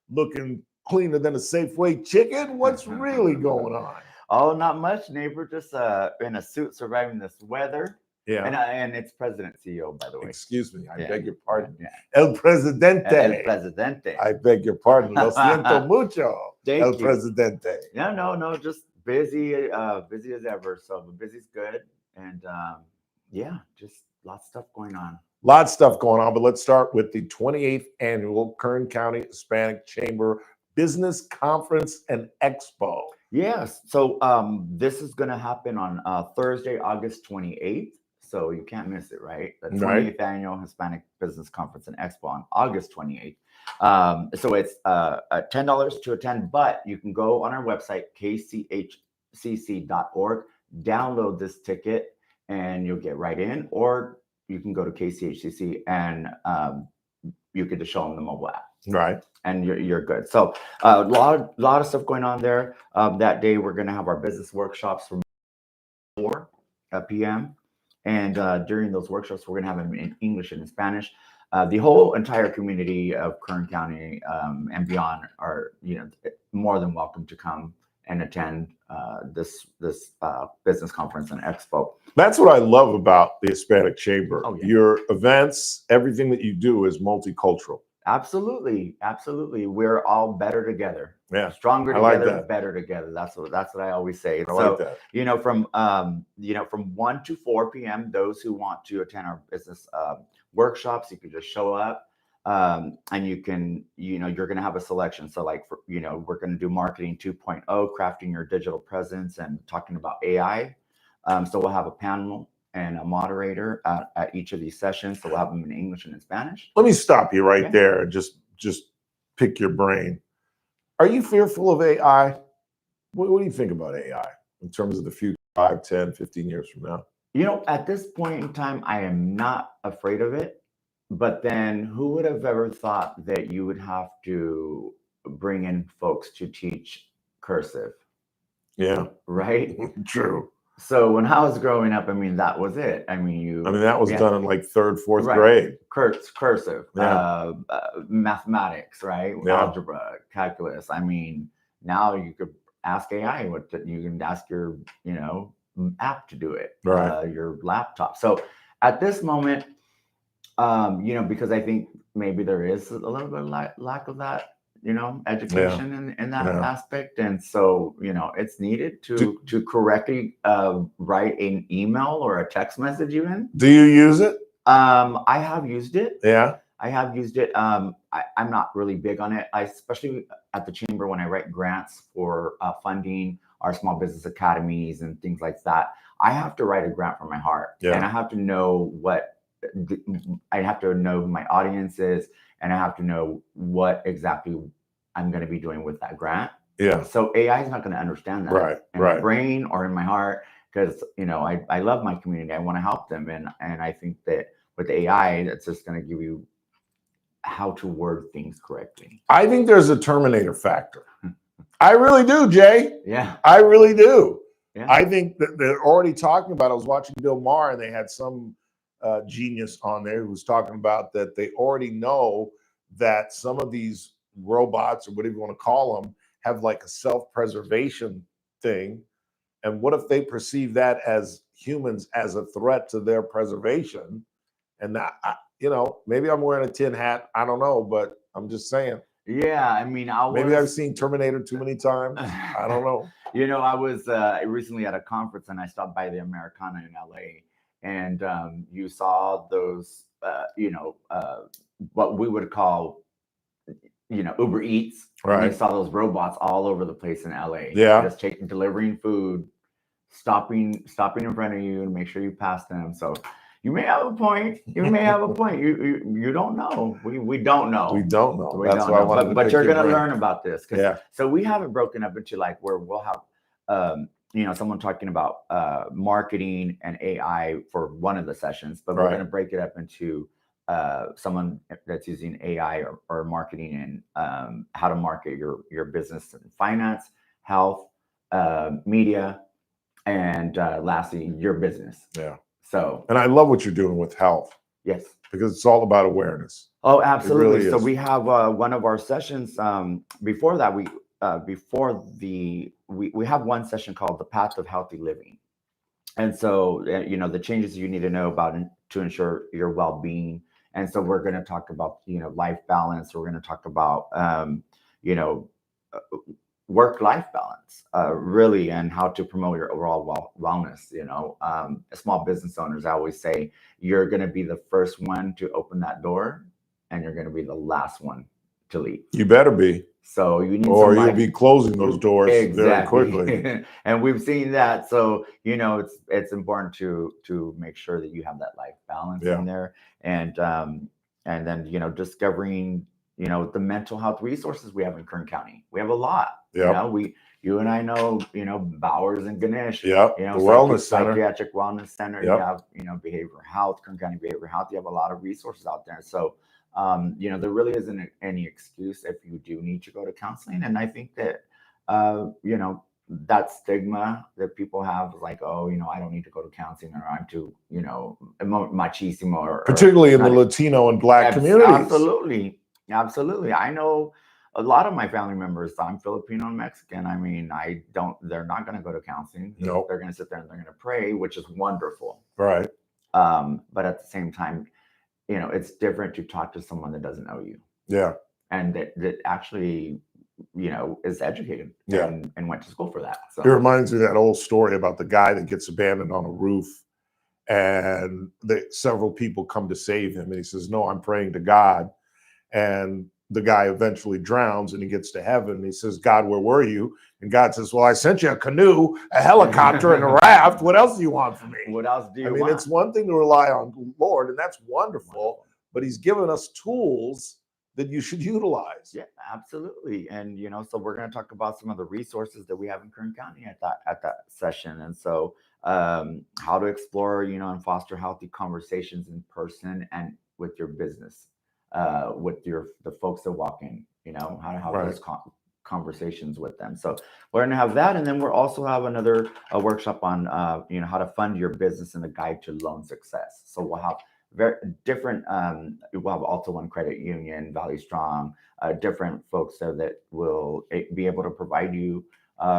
[SPEAKER 1] Looking cleaner than a Safeway chicken. What's really going on?
[SPEAKER 16] Oh, not much, neighbor. Just in a suit surviving this weather.
[SPEAKER 1] Yeah.
[SPEAKER 16] And it's President CEO, by the way.
[SPEAKER 1] Excuse me. I beg your pardon.
[SPEAKER 16] Yeah.
[SPEAKER 1] El Presidente.
[SPEAKER 16] El Presidente.
[SPEAKER 1] I beg your pardon. Lo siento mucho.
[SPEAKER 16] Thank
[SPEAKER 1] El
[SPEAKER 16] you.
[SPEAKER 1] Presidente.
[SPEAKER 16] No. Just busy, busy as ever. So the busy's good. And yeah, just lots of stuff going on.
[SPEAKER 1] Lots of stuff going on, but let's start with the 28th annual Kern County Hispanic Chamber Business Conference and Expo.
[SPEAKER 16] Yes. So this is going to happen on Thursday, August 28th. So you can't miss it, right? The 28th annual Hispanic Business Conference and Expo on August 28th. So it's $10 to attend, but you can go on our website, kchcc.org, download this ticket, and you'll get right in. Or you can go to KCHCC and you could just show them the mobile app.
[SPEAKER 1] Right.
[SPEAKER 16] And you're good. So a lot of stuff going on there. That day, we're going to have our business workshops from 4 p.m. And during those workshops, we're going to have them in English and in Spanish. The whole entire community of Kern County and beyond are, more than welcome to come and attend this business conference and expo.
[SPEAKER 1] That's what I love about the Hispanic Chamber.
[SPEAKER 16] Oh, yeah.
[SPEAKER 1] Your events, everything that you do is multicultural.
[SPEAKER 16] Absolutely. We're all better together.
[SPEAKER 1] Yeah,
[SPEAKER 16] stronger
[SPEAKER 1] I like
[SPEAKER 16] together,
[SPEAKER 1] that.
[SPEAKER 16] better together. That's what I always say.
[SPEAKER 1] I like that.
[SPEAKER 16] From 1 to 4 p.m., those who want to attend our business workshops, you can just show up, and you can, you're going to have a selection. So we're going to do marketing 2.0, crafting your digital presence, and talking about AI. So we'll have a panel and a moderator at each of these sessions. So we'll have them in English and in Spanish.
[SPEAKER 1] Let me stop you right there and just pick your brain. Are you fearful of AI? What do you think about AI in terms of the future, 5, 10, 15 years from now?
[SPEAKER 16] At this point in time, I am not afraid of it. But then who would have ever thought that you would have to bring in folks to teach cursive?
[SPEAKER 1] Yeah.
[SPEAKER 16] Right?
[SPEAKER 1] True.
[SPEAKER 16] So when I was growing up, that was it.
[SPEAKER 1] That was done in like 3rd, 4th grade.
[SPEAKER 16] Cursive,
[SPEAKER 1] Yeah.
[SPEAKER 16] Mathematics, right?
[SPEAKER 1] Yeah.
[SPEAKER 16] Algebra, calculus. Now you could ask AI you can ask your, app to do it,
[SPEAKER 1] Right.
[SPEAKER 16] Your laptop. So at this moment, because I think maybe there is a little bit of lack of that, education in that aspect. And so, it's needed to correctly write an email or a text message even.
[SPEAKER 1] Do you use it?
[SPEAKER 16] I have used it.
[SPEAKER 1] Yeah.
[SPEAKER 16] I have used it. I'm not really big on it. Especially at the chamber when I write grants for funding our small business academies and things like that. I have to write a grant from my heart, and I have to know I have to know who my audience is, and I have to know what exactly I'm going to be doing with that grant.
[SPEAKER 1] Yeah.
[SPEAKER 16] So AI is not going to understand that in my brain or in my heart, because I love my community. I want to help them, and I think that with AI, that's just going to give you how to word things correctly.
[SPEAKER 1] I think there's a Terminator factor. I really do, Jay.
[SPEAKER 16] Yeah.
[SPEAKER 1] I really do.
[SPEAKER 16] Yeah.
[SPEAKER 1] I think that they're already talking about. I was watching Bill Maher, and they had some genius on there who was talking about that they already know that some of these robots, or whatever you want to call them, have like a self-preservation thing. And what if they perceive that as humans as a threat to their preservation? And that, maybe I'm wearing a tin hat. I don't know, but I'm just saying.
[SPEAKER 16] Yeah,
[SPEAKER 1] maybe I've seen Terminator too many times. I don't know.
[SPEAKER 16] I was recently at a conference, and I stopped by the Americana in LA, and you saw those, what we would call, Uber Eats.
[SPEAKER 1] Right.
[SPEAKER 16] And you saw those robots all over the place in LA.
[SPEAKER 1] Yeah.
[SPEAKER 16] Just delivering food, stopping in front of you and make sure you pass them. So you may have a point. You You don't know. We don't know.
[SPEAKER 1] We don't know.
[SPEAKER 16] We
[SPEAKER 1] That's
[SPEAKER 16] don't
[SPEAKER 1] why I
[SPEAKER 16] know.
[SPEAKER 1] wanted to
[SPEAKER 16] But
[SPEAKER 1] pick
[SPEAKER 16] you're
[SPEAKER 1] your
[SPEAKER 16] going to
[SPEAKER 1] brain.
[SPEAKER 16] learn about this.
[SPEAKER 1] Yeah.
[SPEAKER 16] So we have it broken up into where we'll have someone talking about marketing and AI for one of the sessions, but we're going to break it up into someone that's using AI or marketing and how to market your business in finance, health, media, and lastly, your business.
[SPEAKER 1] Yeah.
[SPEAKER 16] So,
[SPEAKER 1] and I love what you're doing with health.
[SPEAKER 16] Yes.
[SPEAKER 1] Because it's all about awareness.
[SPEAKER 16] Oh, absolutely.
[SPEAKER 1] Really
[SPEAKER 16] so
[SPEAKER 1] is.
[SPEAKER 16] we have one of our sessions. Before that, we have one session called the Path of Healthy Living. And so, the changes you need to know about to ensure your well-being. And so we're going to talk about, life balance. We're going to talk about, work-life balance, really, and how to promote your overall wellness. Small business owners, I always say, you're going to be the first one to open that door, and you're going to be the last one to leave.
[SPEAKER 1] You better be.
[SPEAKER 16] So you need,
[SPEAKER 1] or you'll be closing those doors very quickly.
[SPEAKER 16] And we've seen that. So it's important to make sure that you have that life balance in there, and then discovering the mental health resources we have in Kern County. We have a lot. You and I know, Bowers and Ganesh.
[SPEAKER 1] The wellness center,
[SPEAKER 16] psychiatric wellness center. You have, behavioral health, Kern County Behavioral Health. You have a lot of resources out there. So, there really isn't any excuse if you do need to go to counseling. And I think that, that stigma that people have, like, oh, I don't need to go to counseling, or I'm too, machismo, or
[SPEAKER 1] particularly in the Latino and Black communities.
[SPEAKER 16] Absolutely. I know a lot of my family members. I'm Filipino and Mexican. I mean, they're not going to go to counseling.
[SPEAKER 1] No,
[SPEAKER 16] they're going to sit there and they're going to pray, which is wonderful.
[SPEAKER 1] Right.
[SPEAKER 16] But at the same time, it's different to talk to someone that doesn't know you.
[SPEAKER 1] Yeah.
[SPEAKER 16] And that actually, is educated and went to school for that. So
[SPEAKER 1] it reminds me of that old story about the guy that gets abandoned on a roof, and several people come to save him. And he says, no, I'm praying to God. And the guy eventually drowns, and he gets to heaven. And he says, God, where were you? And God says, well, I sent you a canoe, a helicopter, and a raft. What else do you want from me?
[SPEAKER 16] What else do you want?
[SPEAKER 1] I mean, it's one thing to rely on the Lord, and that's wonderful, but he's given us tools that you should utilize.
[SPEAKER 16] Yeah, absolutely. And, so we're going to talk about some of the resources that we have in Kern County at that session. And so how to explore, and foster healthy conversations in person and with your business. With the folks that walk in, how to have those conversations with them. So we're going to have that, and then we'll also have another workshop on how to fund your business and a guide to loan success. So we'll have very different. We'll have Alta One Credit Union, Valley Strong, different folks there that will be able to provide you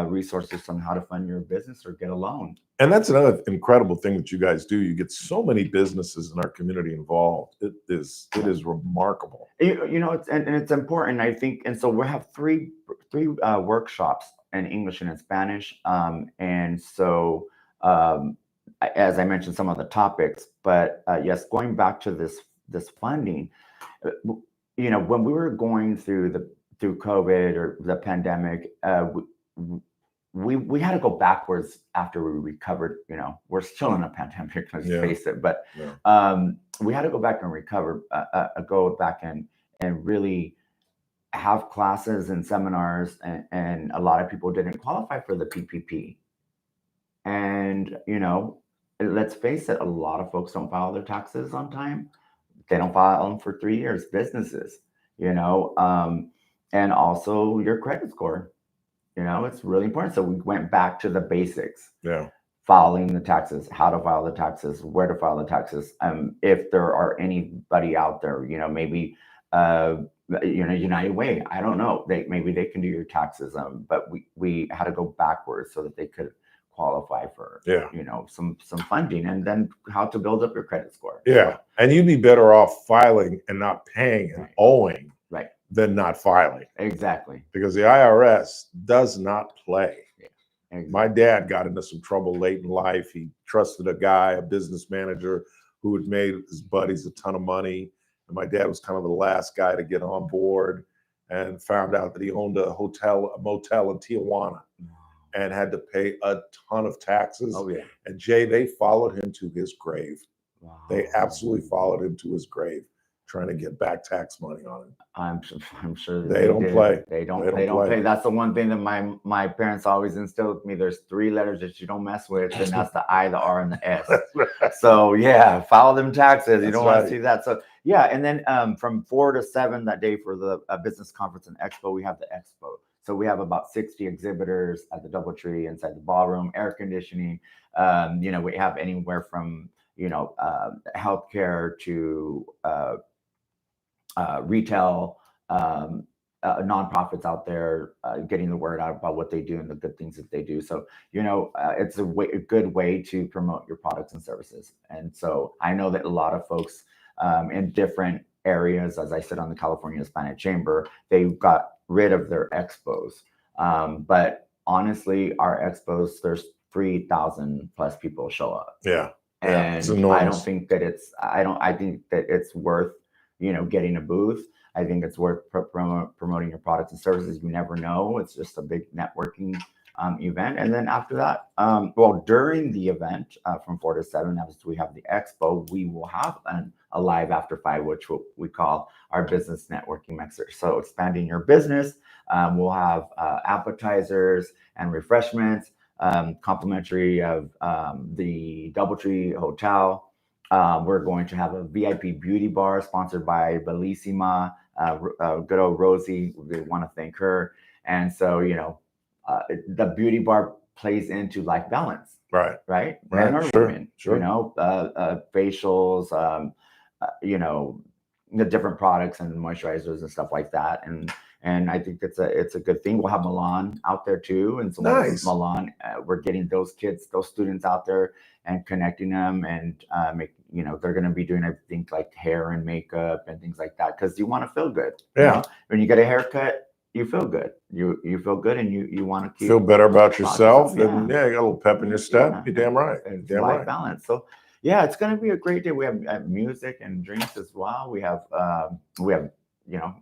[SPEAKER 16] resources on how to fund your business or get a loan.
[SPEAKER 1] And that's another incredible thing that you guys do. You get so many businesses in our community involved. It is remarkable.
[SPEAKER 16] It's important, I think. And so we'll have three workshops in English and in Spanish. And so, as I mentioned, some of the topics, but yes, going back to this funding, when we were going through COVID or the pandemic, we had to go backwards after we recovered. We're still in a pandemic, let's face it, but we had to go back and recover, go back and really have classes and seminars, and a lot of people didn't qualify for the PPP. And, let's face it, a lot of folks don't file their taxes on time. They don't file them for 3 years, businesses, and also your credit score. It's really important. So we went back to the basics.
[SPEAKER 1] Yeah.
[SPEAKER 16] Filing the taxes, how to file the taxes, where to file the taxes. If there are anybody out there, maybe, United Way, I don't know. Maybe they can do your taxes. But we had to go backwards so that they could qualify for, some funding, and then how to build up your credit score.
[SPEAKER 1] Yeah. And you'd be better off filing and not paying and owing.
[SPEAKER 16] Right.
[SPEAKER 1] Than not filing.
[SPEAKER 16] Exactly.
[SPEAKER 1] Because the IRS does not play.
[SPEAKER 16] Yeah, exactly.
[SPEAKER 1] My dad got into some trouble late in life. He trusted a guy, a business manager, who had made his buddies a ton of money. And my dad was kind of the last guy to get on board, and found out that he owned a motel in Tijuana and had to pay a ton of taxes.
[SPEAKER 16] Oh, yeah.
[SPEAKER 1] And Jay, they followed him to his grave.
[SPEAKER 16] Wow.
[SPEAKER 1] They absolutely followed him to his grave. trying to get back tax money on it.
[SPEAKER 16] I'm sure that
[SPEAKER 1] They don't
[SPEAKER 16] did.
[SPEAKER 1] play.
[SPEAKER 16] They don't
[SPEAKER 1] They don't play.
[SPEAKER 16] play. That's the one thing that my parents always instilled with me. There's 3 letters that you don't mess with, and that's the I, the R, and the S. So yeah, file them taxes. You
[SPEAKER 1] That's
[SPEAKER 16] don't want
[SPEAKER 1] right.
[SPEAKER 16] to see that. So yeah, and then from 4 to 7 that day for the business conference and expo, we have the expo. So we have about 60 exhibitors at the DoubleTree inside the ballroom, air conditioning. We have anywhere from healthcare to retail, nonprofits out there getting the word out about what they do and the good things that they do. So, it's a good way to promote your products and services. And so I know that a lot of folks in different areas, as I said, on the California Hispanic Chamber, they got rid of their expos. But honestly, our expos, there's 3,000 plus people show up.
[SPEAKER 1] Yeah.
[SPEAKER 16] And
[SPEAKER 1] it's enormous.
[SPEAKER 16] I don't think that I think that it's worth, getting a booth. I think it's worth promoting your products and services. You never know. It's just a big networking event. And then after that, during the event from 4 to 7, as we have the expo, we will have a live after 5, which we call our business networking mixer. So expanding your business, we'll have appetizers and refreshments, complimentary of the DoubleTree Hotel. We're going to have a VIP beauty bar sponsored by Bellissima, good old Rosie. We want to thank her. And so, the beauty bar plays into life balance. Right. Men or women, facials, the different products and moisturizers and stuff like that. And I think it's a good thing. We'll have Milan out there too. And so
[SPEAKER 1] Nice.
[SPEAKER 16] Milan, we're getting those students out there and connecting them and they're going to be doing everything like hair and makeup and things like that. Cause you want to feel good.
[SPEAKER 1] Yeah.
[SPEAKER 16] When you get a haircut, you feel good. You feel good and you want to
[SPEAKER 1] Feel better about yourself.
[SPEAKER 16] Yeah.
[SPEAKER 1] And you got a little pep in your step. You're damn right.
[SPEAKER 16] It's
[SPEAKER 1] Damn
[SPEAKER 16] life
[SPEAKER 1] right.
[SPEAKER 16] balance. So yeah, it's going to be a great day. We have music and drinks as well. We have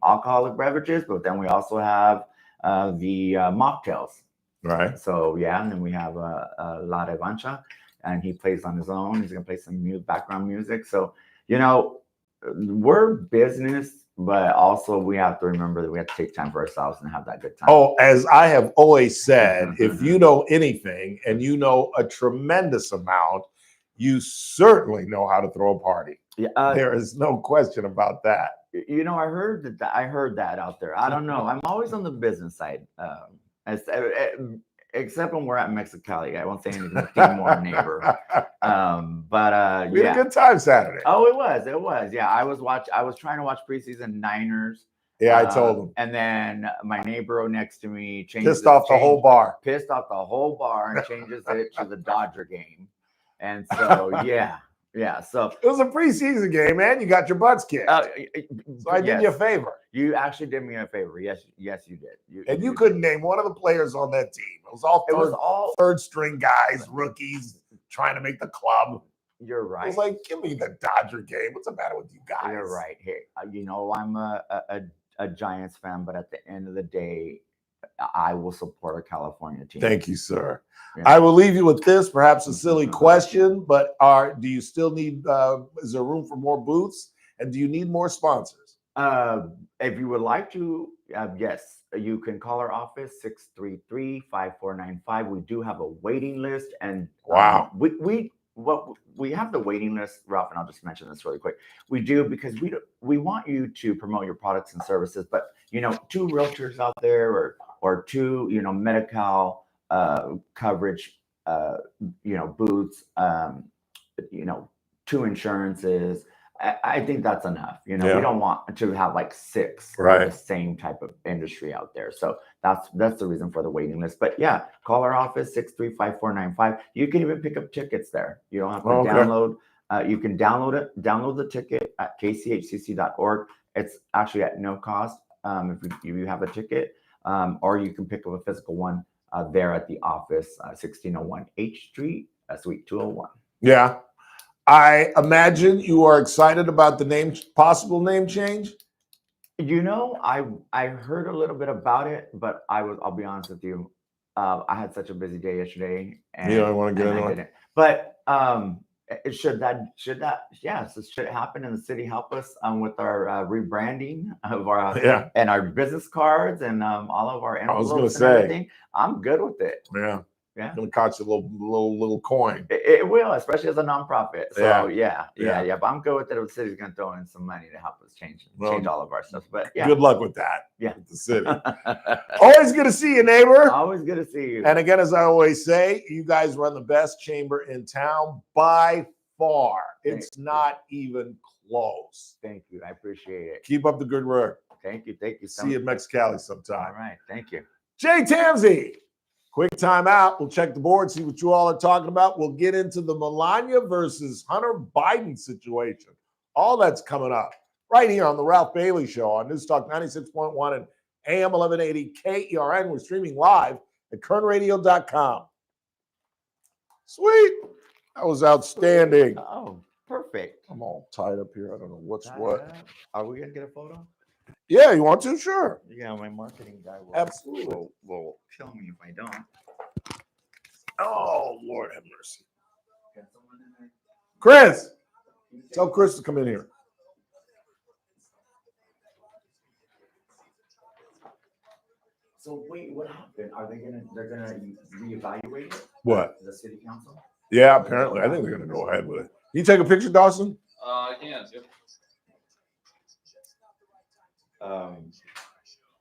[SPEAKER 16] alcoholic beverages, but then we also have the mocktails.
[SPEAKER 1] Right.
[SPEAKER 16] So yeah, and then we have La Revancha, and he plays on his own. He's gonna play some background music. So we're business, but also we have to remember that we have to take time for ourselves and have that good time.
[SPEAKER 1] Oh, as I have always said, if you know anything and you know a tremendous amount, you certainly know how to throw a party.
[SPEAKER 16] Yeah,
[SPEAKER 1] there is no question about that.
[SPEAKER 16] I heard that out there. I don't know. I'm always on the business side, except when we're at Mexicali. I won't say anything to Team More Neighbor.
[SPEAKER 1] We had a good time Saturday.
[SPEAKER 16] Oh, it was. Yeah, I was trying to watch preseason Niners.
[SPEAKER 1] Yeah, I told him.
[SPEAKER 16] And then my neighbor next to me
[SPEAKER 1] Pissed off the whole bar
[SPEAKER 16] and changes it to the Dodger game. And so yeah. So
[SPEAKER 1] it was a preseason game, man. You got your butts kicked. So I did you a favor.
[SPEAKER 16] You actually did me a favor. Yes, you did.
[SPEAKER 1] You couldn't name one of the players on that team. It was all third string guys, rookies trying to make the club.
[SPEAKER 16] You're right.
[SPEAKER 1] It was like, give me the Dodger game. What's the matter with you guys?
[SPEAKER 16] You're right. Hey, I'm a Giants fan, but at the end of the day, I will support a California team.
[SPEAKER 1] Thank you, sir.
[SPEAKER 16] Yeah.
[SPEAKER 1] I will leave you with this, perhaps a silly question, but do you still need, is there room for more booths? And do you need more sponsors?
[SPEAKER 16] If you would like to, yes, you can call our office, 633-5495. We do have a waiting list. And
[SPEAKER 1] wow,
[SPEAKER 16] we have the waiting list, Ralph, and I'll just mention this really quick. We do because we want you to promote your products and services, but 2 realtors out there or 2 Medi-Cal coverage booths, 2 insurances. I think that's enough. We don't want to have like 6 of the same type of industry out there. So that's the reason for the waiting list. But yeah, call our office, 633-5495. You can even pick up tickets there. You don't have to download. You can download the ticket at kchcc.org. It's actually at no cost if you have a ticket, or you can pick up a physical one there at the office, 1601 H Street, Suite 201.
[SPEAKER 1] Yeah. I imagine you are excited about the possible name change.
[SPEAKER 16] I heard a little bit about it, but I'll be honest with you. I had such a busy day yesterday, and
[SPEAKER 1] you don't want to get into it.
[SPEAKER 16] But Should that yes, it should happen, and the city help us with our rebranding of our and our business cards and all of our
[SPEAKER 1] I was gonna
[SPEAKER 16] envelopes and
[SPEAKER 1] say.
[SPEAKER 16] everything. I'm good with it.
[SPEAKER 1] Yeah.
[SPEAKER 16] Yeah.
[SPEAKER 1] Gonna cost you a little coin.
[SPEAKER 16] It will, especially as a nonprofit. So
[SPEAKER 1] Yeah.
[SPEAKER 16] yeah. But I'm good with it. If the city's gonna throw in some money to help us change all of our stuff. But yeah.
[SPEAKER 1] Good luck with that.
[SPEAKER 16] Yeah.
[SPEAKER 1] With the city. Always good to see you, neighbor.
[SPEAKER 16] Always good to see you.
[SPEAKER 1] And again, as I always say, you guys run the best chamber in town by far. It's not even close.
[SPEAKER 16] Thank you. I appreciate it.
[SPEAKER 1] Keep up the good work.
[SPEAKER 16] Thank you. Thank you.
[SPEAKER 1] See you at Mexicali sometime.
[SPEAKER 16] All right. Thank you.
[SPEAKER 1] Jay Tamsey. Quick time out. We'll check the board, see what you all are talking about. We'll get into the Melania versus Hunter Biden situation. All that's coming up right here on the Ralph Bailey Show on News Talk 96.1 and AM 1180 KERN. We're streaming live at kernradio.com. Sweet. That was outstanding.
[SPEAKER 16] Oh, perfect.
[SPEAKER 1] I'm all tied up here. I don't know what's what.
[SPEAKER 16] Are we gonna get a photo?
[SPEAKER 1] Yeah, you want to? Sure.
[SPEAKER 16] Yeah, my marketing guy will
[SPEAKER 1] Absolutely.
[SPEAKER 16] will kill me if I don't.
[SPEAKER 1] Oh, Lord have mercy. Chris, tell Chris to come in here.
[SPEAKER 16] So wait, what happened? They're gonna reevaluate it?
[SPEAKER 1] What?
[SPEAKER 16] The city council?
[SPEAKER 1] Yeah, apparently. I think they're going to go ahead with it. You take a picture, Dawson?
[SPEAKER 24] I can. Yep.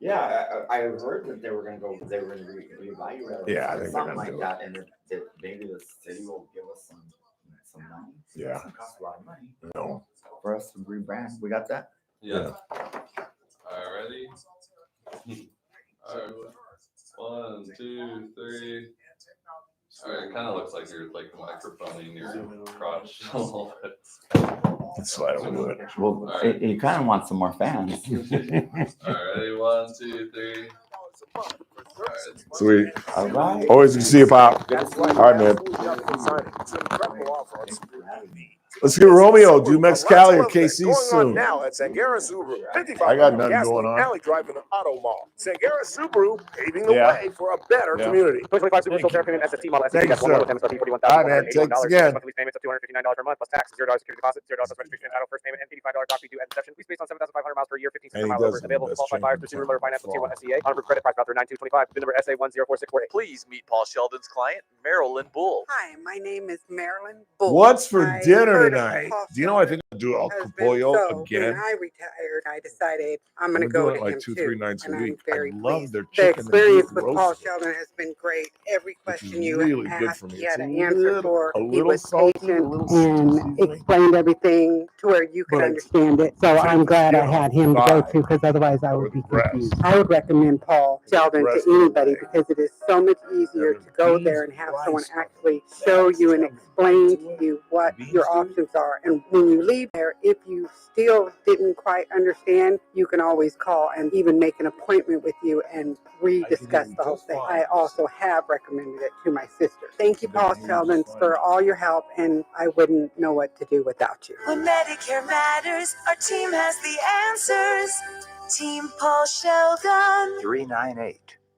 [SPEAKER 16] Yeah, I heard that they were gonna reevaluate it.
[SPEAKER 1] Yeah, I think they're
[SPEAKER 16] something
[SPEAKER 1] gonna
[SPEAKER 16] like
[SPEAKER 1] do
[SPEAKER 16] that, and that maybe the city will give us some money.
[SPEAKER 1] Yeah.
[SPEAKER 16] It doesn't cost a lot of money.
[SPEAKER 1] No.
[SPEAKER 16] For us to rebrand. We got that?
[SPEAKER 24] Yeah. All right, ready? All right. 1, 2, 3. All right, it kind of looks like you're like microphoning your crotch a little bit.
[SPEAKER 1] Let's slide over it.
[SPEAKER 16] Well,
[SPEAKER 24] right.
[SPEAKER 16] you kind of want some more fans.
[SPEAKER 24] All right, ready? 1, 2, 3.
[SPEAKER 1] Sweet.
[SPEAKER 16] All right.
[SPEAKER 1] Always good to see you, Pop. All right, man. Let's hear Romeo do Mexicali or KC soon.
[SPEAKER 7] Now at Sangera Subaru, 55
[SPEAKER 1] I got nothing going on.
[SPEAKER 7] Alley Drive in the Auto Mall. Sangera Subaru paving the
[SPEAKER 1] Yeah.
[SPEAKER 7] way for a better
[SPEAKER 1] Yeah.
[SPEAKER 7] community.
[SPEAKER 22] 2025 Super Soul Terra Premium SST Model
[SPEAKER 1] Thank you,
[SPEAKER 22] SST-1 with
[SPEAKER 1] sir.
[SPEAKER 22] MSRP
[SPEAKER 1] All right, man.
[SPEAKER 22] $41,181.
[SPEAKER 1] Thanks again.
[SPEAKER 22] Monthly payments of $259 per month plus tax, $0 security deposit, $0 plus registration and title first payment, and $85 doc fee due at inception. Lease based on 7,500 miles per year, 15
[SPEAKER 1] And he
[SPEAKER 22] miles over.
[SPEAKER 1] does
[SPEAKER 22] Available to
[SPEAKER 1] the best
[SPEAKER 22] qualified buyers through Subaru Motor Finance with Tier 1 SCA. On approved credit price about 9225. VIN number SA104648.
[SPEAKER 12] Please meet Paul Sheldon's client, Marilyn Bull.
[SPEAKER 3] Hi, my name is Marilyn Bull.
[SPEAKER 1] What's for
[SPEAKER 3] I
[SPEAKER 1] dinner
[SPEAKER 3] heard of
[SPEAKER 1] tonight?
[SPEAKER 3] Paul
[SPEAKER 1] Do you know I think I'll do El
[SPEAKER 3] husband,
[SPEAKER 1] Capollo
[SPEAKER 3] so
[SPEAKER 1] again?
[SPEAKER 3] When I retired, I decided I'm
[SPEAKER 1] I've
[SPEAKER 3] going to
[SPEAKER 1] been
[SPEAKER 3] go
[SPEAKER 1] doing
[SPEAKER 3] to
[SPEAKER 1] it like
[SPEAKER 3] him
[SPEAKER 1] 2-3
[SPEAKER 3] too,
[SPEAKER 1] nights a
[SPEAKER 3] and
[SPEAKER 1] week.
[SPEAKER 3] I'm very
[SPEAKER 1] I love
[SPEAKER 3] pleased.
[SPEAKER 1] their
[SPEAKER 3] The
[SPEAKER 1] chicken and
[SPEAKER 3] experience
[SPEAKER 1] beef
[SPEAKER 3] with Paul
[SPEAKER 1] roast.
[SPEAKER 3] Sheldon has been great. Every
[SPEAKER 1] Which is
[SPEAKER 3] question you
[SPEAKER 1] really good
[SPEAKER 3] asked,
[SPEAKER 1] for me.
[SPEAKER 3] he had
[SPEAKER 1] It's
[SPEAKER 3] an answer for.
[SPEAKER 1] a
[SPEAKER 3] He
[SPEAKER 1] little
[SPEAKER 3] was
[SPEAKER 1] salty, a
[SPEAKER 3] patient
[SPEAKER 1] little
[SPEAKER 3] and
[SPEAKER 1] seasoning.
[SPEAKER 3] explained everything to where you could
[SPEAKER 1] But
[SPEAKER 3] understand it. So
[SPEAKER 1] take
[SPEAKER 3] I'm
[SPEAKER 1] the
[SPEAKER 3] glad I
[SPEAKER 1] skin
[SPEAKER 3] had
[SPEAKER 1] off
[SPEAKER 3] him
[SPEAKER 1] the
[SPEAKER 3] to go
[SPEAKER 1] thigh
[SPEAKER 3] to, because otherwise I
[SPEAKER 1] or
[SPEAKER 3] would
[SPEAKER 1] the
[SPEAKER 3] be
[SPEAKER 1] breast.
[SPEAKER 3] confused. I would recommend Paul Sheldon
[SPEAKER 1] breast
[SPEAKER 3] to
[SPEAKER 1] or the
[SPEAKER 3] anybody
[SPEAKER 1] leg.
[SPEAKER 3] because it is so much easier
[SPEAKER 1] And
[SPEAKER 3] to go
[SPEAKER 1] beans
[SPEAKER 3] there and have someone
[SPEAKER 1] rice.
[SPEAKER 3] actually show you and explain to you what your options are. And when you leave there, if you still didn't quite understand, you can always call and even make an appointment with you and rediscuss the whole thing. I also have recommended it to my sister. Thank you, Paul Sheldon, for all your help, and I wouldn't know what to do without you.
[SPEAKER 23] When Medicare matters, our team has the answers. Team Paul Sheldon.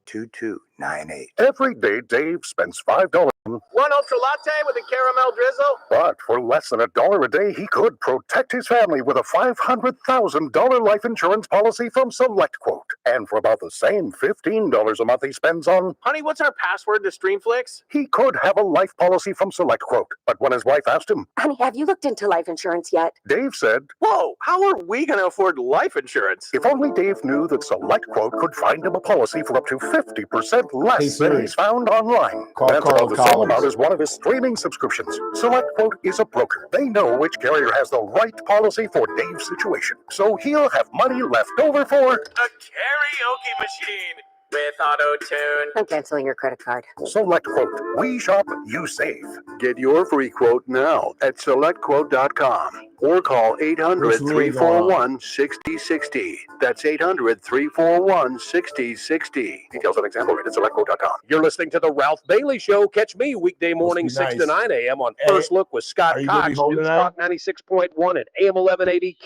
[SPEAKER 7] 398-2298. Every day, Dave spends $5.
[SPEAKER 8] One ultra latte with a caramel drizzle?
[SPEAKER 7] But for less than $1 a day, he could protect his family with a $500,000 life insurance policy from SelectQuote. And for about the same $15 a month he spends on,
[SPEAKER 8] Honey, what's our password to Streamflix?
[SPEAKER 7] he could have a life policy from SelectQuote. But when his wife asked him,
[SPEAKER 14] Honey, have you looked into life insurance yet?
[SPEAKER 7] Dave said,
[SPEAKER 8] Whoa, how are we going to afford life insurance?
[SPEAKER 7] if only Dave knew that SelectQuote could find him a policy for up to 50% less
[SPEAKER 1] Hey,
[SPEAKER 7] than
[SPEAKER 1] Siri.
[SPEAKER 7] he's found online.
[SPEAKER 1] Call
[SPEAKER 7] That's
[SPEAKER 1] Carl
[SPEAKER 7] about the same
[SPEAKER 1] Collins.
[SPEAKER 7] amount as one of his streaming subscriptions. SelectQuote is a broker. They know which carrier has the right policy for Dave's situation. So he'll have money left over for
[SPEAKER 8] A karaoke machine with auto-tune.
[SPEAKER 14] I'm canceling your credit card.
[SPEAKER 7] SelectQuote. We shop, you save.
[SPEAKER 15] Get your free quote now at selectquote.com or call 800-341-6060. That's 800-341-6060.
[SPEAKER 7] Details and example rate at selectquote.com.
[SPEAKER 8] You're listening to The Ralph Bailey Show. Catch me weekday morning,
[SPEAKER 1] be
[SPEAKER 8] 6 to
[SPEAKER 1] nice.
[SPEAKER 8] 9 a.m. on
[SPEAKER 1] Hey,
[SPEAKER 8] First Look with Scott
[SPEAKER 1] are you gonna be
[SPEAKER 8] Cox.
[SPEAKER 1] home
[SPEAKER 8] News
[SPEAKER 1] tonight?
[SPEAKER 8] Talk 96.1 and AM 1180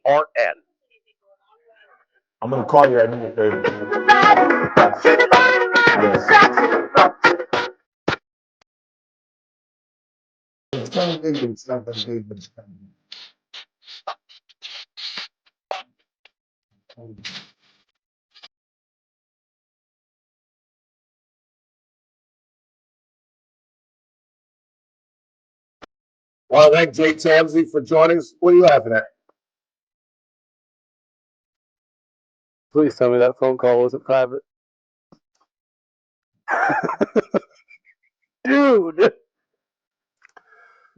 [SPEAKER 8] KERN.
[SPEAKER 1] I'm going to call you. Well, thank Jay Tamsey for joining us. What are you laughing at?
[SPEAKER 6] Please tell me that phone call wasn't private.
[SPEAKER 1] Dude.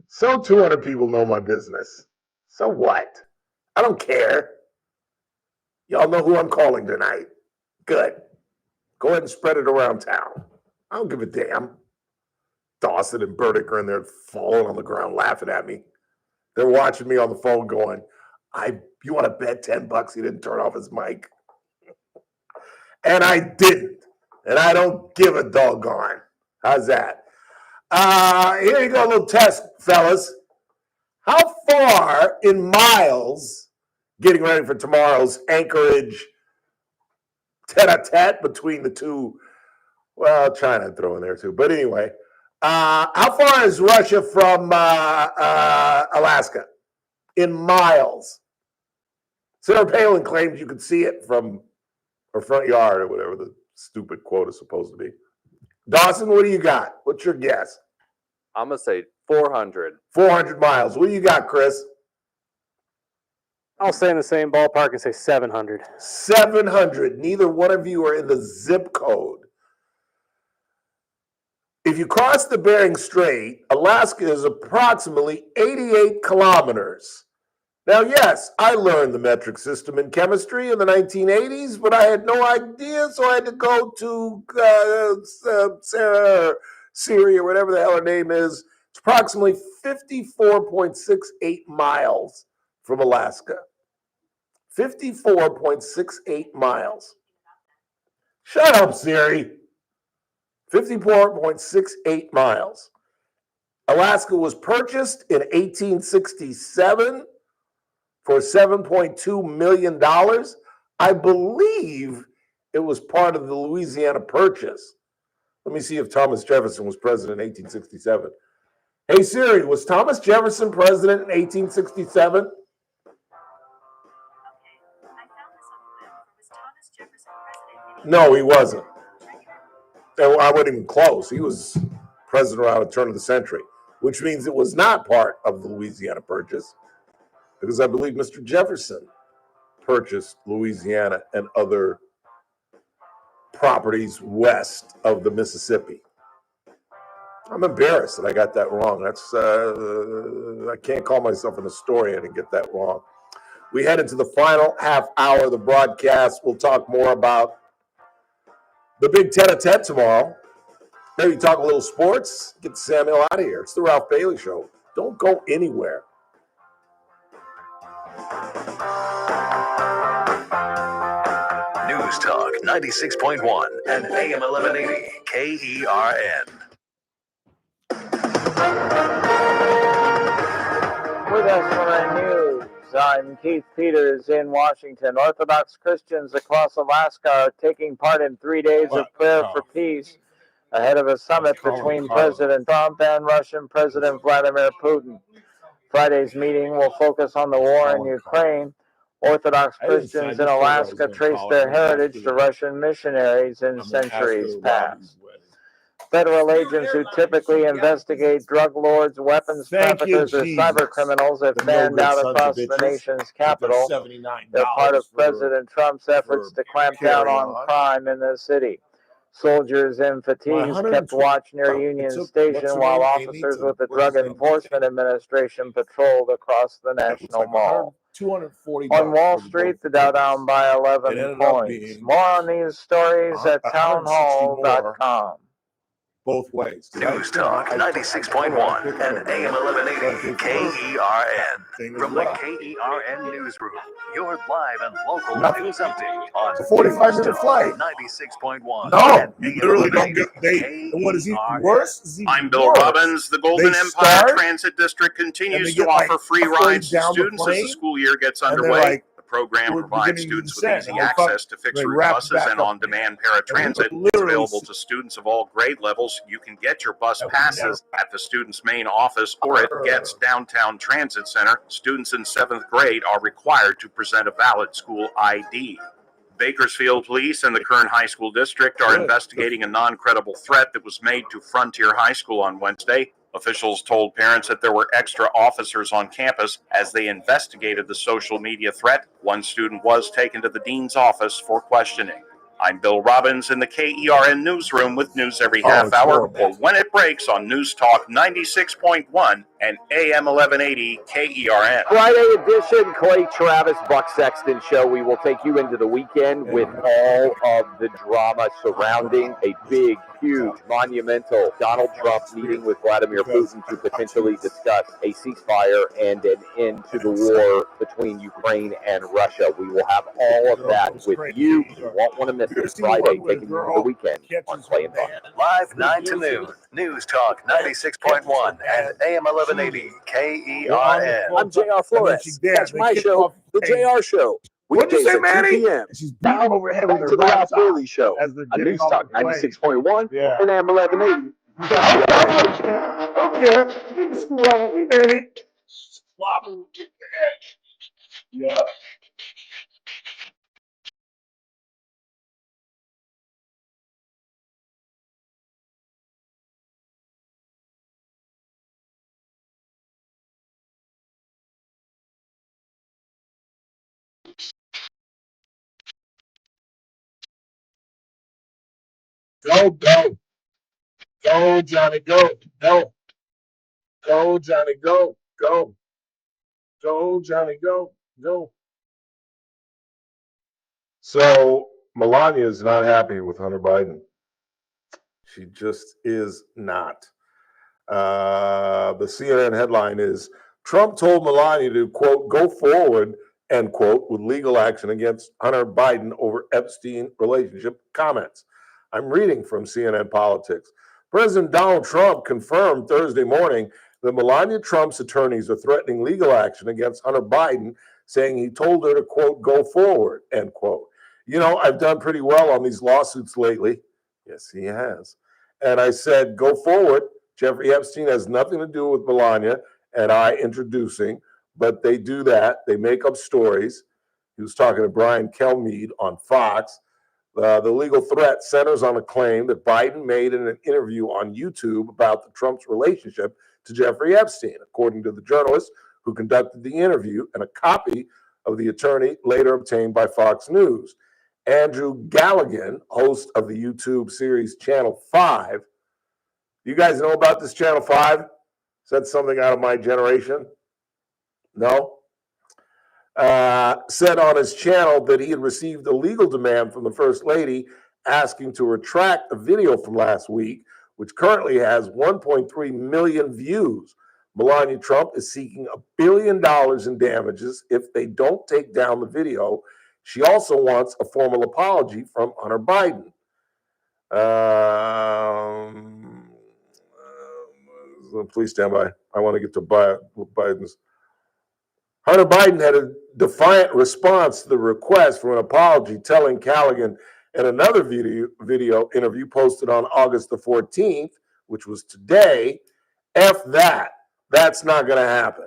[SPEAKER 1] So 200 people know my business. So what? I don't care. Y'all know who I'm calling tonight. Good. Go ahead and spread it around town. I don't give a damn. Dawson and Burdick are in there falling on the ground laughing at me. They're watching me on the phone going, you want to bet $10 he didn't turn off his mic? And I didn't. And I don't give a doggone. How's that? Here you go, a little test, fellas. How far in miles, getting ready for tomorrow's Anchorage tete-a-tete between the two, well, China I'd throw in there too. But anyway, how far is Russia from Alaska in miles? Sarah Palin claims you could see it from her front yard or whatever the stupid quote is supposed to be. Dawson, what do you got? What's your guess?
[SPEAKER 24] I'm going to say 400.
[SPEAKER 1] 400 miles. What do you got, Chris?
[SPEAKER 6] I'll stay in the same ballpark and say 700.
[SPEAKER 1] 700. Neither one of you are in the zip code. If you cross the Bering Strait, Alaska is approximately 88 kilometers. Now, yes, I learned the metric system in chemistry in the 1980s, but I had no idea, so I had to go to Siri or whatever the hell her name is. It's approximately 54.68 miles from Alaska. 54.68 miles. Shut up, Siri. 54.68 miles. Alaska was purchased in 1867 for $7.2 million. I believe it was part of the Louisiana Purchase. Let me see if Thomas Jefferson was president in 1867. Hey, Siri, was Thomas Jefferson president in 1867? No, he wasn't. And I wasn't even close. He was president around the turn of the century, which means it was not part of the Louisiana Purchase, because I believe Mr. Jefferson purchased Louisiana and other properties west of the Mississippi. I'm embarrassed that I got that wrong. That's I can't call myself an historian and get that wrong. We head into the final half hour of the broadcast. We'll talk more about the big tete-a-tete tomorrow. Maybe talk a little sports. Get Samuel out of here. It's the Ralph Bailey Show. Don't go anywhere.
[SPEAKER 2] News Talk 96.1 and AM 1180 KERN.
[SPEAKER 4] With SLN News, I'm Keith Peters in Washington. Orthodox Christians across Alaska are taking part in 3 days of prayer for peace ahead of a summit between President Trump and Russian President Vladimir Putin. Friday's meeting will focus on the war in Ukraine. Orthodox Christians in Alaska trace their heritage to Russian missionaries in centuries past. Federal agents who typically investigate drug lords, weapons traffickers, or cyber criminals have fanned out across the nation's capital. They're part of President Trump's efforts to clamp down on crime in the city. Soldiers in fatigues kept watch near Union Station while officers with the Drug Enforcement Administration patrolled across the National Mall. On Wall Street, the Dow down by 11 points. More on these stories at townhall.com.
[SPEAKER 1] Both ways.
[SPEAKER 2] News Talk 96.1 and AM 1180 KERN. From the KERN Newsroom, your live and local news update on
[SPEAKER 1] 45-minute flight.
[SPEAKER 2] 96.1.
[SPEAKER 1] No, you literally don't get. What is even worse? Is even
[SPEAKER 10] I'm Bill
[SPEAKER 1] worse.
[SPEAKER 10] Robbins. The Golden
[SPEAKER 1] They
[SPEAKER 10] Empire
[SPEAKER 1] start,
[SPEAKER 10] Transit District
[SPEAKER 1] and
[SPEAKER 10] continues
[SPEAKER 1] they
[SPEAKER 10] to
[SPEAKER 1] get, like,
[SPEAKER 10] offer free
[SPEAKER 1] halfway
[SPEAKER 10] rides to
[SPEAKER 1] down the
[SPEAKER 10] students as the
[SPEAKER 1] plane,
[SPEAKER 10] school year gets
[SPEAKER 1] and they're
[SPEAKER 10] underway.
[SPEAKER 1] like,
[SPEAKER 10] The
[SPEAKER 7] program
[SPEAKER 1] We're
[SPEAKER 7] provides
[SPEAKER 1] beginning to
[SPEAKER 7] students with
[SPEAKER 1] descend,
[SPEAKER 7] easy
[SPEAKER 1] and they
[SPEAKER 7] access to
[SPEAKER 1] they
[SPEAKER 7] fixed route
[SPEAKER 1] wrap
[SPEAKER 7] buses
[SPEAKER 1] back
[SPEAKER 7] and
[SPEAKER 1] up
[SPEAKER 7] on-demand
[SPEAKER 1] again.
[SPEAKER 7] paratransit.
[SPEAKER 1] And we
[SPEAKER 7] It's
[SPEAKER 1] literally
[SPEAKER 7] available to students of all grade levels. You can get your bus passes at the student's main office or at Getz Downtown Transit Center. Students in 7th grade are required to present a valid school ID. Bakersfield Police and the Kern High School District are investigating a non-credible threat that was made to Frontier High School on Wednesday. Officials told parents that there were extra officers on campus as they investigated the social media threat. One student was taken to the dean's office for questioning. I'm Bill Robbins in the KERN newsroom with news every half hour or when it breaks on News Talk 96.1 and AM 1180 KERN.
[SPEAKER 9] Friday edition, Clay Travis, Buck Sexton Show. We will take you into the weekend with all of the drama surrounding a big, huge, monumental Donald Trump meeting with Vladimir Putin to potentially discuss a ceasefire and an end to the war between Ukraine and Russia. We will have all of that with you. You won't want to miss it. Friday, taking you into the weekend on Clay and Buck.
[SPEAKER 2] Live 9 to noon. News Talk 96.1 and AM 1180 KERN.
[SPEAKER 9] I'm JR Flores. Catch my show, The JR Show. Weekdays at 2 p.m.
[SPEAKER 1] She's down over here with
[SPEAKER 9] Back
[SPEAKER 1] her
[SPEAKER 9] to the Ralph
[SPEAKER 1] laptop
[SPEAKER 9] Bailey Show
[SPEAKER 1] as they're
[SPEAKER 9] on
[SPEAKER 1] getting
[SPEAKER 9] News
[SPEAKER 1] off
[SPEAKER 9] Talk
[SPEAKER 1] the plane.
[SPEAKER 9] 96.1
[SPEAKER 1] Yeah.
[SPEAKER 9] and AM 1180.
[SPEAKER 1] Yeah. Go, go. Go, Johnny, go. Go. Go, Johnny, go. Go. Go, Johnny, go. Go. So Melania is not happy with Hunter Biden. She just is not. The CNN headline is Trump told Melania to, quote, go forward, end quote, with legal action against Hunter Biden over Epstein relationship comments. I'm reading from CNN Politics. President Donald Trump confirmed Thursday morning that Melania Trump's attorneys are threatening legal action against Hunter Biden, saying he told her to, quote, go forward, end quote. You know, I've done pretty well on these lawsuits lately. Yes, he has. And I said, go forward. Jeffrey Epstein has nothing to do with Melania and I introducing, but they do that. They make up stories. He was talking to Brian Kilmeade on Fox. The legal threat centers on a claim that Biden made in an interview on YouTube about the Trump's relationship to Jeffrey Epstein, according to the journalist who conducted the interview, and a copy of the attorney later obtained by Fox News. Andrew Galligan, host of the YouTube series Channel 5. You guys know about this Channel 5? Is that something out of my generation? No? Said on his channel that he had received a legal demand from the First Lady asking to retract a video from last week, which currently has 1.3 million views. Melania Trump is seeking $1 billion in damages if they don't take down the video. She also wants a formal apology from Hunter Biden. Please stand by. I want to get to Biden's. Hunter Biden had a defiant response to the request for an apology, telling Callaghan in another video interview posted on August the 14th, which was today, F that. That's not going to happen.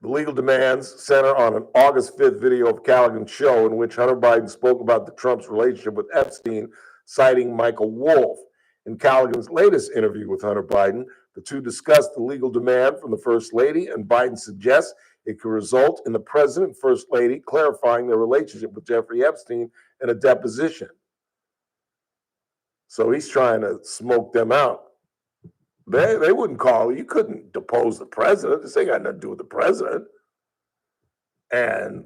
[SPEAKER 1] The legal demands center on an August 5th video of Callaghan's show in which Hunter Biden spoke about the Trump's relationship with Epstein, citing Michael Wolff. In Callaghan's latest interview with Hunter Biden, the two discussed the legal demand from the First Lady, and Biden suggests it could result in the President and First Lady clarifying their relationship with Jeffrey Epstein in a deposition. So he's trying to smoke them out. They wouldn't call. You couldn't depose the president. This ain't got nothing to do with the president. And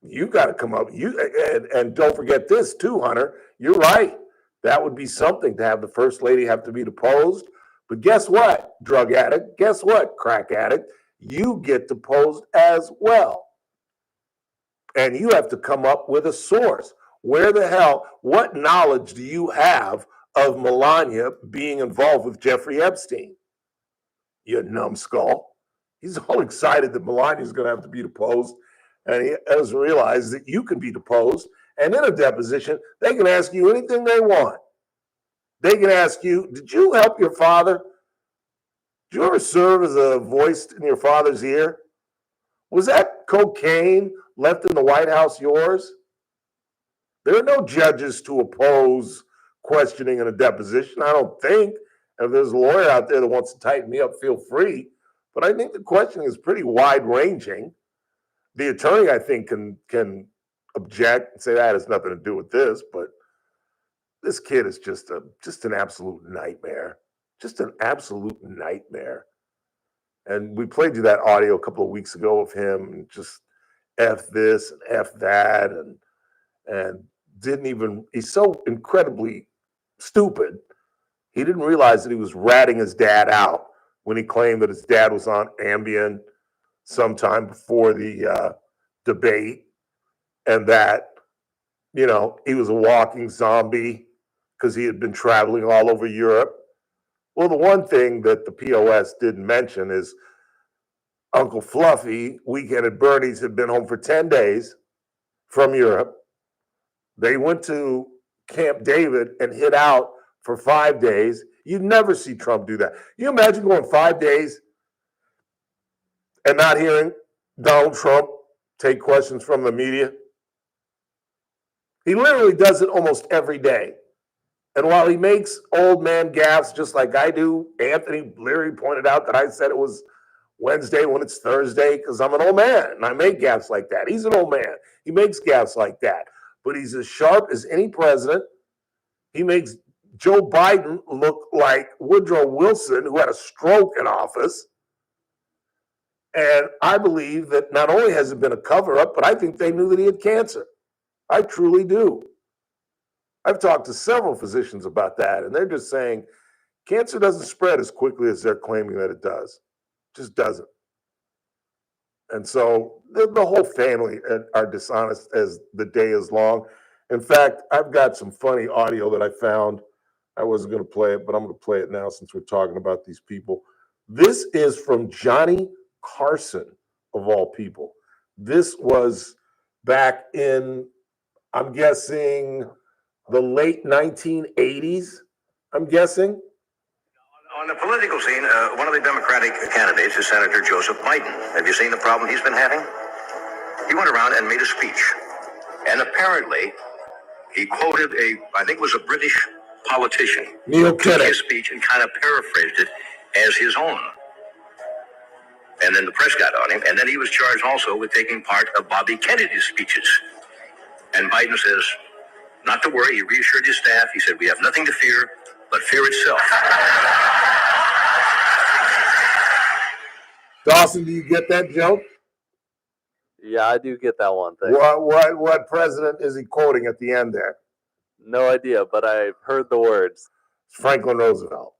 [SPEAKER 1] you got to come up. And don't forget this too, Hunter. You're right. That would be something to have the First Lady have to be deposed. But guess what, drug addict? Guess what, crack addict? You get deposed as well. And you have to come up with a source. Where the hell, what knowledge do you have of Melania being involved with Jeffrey Epstein? You numbskull. He's all excited that Melania's going to have to be deposed, and he doesn't realize that you can be deposed. And in a deposition, they can ask you anything they want. They can ask you, did you help your father? Did you ever serve as a voice in your father's ear? Was that cocaine left in the White House yours? There are no judges to oppose questioning in a deposition, I don't think. And if there's a lawyer out there that wants to tighten me up, feel free. But I think the questioning is pretty wide-ranging. The attorney, I think, can object and say that has nothing to do with this, but this kid is just an absolute nightmare. Just an absolute nightmare. And we played you that audio a couple of weeks ago of him and just F this and F that and didn't even, he's so incredibly stupid. He didn't realize that he was ratting his dad out when he claimed that his dad was on Ambien sometime before the debate, and that, you know, he was a walking zombie because he had been traveling all over Europe. Well, the one thing that the POS didn't mention is Uncle Fluffy, Weekend at Bernie's, had been home for 10 days from Europe. They went to Camp David and hid out for 5 days. You'd never see Trump do that. You imagine going 5 days and not hearing Donald Trump take questions from the media? He literally does it almost every day. And while he makes old man gaffes just like I do, Anthony Leary pointed out that I said it was Wednesday when it's Thursday because I'm an old man and I make gaffes like that. He's an old man. He makes gaffes like that. But he's as sharp as any president. He makes Joe Biden look like Woodrow Wilson, who had a stroke in office. And I believe that not only has it been a cover-up, but I think they knew that he had cancer. I truly do. I've talked to several physicians about that, and they're just saying cancer doesn't spread as quickly as they're claiming that it does. It just doesn't. And so the whole family are dishonest as the day is long. In fact, I've got some funny audio that I found. I wasn't going to play it, but I'm going to play it now since we're talking about these people. This is from Johnny Carson, of all people. This was back in, I'm guessing, the late 1980s, I'm guessing.
[SPEAKER 13] On the political scene, one of the Democratic candidates is Senator Joseph Biden. Have you seen the problem he's been having? He went around and made a speech. And apparently, he quoted I think it was a British politician.
[SPEAKER 1] Neil Kinnock.
[SPEAKER 13] His speech and kind of paraphrased it as his own. And then the press got on him. And then he was charged also with taking part of Bobby Kennedy's speeches. And Biden says, not to worry, he reassured his staff. He said, we have nothing to fear but fear itself.
[SPEAKER 1] Dawson, do you get that joke?
[SPEAKER 24] Yeah, I do get that one thing.
[SPEAKER 1] What president is he quoting at the end there?
[SPEAKER 24] No idea, but I've heard the words.
[SPEAKER 1] Franklin Roosevelt,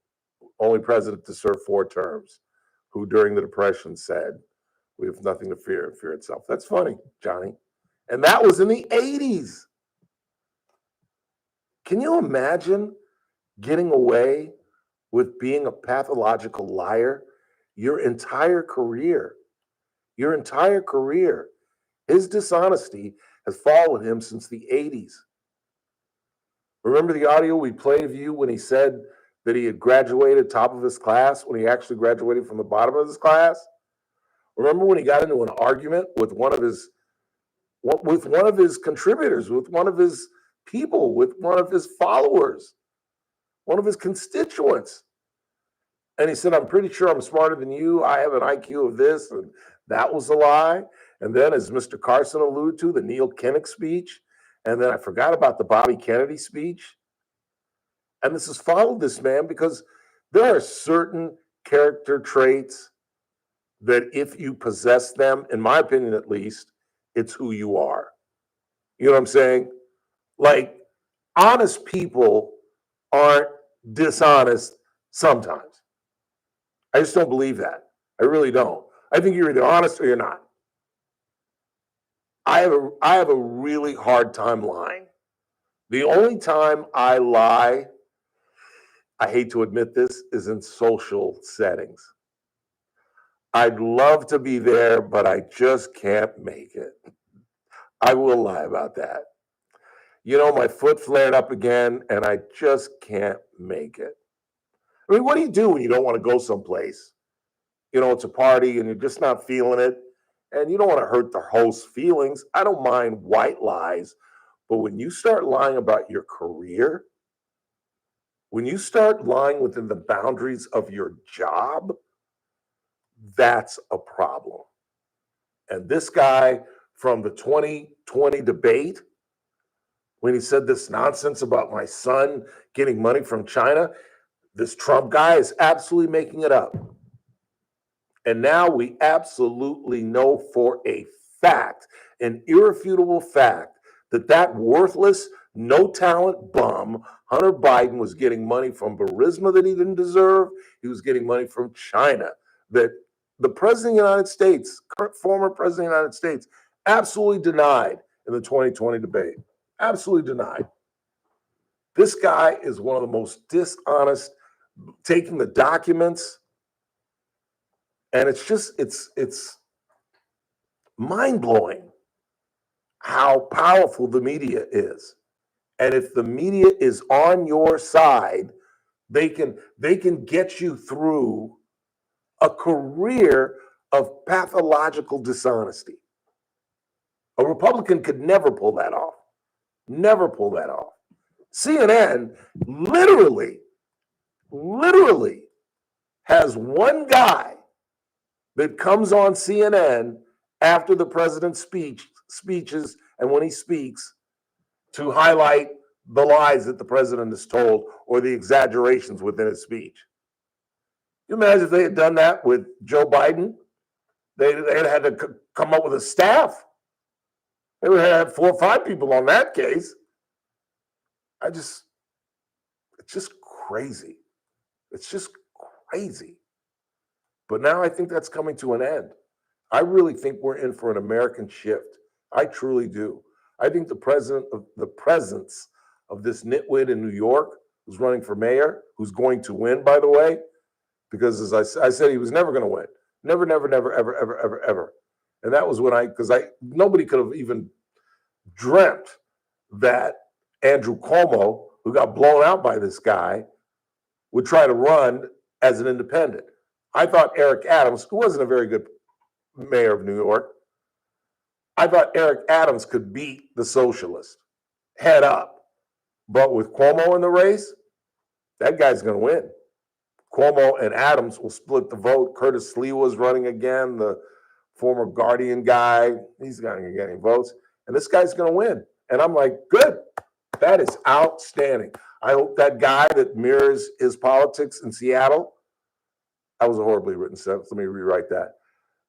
[SPEAKER 1] only president to serve 4 terms, who during the Depression said, we have nothing to fear and fear itself. That's funny, Johnny. And that was in the 80s. Can you imagine getting away with being a pathological liar your entire career? Your entire career. His dishonesty has followed him since the 80s. Remember the audio we played of you when he said that he had graduated top of his class when he actually graduated from the bottom of his class? Remember when he got into an argument with one of his contributors, with one of his people, with one of his followers, one of his constituents? And he said, I'm pretty sure I'm smarter than you. I have an IQ of this. And that was a lie. And then, as Mr. Carson alluded to, the Neil Kinnock speech. And then I forgot about the Bobby Kennedy speech. And this has followed this man because there are certain character traits that if you possess them, in my opinion at least, it's who you are. You know what I'm saying? Like, honest people aren't dishonest sometimes. I just don't believe that. I really don't. I think you're either honest or you're not. I have a really hard time lying. The only time I lie, I hate to admit this, is in social settings. I'd love to be there, but I just can't make it. I will lie about that. You know, my foot flared up again, and I just can't make it. I mean, what do you do when you don't want to go someplace? You know, it's a party, and you're just not feeling it, and you don't want to hurt the host's feelings. I don't mind white lies, but when you start lying about your career, when you start lying within the boundaries of your job, that's a problem. And this guy from the 2020 debate, when he said this nonsense about my son getting money from China, this Trump guy is absolutely making it up. And now we absolutely know for a fact, an irrefutable fact, that that worthless, no talent bum, Hunter Biden, was getting money from Burisma that he didn't deserve. He was getting money from China that the president of the United States, former president of the United States, absolutely denied in the 2020 debate. Absolutely denied. This guy is one of the most dishonest, taking the documents, and it's just, it's mind-blowing how powerful the media is. And if the media is on your side, they can get you through a career of pathological dishonesty. A Republican could never pull that off. Never pull that off. CNN literally has one guy that comes on CNN after the president's speeches and when he speaks to highlight the lies that the president has told or the exaggerations within his speech. You imagine if they had done that with Joe Biden? They had to come up with a staff. They would have 4 or 5 people on that case. It's just crazy. It's just crazy. But now I think that's coming to an end. I really think we're in for an American shift. I truly do. I think the presence of this nitwit in New York who's running for mayor, who's going to win, by the way, because as I said, he was never going to win. Never, never, never, ever, ever, ever, ever. And that was when nobody could have even dreamt that Andrew Cuomo, who got blown out by this guy, would try to run as an independent. I thought Eric Adams, who wasn't a very good mayor of New York, I thought Eric Adams could beat the socialist head up. But with Cuomo in the race, that guy's going to win. Cuomo and Adams will split the vote. Curtis Sliwa is running again, the former Guardian guy. He's not going to get any votes. And this guy's going to win. And I'm like, good. That is outstanding. I hope that guy that mirrors his politics in Seattle, that was a horribly written sentence. Let me rewrite that.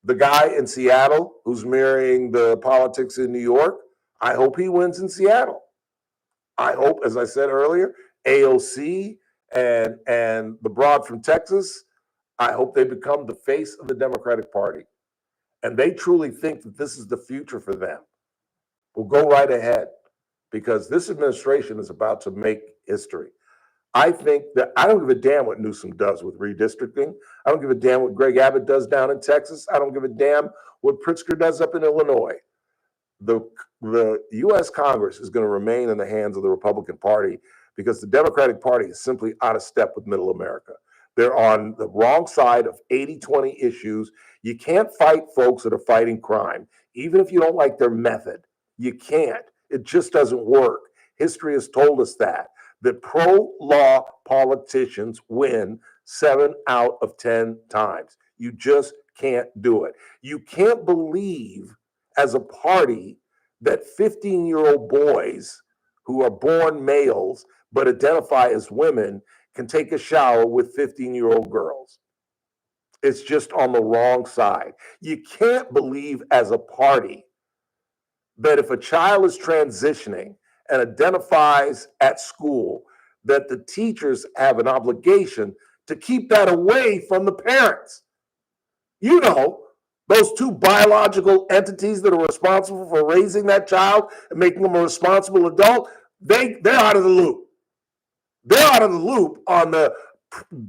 [SPEAKER 1] The guy in Seattle who's mirroring the politics in New York, I hope he wins in Seattle. I hope, as I said earlier, AOC and the broad from Texas, I hope they become the face of the Democratic Party. And they truly think that this is the future for them. Well, go right ahead, because this administration is about to make history. I think that I don't give a damn what Newsom does with redistricting. I don't give a damn what Greg Abbott does down in Texas. I don't give a damn what Pritzker does up in Illinois. The U.S. Congress is going to remain in the hands of the Republican Party because the Democratic Party is simply out of step with middle America. They're on the wrong side of 80-20 issues. You can't fight folks that are fighting crime, even if you don't like their method. You can't. It just doesn't work. History has told us that pro-law politicians win 7 out of 10 times. You just can't do it. You can't believe as a party that 15-year-old boys who are born males but identify as women can take a shower with 15-year-old girls. It's just on the wrong side. You can't believe as a party that if a child is transitioning and identifies at school, that the teachers have an obligation to keep that away from the parents. You know, those 2 biological entities that are responsible for raising that child and making them a responsible adult, they're out of the loop. They're out of the loop on the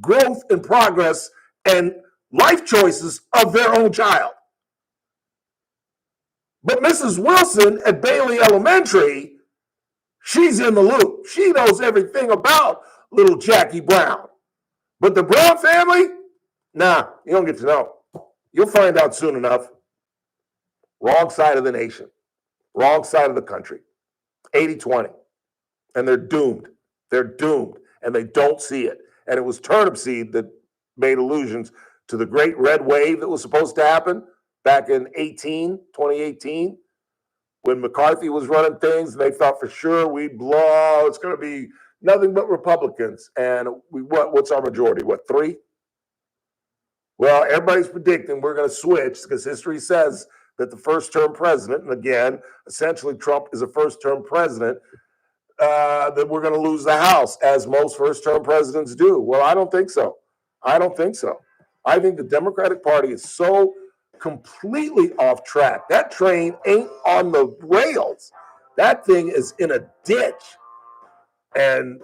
[SPEAKER 1] growth and progress and life choices of their own child. But Mrs. Wilson at Bailey Elementary, she's in the loop. She knows everything about little Jackie Brown. But the Brown family, nah, you don't get to know. You'll find out soon enough. Wrong side of the nation, wrong side of the country. 80-20. And they're doomed. They're doomed. And they don't see it. And it was Turnip Seed that made allusions to the great red wave that was supposed to happen back in 2018, when McCarthy was running things, and they thought for sure we'd blow. It's going to be nothing but Republicans. And what's our majority? What, 3? Well, everybody's predicting we're going to switch because history says that the first-term president, and again, essentially Trump is a first-term president, that we're going to lose the House, as most first-term presidents do. Well, I don't think so. I don't think so. I think the Democratic Party is so completely off track. That train ain't on the rails. That thing is in a ditch. And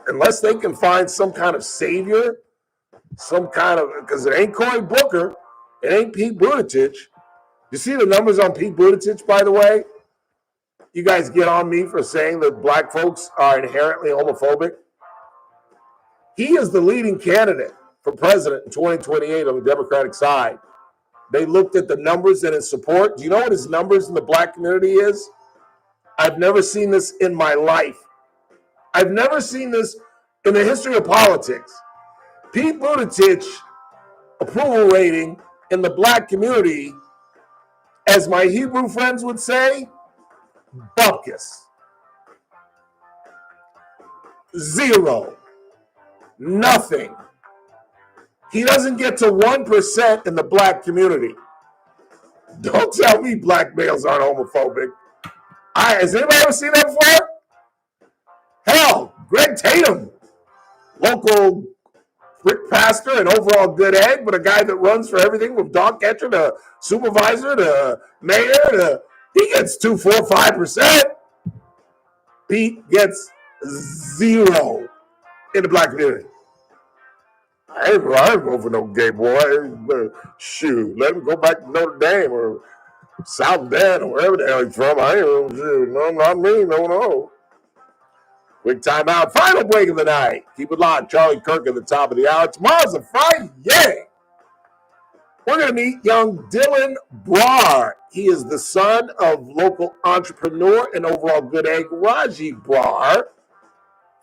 [SPEAKER 1] unless they can find some kind of savior, because it ain't Cory Booker, it ain't Pete Buttigieg. You see the numbers on Pete Buttigieg, by the way? You guys get on me for saying that black folks are inherently homophobic. He is the leading candidate for president in 2028 on the Democratic side. They looked at the numbers and his support. Do you know what his numbers in the black community is? I've never seen this in my life. I've never seen this in the history of politics. Pete Buttigieg approval rating in the black community, as my Hebrew friends would say, bupkis. 0. Nothing. He doesn't get to 1% in the black community. Don't tell me black males aren't homophobic. Has anybody ever seen that before? Hell, Greg Tatum, local brick pastor and overall good egg, but a guy that runs for everything from dog catcher to supervisor to mayor he gets 2, 4, 5%. Pete gets 0 in the black community. I ain't vote for no gay boy. Shoot, let him go back to Notre Dame or South Bend or wherever the hell he's from. I ain't, no, not me, no. Quick timeout. Final break of the night. Keep it locked. Charlie Kirk at the top of the hour. Tomorrow's a Friday. Yay! We're going to meet young Dylan Brar. He is the son of local entrepreneur and overall good egg Raji Brar,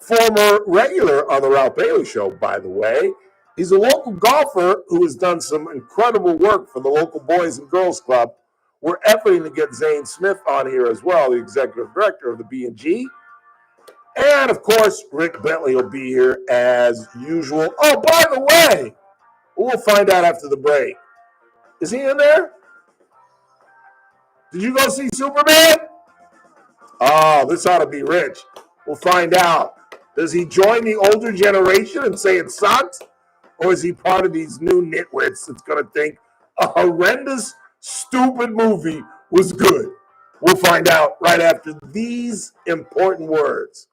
[SPEAKER 1] former regular on the Ralph Bailey Show, by the way. He's a local golfer who has done some incredible work for the local Boys and Girls Club. We're efforting to get Zane Smith on here as well, the executive director of the B&G. And, of course, Rick Bentley will be here as usual. Oh, by the way, we'll find out after the break. Is he in there? Did you go see Superman? Oh, this ought to be rich. We'll find out. Does he join the older generation and say it sucks? Or is he part of these new nitwits that's going to think a horrendous, stupid movie was good? We'll find out right after these important words.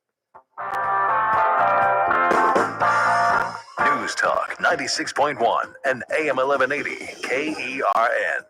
[SPEAKER 2] News Talk 96.1 and AM 1180 KERN.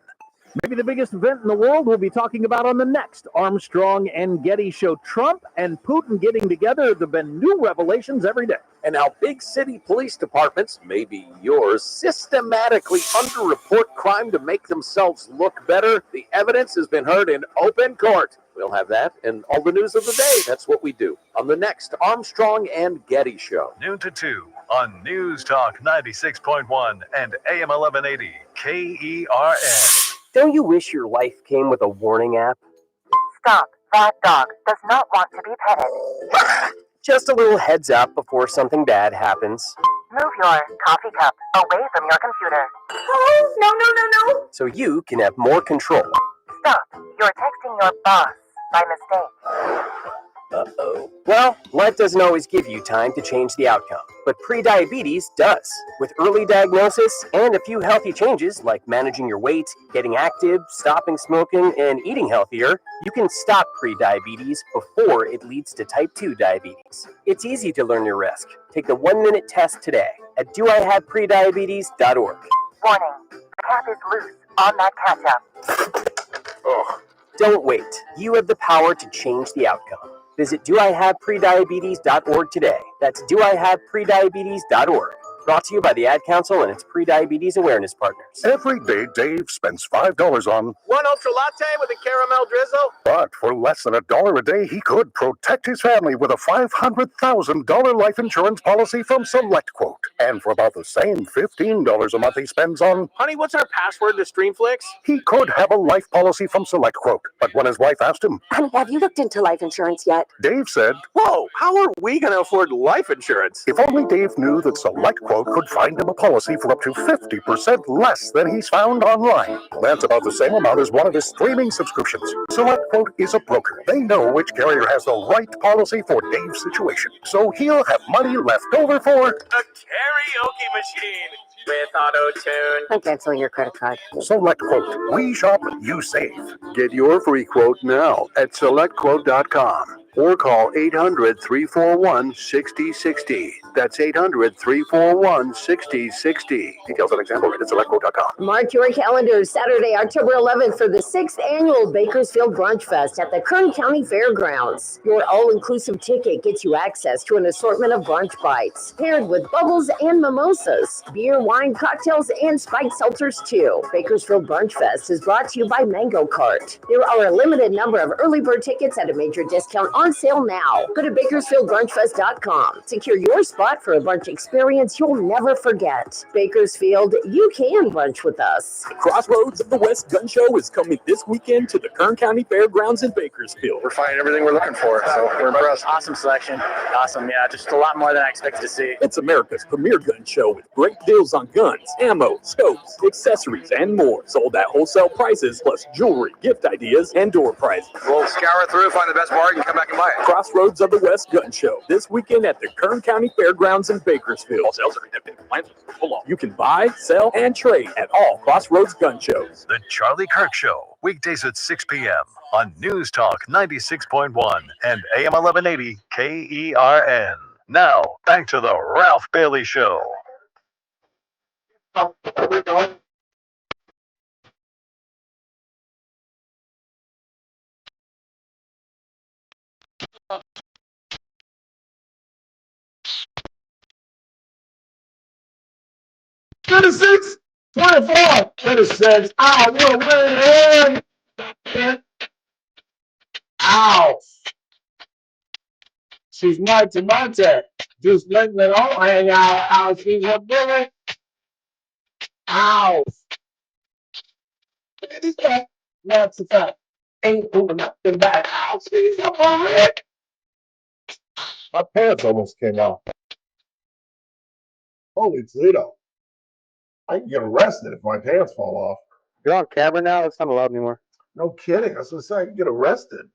[SPEAKER 11] Maybe the biggest event in the world we'll be talking about on the next Armstrong and Getty Show. Trump and Putin getting together. There have been new revelations every day.
[SPEAKER 12] And how big city police departments, maybe yours, systematically underreport crime to make themselves look better. The evidence has been heard in open court. We'll have that and all the news of the day. That's what we do on the next Armstrong and Getty Show.
[SPEAKER 2] Noon to 2 on News Talk 96.1 and AM 1180 KERN.
[SPEAKER 18] Don't you wish your life came with a warning app?
[SPEAKER 14] Stop. That dog does not want to be petted.
[SPEAKER 18] Just a little heads up before something bad happens.
[SPEAKER 14] Move your coffee cup away from your computer. Oh, no.
[SPEAKER 18] So you can have more control.
[SPEAKER 14] Stop. You're texting your boss by mistake.
[SPEAKER 18] Uh-oh. Well, life doesn't always give you time to change the outcome, but prediabetes does. With early diagnosis and a few healthy changes like managing your weight, getting active, stopping smoking, and eating healthier, you can stop prediabetes before it leads to type 2 diabetes. It's easy to learn your risk. Take the 1-minute test today at doihaveprediabetes.org.
[SPEAKER 14] Warning, the cap is loose on that ketchup.
[SPEAKER 18] Don't wait. You have the power to change the outcome. Visit doihaveprediabetes.org today. That's doihaveprediabetes.org. Brought to you by the Ad Council and its pre-diabetes awareness partners.
[SPEAKER 7] Every day, Dave spends $5 on
[SPEAKER 8] One ultra latte with a caramel drizzle.
[SPEAKER 7] but for less than $1 a day, he could protect his family with a $500,000 life insurance policy from SelectQuote. And for about the same $15 a month he spends on,
[SPEAKER 8] Honey, what's our password to Streamflix?
[SPEAKER 7] he could have a life policy from SelectQuote. But when his wife asked him,
[SPEAKER 14] Honey, have you looked into life insurance yet?
[SPEAKER 7] Dave said,
[SPEAKER 8] Whoa, how are we going to afford life insurance?
[SPEAKER 7] if only Dave knew that SelectQuote could find him a policy for up to 50% less than he's found online. That's about the same amount as one of his streaming subscriptions. SelectQuote is a broker. They know which carrier has the right policy for Dave's situation. So he'll have money left over for
[SPEAKER 8] A karaoke machine with auto-tune.
[SPEAKER 14] I'm canceling your credit card.
[SPEAKER 7] SelectQuote. We shop, you save.
[SPEAKER 15] Get your free quote now at selectquote.com or call 800-341-6060. That's 800-341-6060. Details on example rate at selectquote.com.
[SPEAKER 14] Mark your calendars, Saturday, October 11th for the 6th annual Bakersfield Brunch Fest at the Kern County Fairgrounds. Your all-inclusive ticket gets you access to an assortment of brunch bites, paired with bubbles and mimosas, beer, wine, cocktails, and spiked seltzers too. Bakersfield Brunch Fest is brought to you by Mango Cart. There are a limited number of early bird tickets at a major discount on sale now. Go to BakersfieldBrunchFest.com. Secure your spot for a brunch experience you'll never forget. Bakersfield, you can brunch with us.
[SPEAKER 11] Crossroads of the West Gun Show is coming this weekend to the Kern County Fairgrounds in Bakersfield.
[SPEAKER 15] We're finding everything we're looking for, so we're impressed.
[SPEAKER 18] Awesome selection. Awesome, yeah, just a lot more than I expected to see.
[SPEAKER 11] It's America's premier gun show with great deals on guns, ammo, scopes, accessories, and more. Sold at wholesale prices, plus jewelry, gift ideas, and door prizes.
[SPEAKER 15] We'll scour through, find the best bargain, come back and buy it.
[SPEAKER 11] Crossroads of the West Gun Show this weekend at the Kern County Fairgrounds in Bakersfield. All sales are conducted in compliance with the law. You can buy, sell, and trade at all Crossroads Gun Shows.
[SPEAKER 2] The Charlie Kirk Show, weekdays at 6 p.m. on News Talk 96.1 and AM 1180 KERN. Now, back to the Ralph Bailey Show.
[SPEAKER 1] Citizens, 24. Citizens, I will win. Ow. She's Monte Monte. Just letting it all hang out. Ow, she's a bully. Ow. It's that. That's a fact. Ain't doing nothing back. Ow, she's a bully. My pants almost came off. Holy Toledo. I can get arrested if my pants fall off.
[SPEAKER 6] You're on camera now? It's not allowed anymore.
[SPEAKER 1] No kidding. That's what I say. I can get arrested.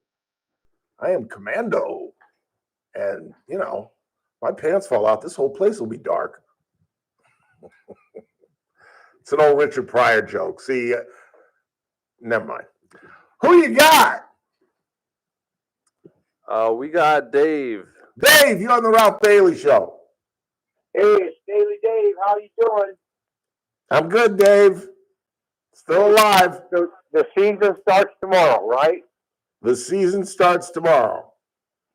[SPEAKER 1] I am commando. And, you know, my pants fall out. This whole place will be dark. It's an old Richard Pryor joke. See, never mind. Who you got?
[SPEAKER 24] We got Dave.
[SPEAKER 1] Dave, you're on the Ralph Bailey Show.
[SPEAKER 4] Hey, it's Daily Dave. How you doing?
[SPEAKER 1] I'm good, Dave. Still alive.
[SPEAKER 4] The season starts tomorrow, right?
[SPEAKER 1] The season starts tomorrow.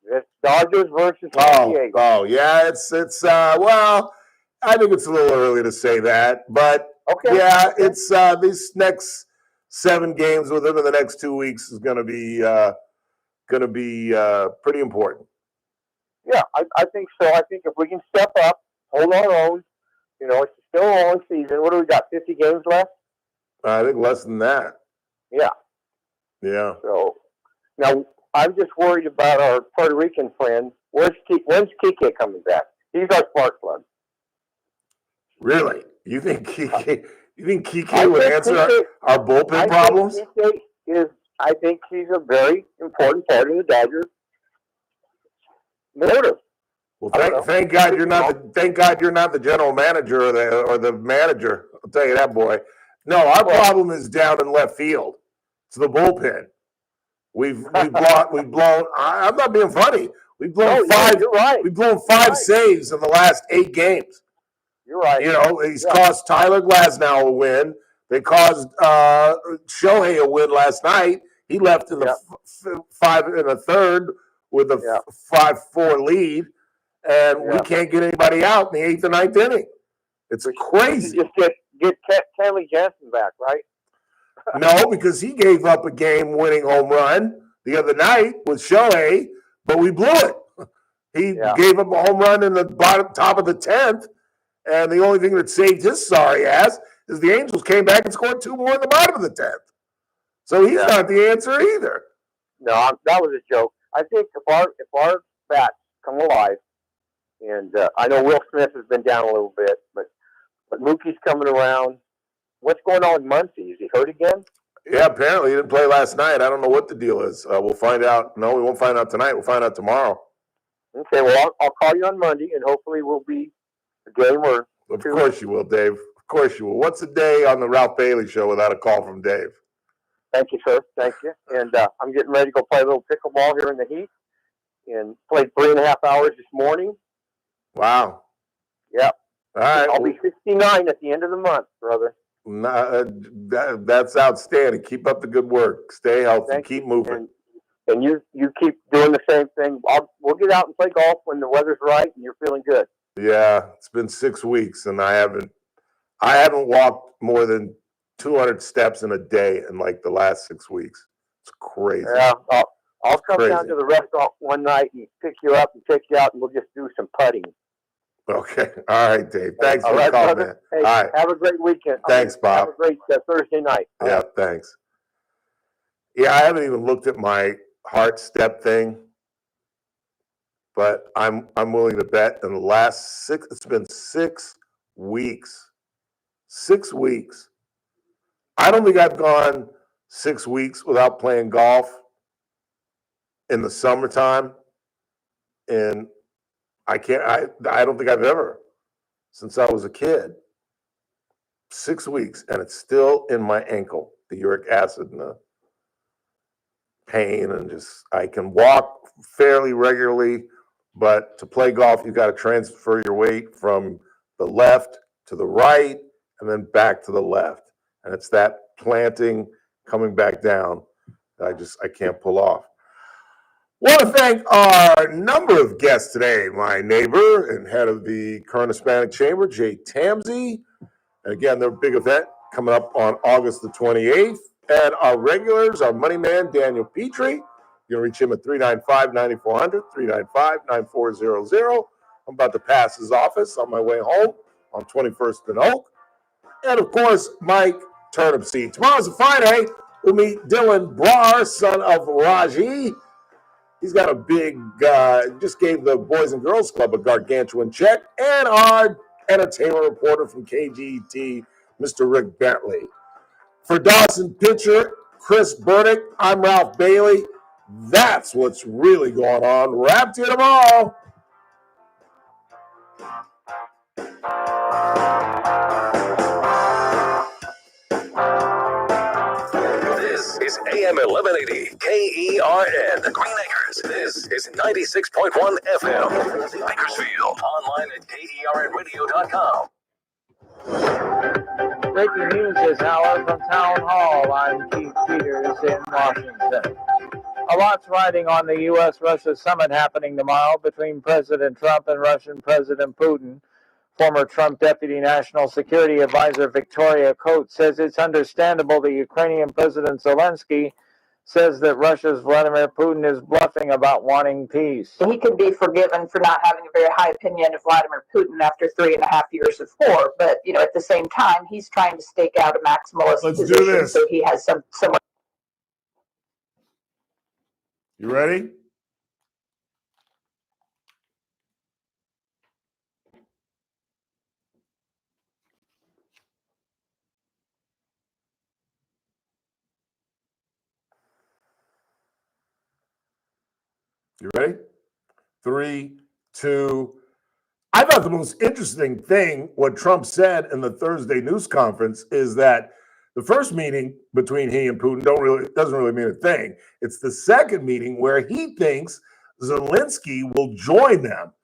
[SPEAKER 4] It's Dodgers versus
[SPEAKER 1] Oh,
[SPEAKER 4] San Diego.
[SPEAKER 1] oh, yeah. It's well, I think it's a little early to say that, but
[SPEAKER 4] Okay.
[SPEAKER 1] yeah, it's these next 7 games within the next 2 weeks is going to be pretty important.
[SPEAKER 4] Yeah, I think so. I think if we can step up, hold our own, you know, it's still a long season. What do we got? 50 games left?
[SPEAKER 1] I think less than that.
[SPEAKER 4] Yeah.
[SPEAKER 1] Yeah.
[SPEAKER 4] So now I'm just worried about our Puerto Rican friend. When's Kike coming back? He's our spark plug.
[SPEAKER 1] Really? You think Kike would answer our bullpen problems?
[SPEAKER 4] I think he's a very important part of the Dodgers motive.
[SPEAKER 1] Well, thank God you're not the general manager or the manager. I'll tell you that, boy. No, our problem is down in left field. It's the bullpen. We've blown. I'm not being funny. We've blown 5 saves in the last 8 games.
[SPEAKER 9] You're right.
[SPEAKER 1] You know, he's cost Tyler Glasnow a win. They caused Shohei a win last night. He left in the 5 1/3 with a 5-4 lead, and we can't get anybody out in the 8th or 9th inning. It's crazy.
[SPEAKER 9] Just get Kenley Jansen back, right?
[SPEAKER 1] No, because he gave up a game-winning home run the other night with Shohei, but we blew it. He gave up a home run in the top of the 10th, and the only thing that saved his sorry ass is the Angels came back and scored 2 more in the bottom of the 10th. So he's not the answer either.
[SPEAKER 9] No, that was a joke. I think if our bats come alive, and I know Will Smith has been down a little bit, but Mookie's coming around. What's going on with Muncy? Is he hurt again?
[SPEAKER 1] Yeah, apparently he didn't play last night. I don't know what the deal is. We'll find out. No, we won't find out tonight. We'll find out tomorrow.
[SPEAKER 9] Okay, well, I'll call you on Monday, and hopefully we'll be a game or
[SPEAKER 1] Of course you will, Dave. Of course you will. What's a day on the Ralph Bailey Show without a call from Dave?
[SPEAKER 9] Thank you, sir. Thank you. And I'm getting ready to go play a little pickleball here in the heat, and played 3.5 hours this morning.
[SPEAKER 1] Wow.
[SPEAKER 9] Yep.
[SPEAKER 1] All right.
[SPEAKER 9] I'll be 69 at the end of the month, brother.
[SPEAKER 1] That's outstanding. Keep up the good work. Stay healthy. Keep moving.
[SPEAKER 9] And you keep doing the same thing. We'll get out and play golf when the weather's right and you're feeling good.
[SPEAKER 1] Yeah, it's been 6 weeks, and I haven't walked more than 200 steps in a day in like the last 6 weeks. It's crazy.
[SPEAKER 9] Yeah, I'll come down to the restaurant one night and pick you up and take you out, and we'll just do some putting.
[SPEAKER 1] Okay. All right, Dave. Thanks for the
[SPEAKER 9] right,
[SPEAKER 1] call,
[SPEAKER 9] brother.
[SPEAKER 1] man.
[SPEAKER 9] Hey,
[SPEAKER 1] All right.
[SPEAKER 9] have a great weekend.
[SPEAKER 1] Thanks, Bob.
[SPEAKER 9] Have a great Thursday night.
[SPEAKER 1] Yeah, thanks. Yeah, I haven't even looked at my heart step thing, but I'm willing to bet in the last it's been 6 weeks. 6 weeks. I don't think I've gone 6 weeks without playing golf in the summertime, and I don't think I've ever since I was a kid. 6 weeks, and it's still in my ankle, the uric acid and the pain, and just I can walk fairly regularly, but to play golf, you got to transfer your weight from the left to the right and then back to the left. And it's that planting coming back down that I can't pull off. Want to thank our number of guests today, my neighbor and head of the Kern Hispanic Chamber, Jay Tamsey. And again, their big event coming up on August the 28th. And our regulars, our money man, Daniel Petrie. You can reach him at 395-9400, 395-9400. I'm about to pass his office on my way home on 21st and Oak. And, of course, Mike Turnipseed. Tomorrow's a Friday. We'll meet Dylan Brar, son of Raji. He's got a big, just gave the Boys and Girls Club a gargantuan check. And our entertainment reporter from KGT, Mr. Rick Bentley. For Dawson Pitcher, Chris Burdick, I'm Ralph Bailey. That's what's really going on. Wrap to you tomorrow.
[SPEAKER 7] This is AM 1180 KERN, Green Acres. This is 96.1 FM, Bakersfield. Online at KERNradio.com.
[SPEAKER 4] Breaking news this hour from Town Hall. I'm Keith Peters in Washington. A lot's riding on the U.S.-Russia summit happening tomorrow between President Trump and Russian President Putin. Former Trump Deputy National Security Advisor Victoria Coates says it's understandable that Ukrainian President Zelensky says that Russia's Vladimir Putin is bluffing about wanting peace.
[SPEAKER 17] He could be forgiven for not having a very high opinion of Vladimir Putin after 3.5 years of war, but at the same time, he's trying to stake out a maximalist position.
[SPEAKER 1] Do this.
[SPEAKER 17] So he has some.
[SPEAKER 1] You ready? You ready? 3, 2. I thought the most interesting thing, what Trump said in the Thursday news conference, is that the first meeting between he and Putin doesn't really mean a thing. It's the second meeting where he thinks Zelensky will join them.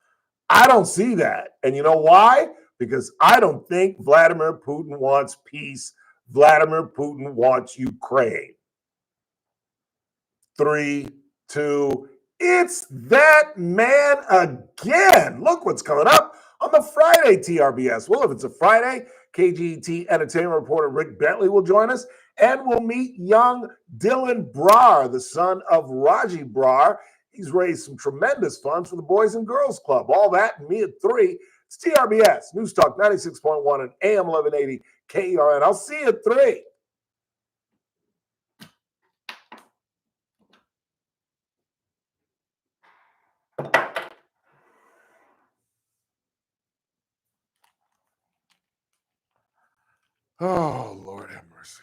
[SPEAKER 1] I don't see that. And you know why? because I don't think Vladimir Putin wants peace. Vladimir Putin wants Ukraine. 3, 2, it's that man again. Look what's coming up on the Friday TRBS. Well, if it's a Friday, KGT entertainment reporter Rick Bentley will join us, and we'll meet young Dylan Brar, the son of Raji Brar. He's raised some tremendous funds for the Boys and Girls Club. All that and me at 3. It's TRBS, News Talk 96.1 and AM 1180 KERN. I'll see you at 3. Oh, Lord have mercy.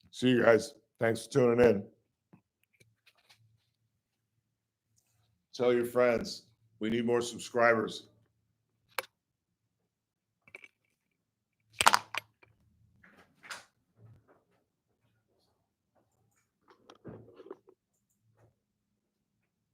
[SPEAKER 1] See you guys. Thanks for tuning in. Tell your friends. We need more subscribers.